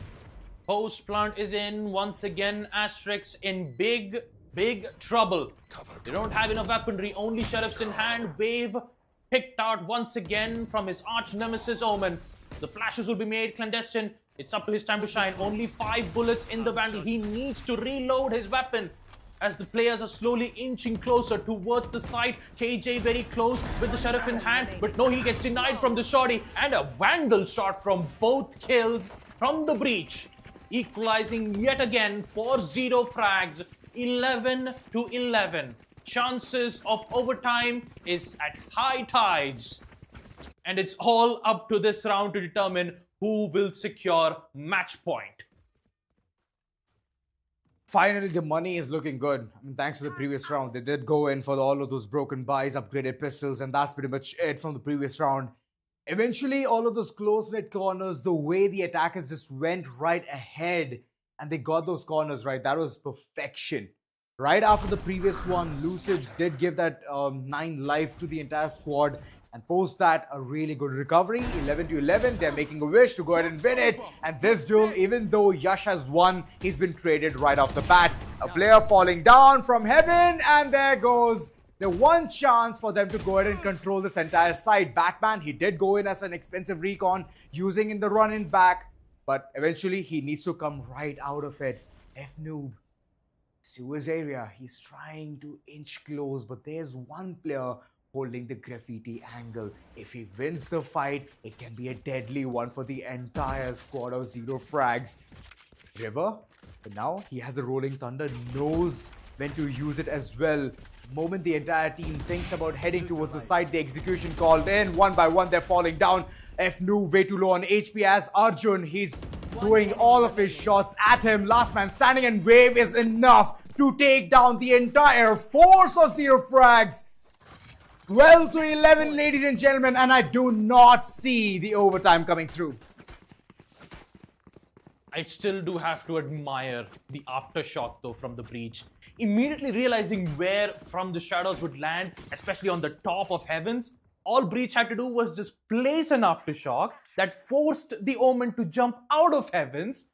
Post plant is in once again. Asterisk in big trouble. They don't have enough weaponry, only sheriffs in hand. Wave picked out once again from his arch nemesis Omen. The flashes will be made. Clandestine, it's up to his time to shine. Only 5 bullets in the Vandal. He needs to reload his weapon as the players are slowly inching closer towards the side. KJ very close with the sheriff in hand, but no, he gets denied from the shorty, and a Vandal shot from both kills from the Breach, equalizing yet again for ZEROFRAGS. 11-11. Chances of overtime is at high tides. And it's all up to this round to determine who will secure match point. Finally, the money is looking good. I mean, thanks to the previous round, they did go in for all of those broken buys, upgraded pistols, and that's pretty much it from the previous round. Eventually, all of those close-knit corners, the way the attackers just went right ahead and they got those corners right, that was perfection. Right after the previous one, Lucid did give that 9 life to the entire squad. And post that, a really good recovery. 11-11, they're making a wish to go ahead and win it. And this duel, even though Yash has won, he's been traded right off the bat. A player falling down from heaven, and there goes the one chance for them to go ahead and control this entire side. Batman, he did go in as an expensive recon, using in the run-in back. But eventually, he needs to come right out of it. F-Noob, to his area, he's trying to inch close, but there's one player holding the graffiti angle. If he wins the fight, it can be a deadly one for the entire squad of ZEROFRAGS. River, but now he has a rolling thunder, knows when to use it as well. The moment the entire team thinks about heading towards the side, the execution called in. One by one, they're falling down. F-Noob way too low on HP as Arjun. He's throwing all of his shots at him. Last man standing, and Wave is enough to take down the entire force of ZEROFRAGS. 12-11, ladies and gentlemen, and I do not see the overtime coming through. I still do have to admire the aftershock though from the Breach. Immediately realizing where from the shadows would land, especially on the top of heavens, all Breach had to do was just place an aftershock that forced the Omen to jump out of heavens,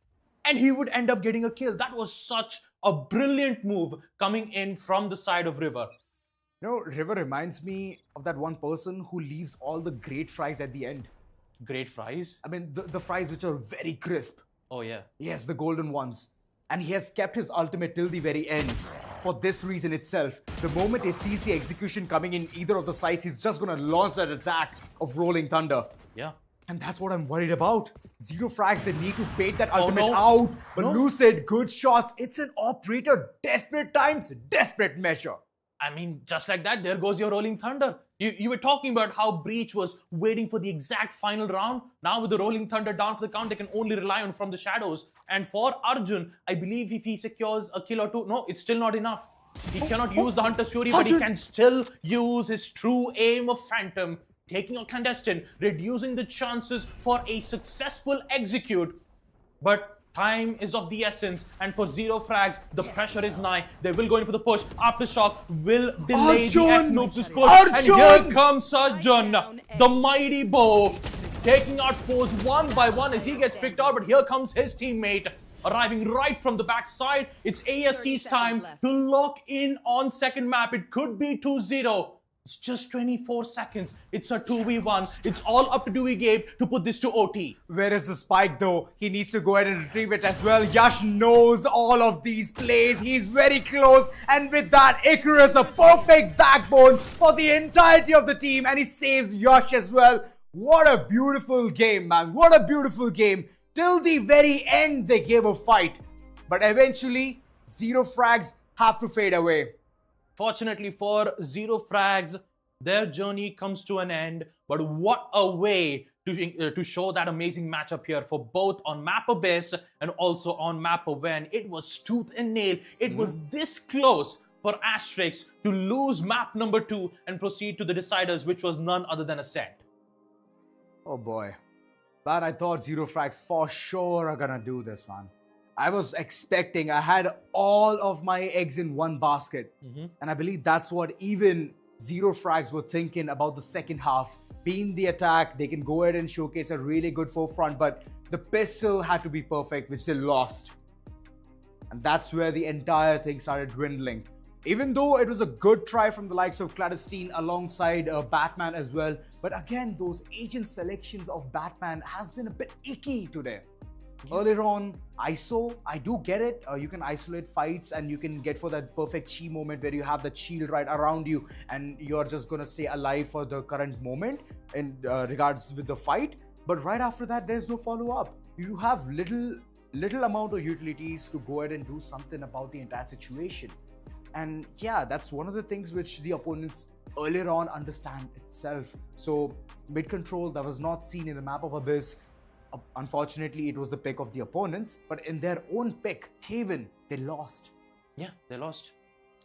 and he would end up getting a kill. That was such a brilliant move coming in from the side of River. You know, River reminds me of that one person who leaves all the great fries at the end. Great fries? I mean, the fries which are very crisp. Oh yeah. Yes, the golden ones. And he has kept his ultimate till the very end. for this reason itself. The moment he sees the execution coming in either of the sides, he's just gonna launch that attack of Rolling Thunder. Yeah. And that's what I'm worried about. ZEROFRAGS, they need to bait that ultimate no. out. But No. Lucid, good shots. It's an operator. Desperate times, desperate measure. I mean, just like that, there goes your Rolling Thunder. You were talking about how Breach was waiting for the exact final round. Now with the Rolling Thunder down for the count, they can only rely on from the shadows. And for Arjun, I believe if he secures a kill or two, no, it's still not enough. He cannot use the Hunter's Fury, but he Arjun! can still use his true aim of Phantom, taking a Clandestine, reducing the chances for a successful execute. But time is of the essence, and for ZEROFRAGS, the pressure is nigh. They will go in for the push. Aftershock will delay the Arjun! F-Noobs' push. And Arjun! here comes Arjun, the mighty bow, taking out foes one by one as he gets picked out. But here comes his teammate, arriving right from the backside. It's ASC's time to lock in on second map. It could be 2-0. It's just 24 seconds. It's a 2v1. It's all up to Dewey Gabe to put this to OT. Where is the spike though? He needs to go ahead and retrieve it as well. Yash knows all of these plays. He's very close. And with that, Icarus, a perfect backbone for the entirety of the team. And he saves Yash as well. What a beautiful game, man. What a beautiful game. Till the very end, they gave a fight. But eventually, ZEROFRAGS have to fade away. Fortunately for ZEROFRAGS, their journey comes to an end. But what a way to show that amazing matchup here for both on map Abyss and also on map Aven. It was tooth and nail. It was this close for Asterisk to lose map number 2 and proceed to the deciders, which was none other than Ascent. Oh boy. Man, I thought ZEROFRAGS for sure are gonna do this, man. I was expecting, I had all of my eggs in one basket. And I believe that's what even ZEROFRAGS were thinking about the second half. Being the attack, they can go ahead and showcase a really good forefront, but the pistol had to be perfect, which they lost. And that's where the entire thing started dwindling. Even though it was a good try from the likes of Clandestine alongside Batman as well. But again, those agent selections of Batman has been a bit icky today. Earlier on, ISO, I do get it. You can isolate fights and you can get for that perfect chi moment where you have the shield right around you and you're just going to stay alive for the current moment in regards with the fight. But right after that, there's no follow-up. You have little amount of utilities to go ahead and do something about the entire situation. And yeah, that's one of the things which the opponents earlier on understand itself. So mid-control that was not seen in the map of Abyss. Unfortunately, it was the pick of the opponents, but in their own pick, Haven, they lost. Yeah, they lost.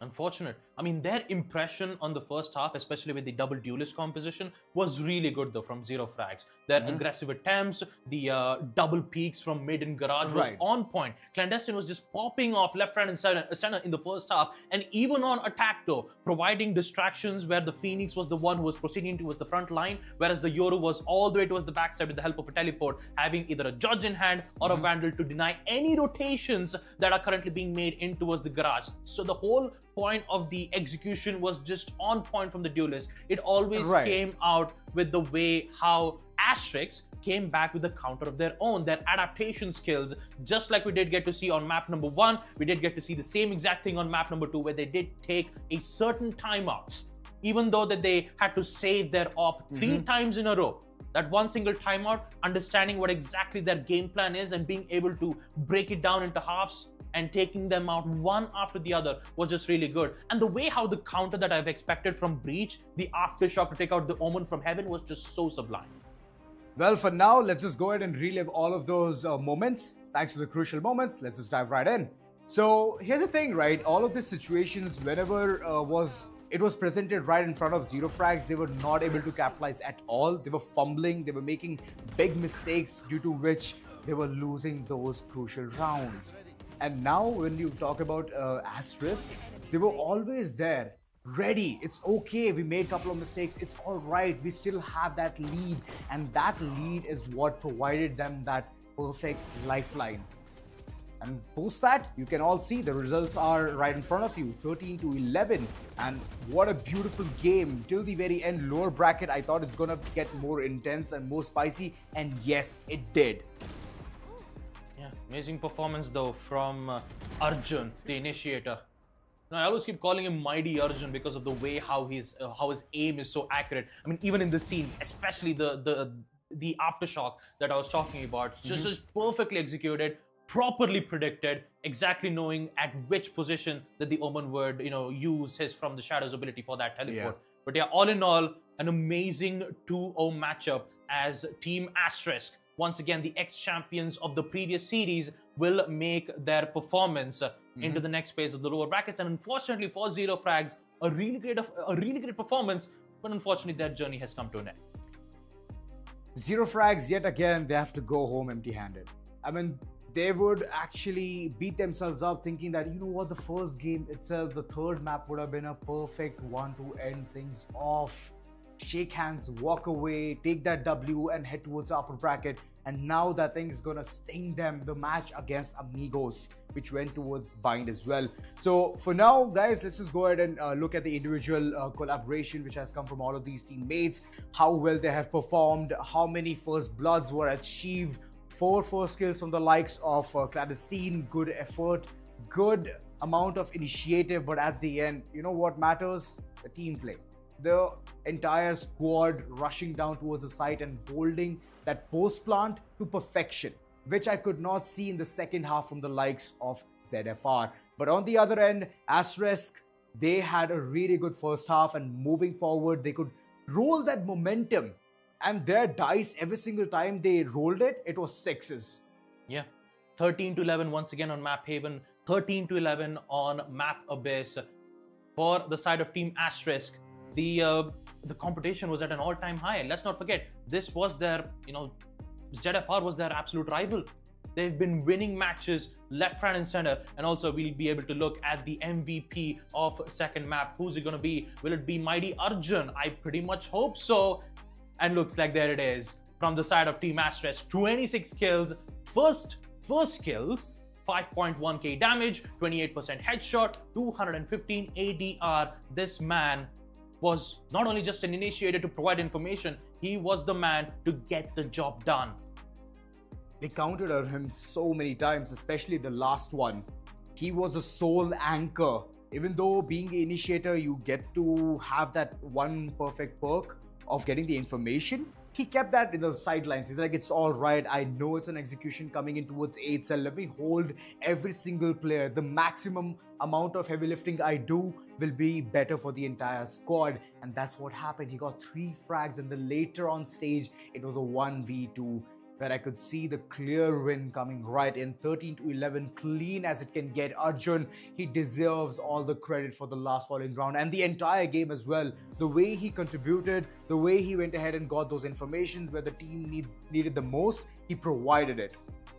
Unfortunate. I mean, their impression on the first half, especially with the double duelist composition, was really good though from ZEROFRAGS. Their aggressive attempts, the double peaks from mid and garage was on point. Clandestine was just popping off left, right, and center in the first half, and even on attack though, providing distractions where the Phoenix was the one who was proceeding towards the front line, whereas the Yoru was all the way towards the backside with the help of a teleport, having either a judge in hand or a vandal to deny any rotations that are currently being made in towards the garage. So the whole point of the execution was just on point from the duelist. It always came out with the way how Asterisk came back with a counter of their own, their adaptation skills, just like we did get to see on map number 1. We did get to see the same exact thing on map number 2, where they did take a certain timeouts, even though that they had to save their op 3 times in a row. That one single timeout, understanding what exactly their game plan is and being able to break it down into halves and taking them out one after the other was just really good. And the way how the counter that I've expected from Breach, the aftershock to take out the Omen from Heaven, was just so sublime. Well, for now, let's just go ahead and relive all of those moments. Thanks to the crucial moments, let's just dive right in. So here's the thing, right? All of these situations, whenever it was presented right in front of ZEROFRAGS, they were not able to capitalize at all. They were fumbling, they were making big mistakes due to which they were losing those crucial rounds. And now when you talk about Asterisk, they were always there, ready. It's okay, we made a couple of mistakes, it's all right, we still have that lead. And that lead is what provided them that perfect lifeline. And post that, you can all see the results are right in front of you, 13-11. And what a beautiful game till the very end. Lower bracket, I thought it's gonna get more intense and more spicy, and yes, it did. Yeah, amazing performance though from Arjun, the initiator. Now, I always keep calling him Mighty Arjun because of the way how his aim is so accurate. I mean, even in the scene, especially the aftershock that I was talking about, just perfectly executed, properly predicted, exactly knowing at which position that the Omen would, use his From the Shadows ability for that teleport. But yeah, all in all, an amazing 2-0 matchup as Team Asterisk, once again the ex-champions of the previous series, will make their performance into the next phase of the lower brackets. And unfortunately for ZEROFRAGS, a really great performance, but unfortunately their journey has come to an end. ZEROFRAGS, yet again, they have to go home empty-handed. I mean, they would actually beat themselves up thinking that, you know what, the first game itself, the third map would have been a perfect one to end things off. Shake hands, walk away, take that W and head towards the upper bracket. And now that thing is gonna sting them, the match against Amigos, which went towards Bind as well. So for now, guys, let's just go ahead and look at the individual collaboration which has come from all of these teammates, how well they have performed, how many first bloods were achieved, 4 first kills from the likes of Clandestine, good effort, good amount of initiative, but at the end, you know what matters? The team play. The entire squad rushing down towards the site and holding that post plant to perfection, which I could not see in the second half from the likes of ZFR. But on the other end, Asterisk, they had a really good first half, and moving forward, they could roll that momentum. And their dice, every single time they rolled it, it was 6s. Yeah, 13-11 once again on Map Haven, 13-11 on Map Abyss. For the side of Team Asterisk, the competition was at an all-time high. And let's not forget, this was their, ZFR was their absolute rival. They've been winning matches left, right, and center. And also, we'll be able to look at the MVP of second map. Who's it going to be? Will it be Mighty Arjun? I pretty much hope so. And looks like there it is from the side of Team Asterisk. 26 kills, first kills, 5.1k damage, 28% headshot, 215 ADR. This man was not only just an initiator to provide information, he was the man to get the job done. They counted on him so many times, especially the last one. He was a sole anchor. Even though being the initiator, you get to have that one perfect perk of getting the information, he kept that in the sidelines. He's like, it's all right. I know it's an execution coming in towards 8 cell. Let me hold every single player. The maximum amount of heavy lifting I do will be better for the entire squad. And that's what happened. He got 3 frags, and then later on stage, it was a 1v2. Where I could see the clear win coming right in, 13-11, clean as it can get. Arjun, he deserves all the credit for the last falling round and the entire game as well. The way he contributed, the way he went ahead and got those informations where the team needed the most, he provided it.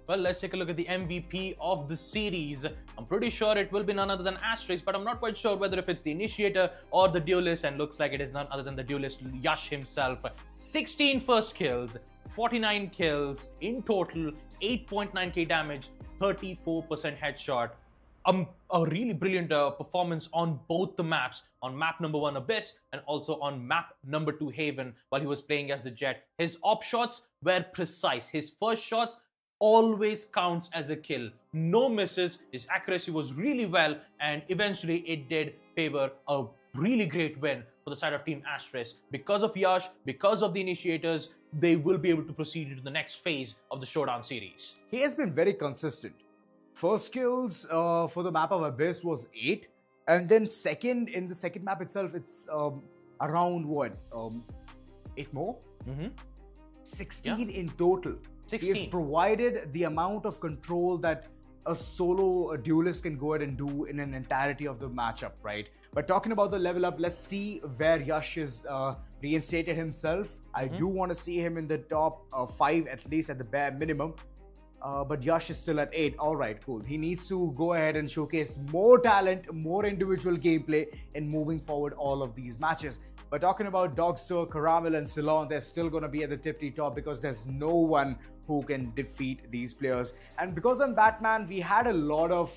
Well, let's take a look at the MVP of the series. I'm pretty sure it will be none other than Asterisk, but I'm not quite sure whether if it's the initiator or the duelist, and looks like it is none other than the duelist Yash himself. 16 first kills, 49 kills in total, 8.9k damage, 34% headshot. A really brilliant performance on both the maps, on map number 1 Abyss and also on map number 2 Haven, while he was playing as the Jet. His op shots were precise. His first shots always counts as a kill. No misses. His accuracy was really well, and eventually it did favor a really great win for the side of Team Asterisk. Because of Yash, because of the initiators, they will be able to proceed into the next phase of the Showdown series. He has been very consistent. First kills for the map of Abyss was 8, and then in the second map itself, it's around what, 8 more? 16 in total. 16. He has provided the amount of control that a solo duelist can go ahead and do in an entirety of the matchup, right? But talking about the level up, let's see where Yash is reinstated himself. I do want to see him in the top 5 at least at the bare minimum. But Yash is still at 8. All right, cool. He needs to go ahead and showcase more talent, more individual gameplay in moving forward all of these matches. But talking about Dogster, Caramel, and Ceylon, they're still going to be at the tippy top because there's no one who can defeat these players. And because I'm Batman, we had a lot of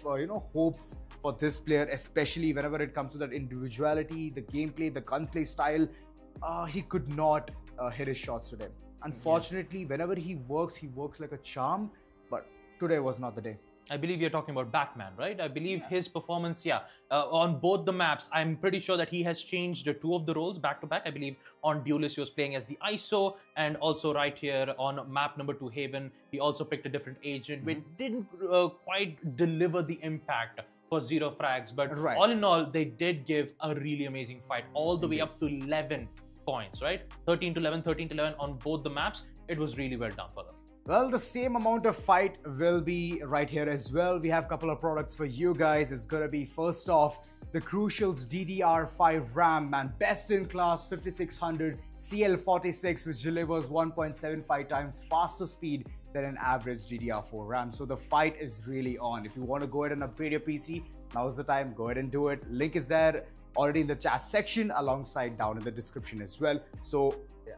hopes for this player, especially whenever it comes to that individuality, the gameplay, the gunplay style. He could not hit his shots today. Unfortunately, whenever he works like a charm. But today was not the day. I believe you're talking about Batman, right? I believe his performance, on both the maps, I'm pretty sure that he has changed two of the roles back to back. I believe on Duelist, he was playing as the ISO, and also right here on map number 2, Haven, he also picked a different agent, which didn't quite deliver the impact for Zero Frags. But Right. all in all, they did give a really amazing fight, all the way up to 11 points, right? 13 to 11, 13 to 11 on both the maps. It was really well done for them. Well, the same amount of fight will be right here as well. We have a couple of products for you guys. It's gonna be, first off, the Crucial's DDR5 RAM, man, best in class 5600 CL46, which delivers 1.75 times faster speed than an average DDR4 RAM. So the fight is really on. If you want to go ahead and upgrade your PC, now's the time. Go ahead and do it. Link is there already in the chat section, alongside down in the description as well. So yeah,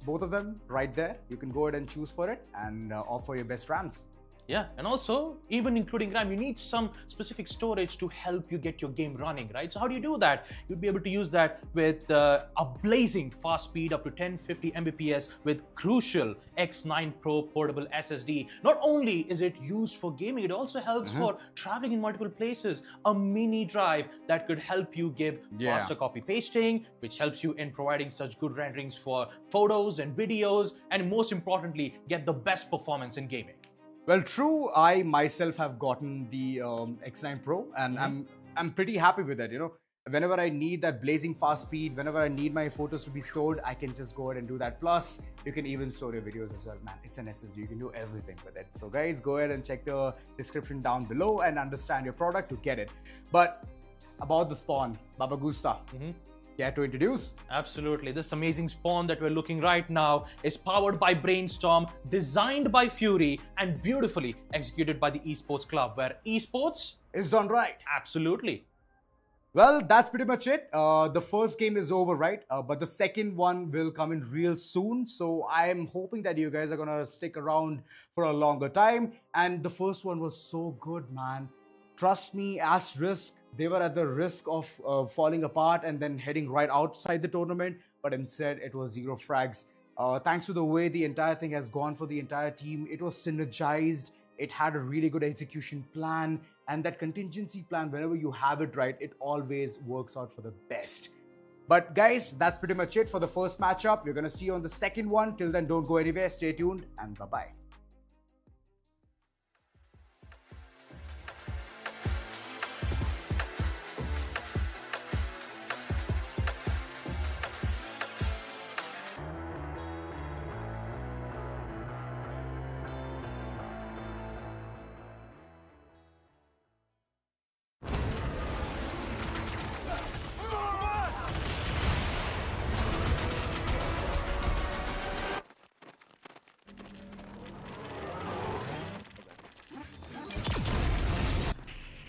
both of them right there. You can go ahead and choose for it and offer your best RAMs. Yeah, and also, even including RAM, you need some specific storage to help you get your game running, right? So how do you do that? You'd be able to use that with a blazing fast speed up to 1050 Mbps with Crucial X9 Pro portable SSD. Not only is it used for gaming, it also helps for traveling in multiple places. A mini drive that could help you give faster copy pasting, which helps you in providing such good renderings for photos and videos, and most importantly, get the best performance in gaming. Well, true. I myself have gotten the X9 Pro, and I'm pretty happy with it. You know, whenever I need that blazing fast speed, whenever I need my photos to be stored, I can just go ahead and do that. Plus, you can even store your videos as well, man. It's an SSD. You can do everything with it. So, guys, go ahead and check the description down below and understand your product to get it. But about the Spawn, Baba Gusta. Care to introduce? Absolutely. This amazing spawn that we're looking right now is powered by Brainstorm, designed by Fury, and beautifully executed by the Esports Club, where esports It's done right. absolutely. Well, that's pretty much it. The first game is over, right? But the second one will come in real soon. So I'm hoping that you guys are gonna stick around for a longer time. And the first one was so good, man. Trust me, Asterisk, they were at the risk of falling apart and then heading right outside the tournament. But instead, it was Zero Frags. Thanks to the way the entire thing has gone for the entire team, it was synergized. It had a really good execution plan. And that contingency plan, whenever you have it right, it always works out for the best. But guys, that's pretty much it for the first matchup. We're going to see you on the second one. Till then, don't go anywhere. Stay tuned and bye-bye.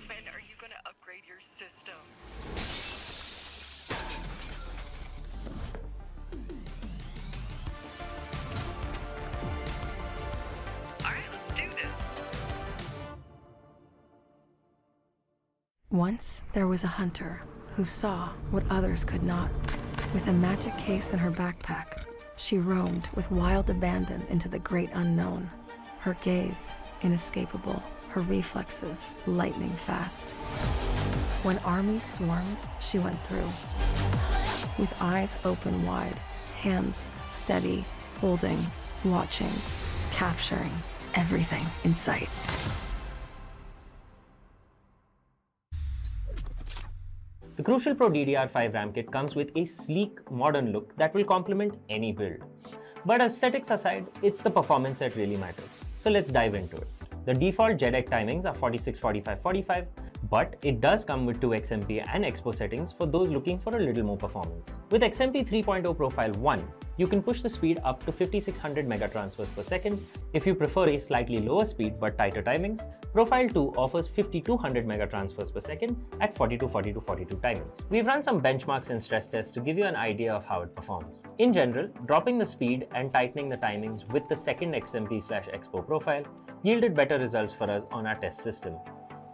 When are you gonna upgrade your system? Alright, let's do this. Once there was a hunter who saw what others could not. With a magic case in her backpack, she roamed with wild abandon into the great unknown. Her gaze inescapable, her reflexes lightning fast. When armies swarmed, she went through. With eyes open wide, hands steady, holding, watching, capturing everything in sight. The Crucial Pro DDR5 RAM kit comes with a sleek, modern look that will complement any build. But aesthetics aside, it's the performance that really matters. So let's dive into it. The default JEDEC timings are 46, 45, 45, but it does come with 2 XMP and Expo settings for those looking for a little more performance. With XMP 3.0 Profile 1, you can push the speed up to 5600 megatransfers per second. If you prefer a slightly lower speed but tighter timings, Profile 2 offers 5200 megatransfers per second at 42, 42, 42 timings. We've run some benchmarks and stress tests to give you an idea of how it performs. In general, dropping the speed and tightening the timings with the second XMP/Expo profile yielded better results for us on our test system.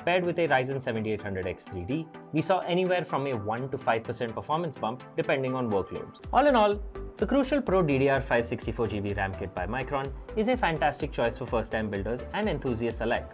Paired with a Ryzen 7800X 3D, we saw anywhere from a 1 to 5% performance bump depending on workloads. All in all, the Crucial Pro DDR5 64GB RAM kit by Micron is a fantastic choice for first-time builders and enthusiasts alike.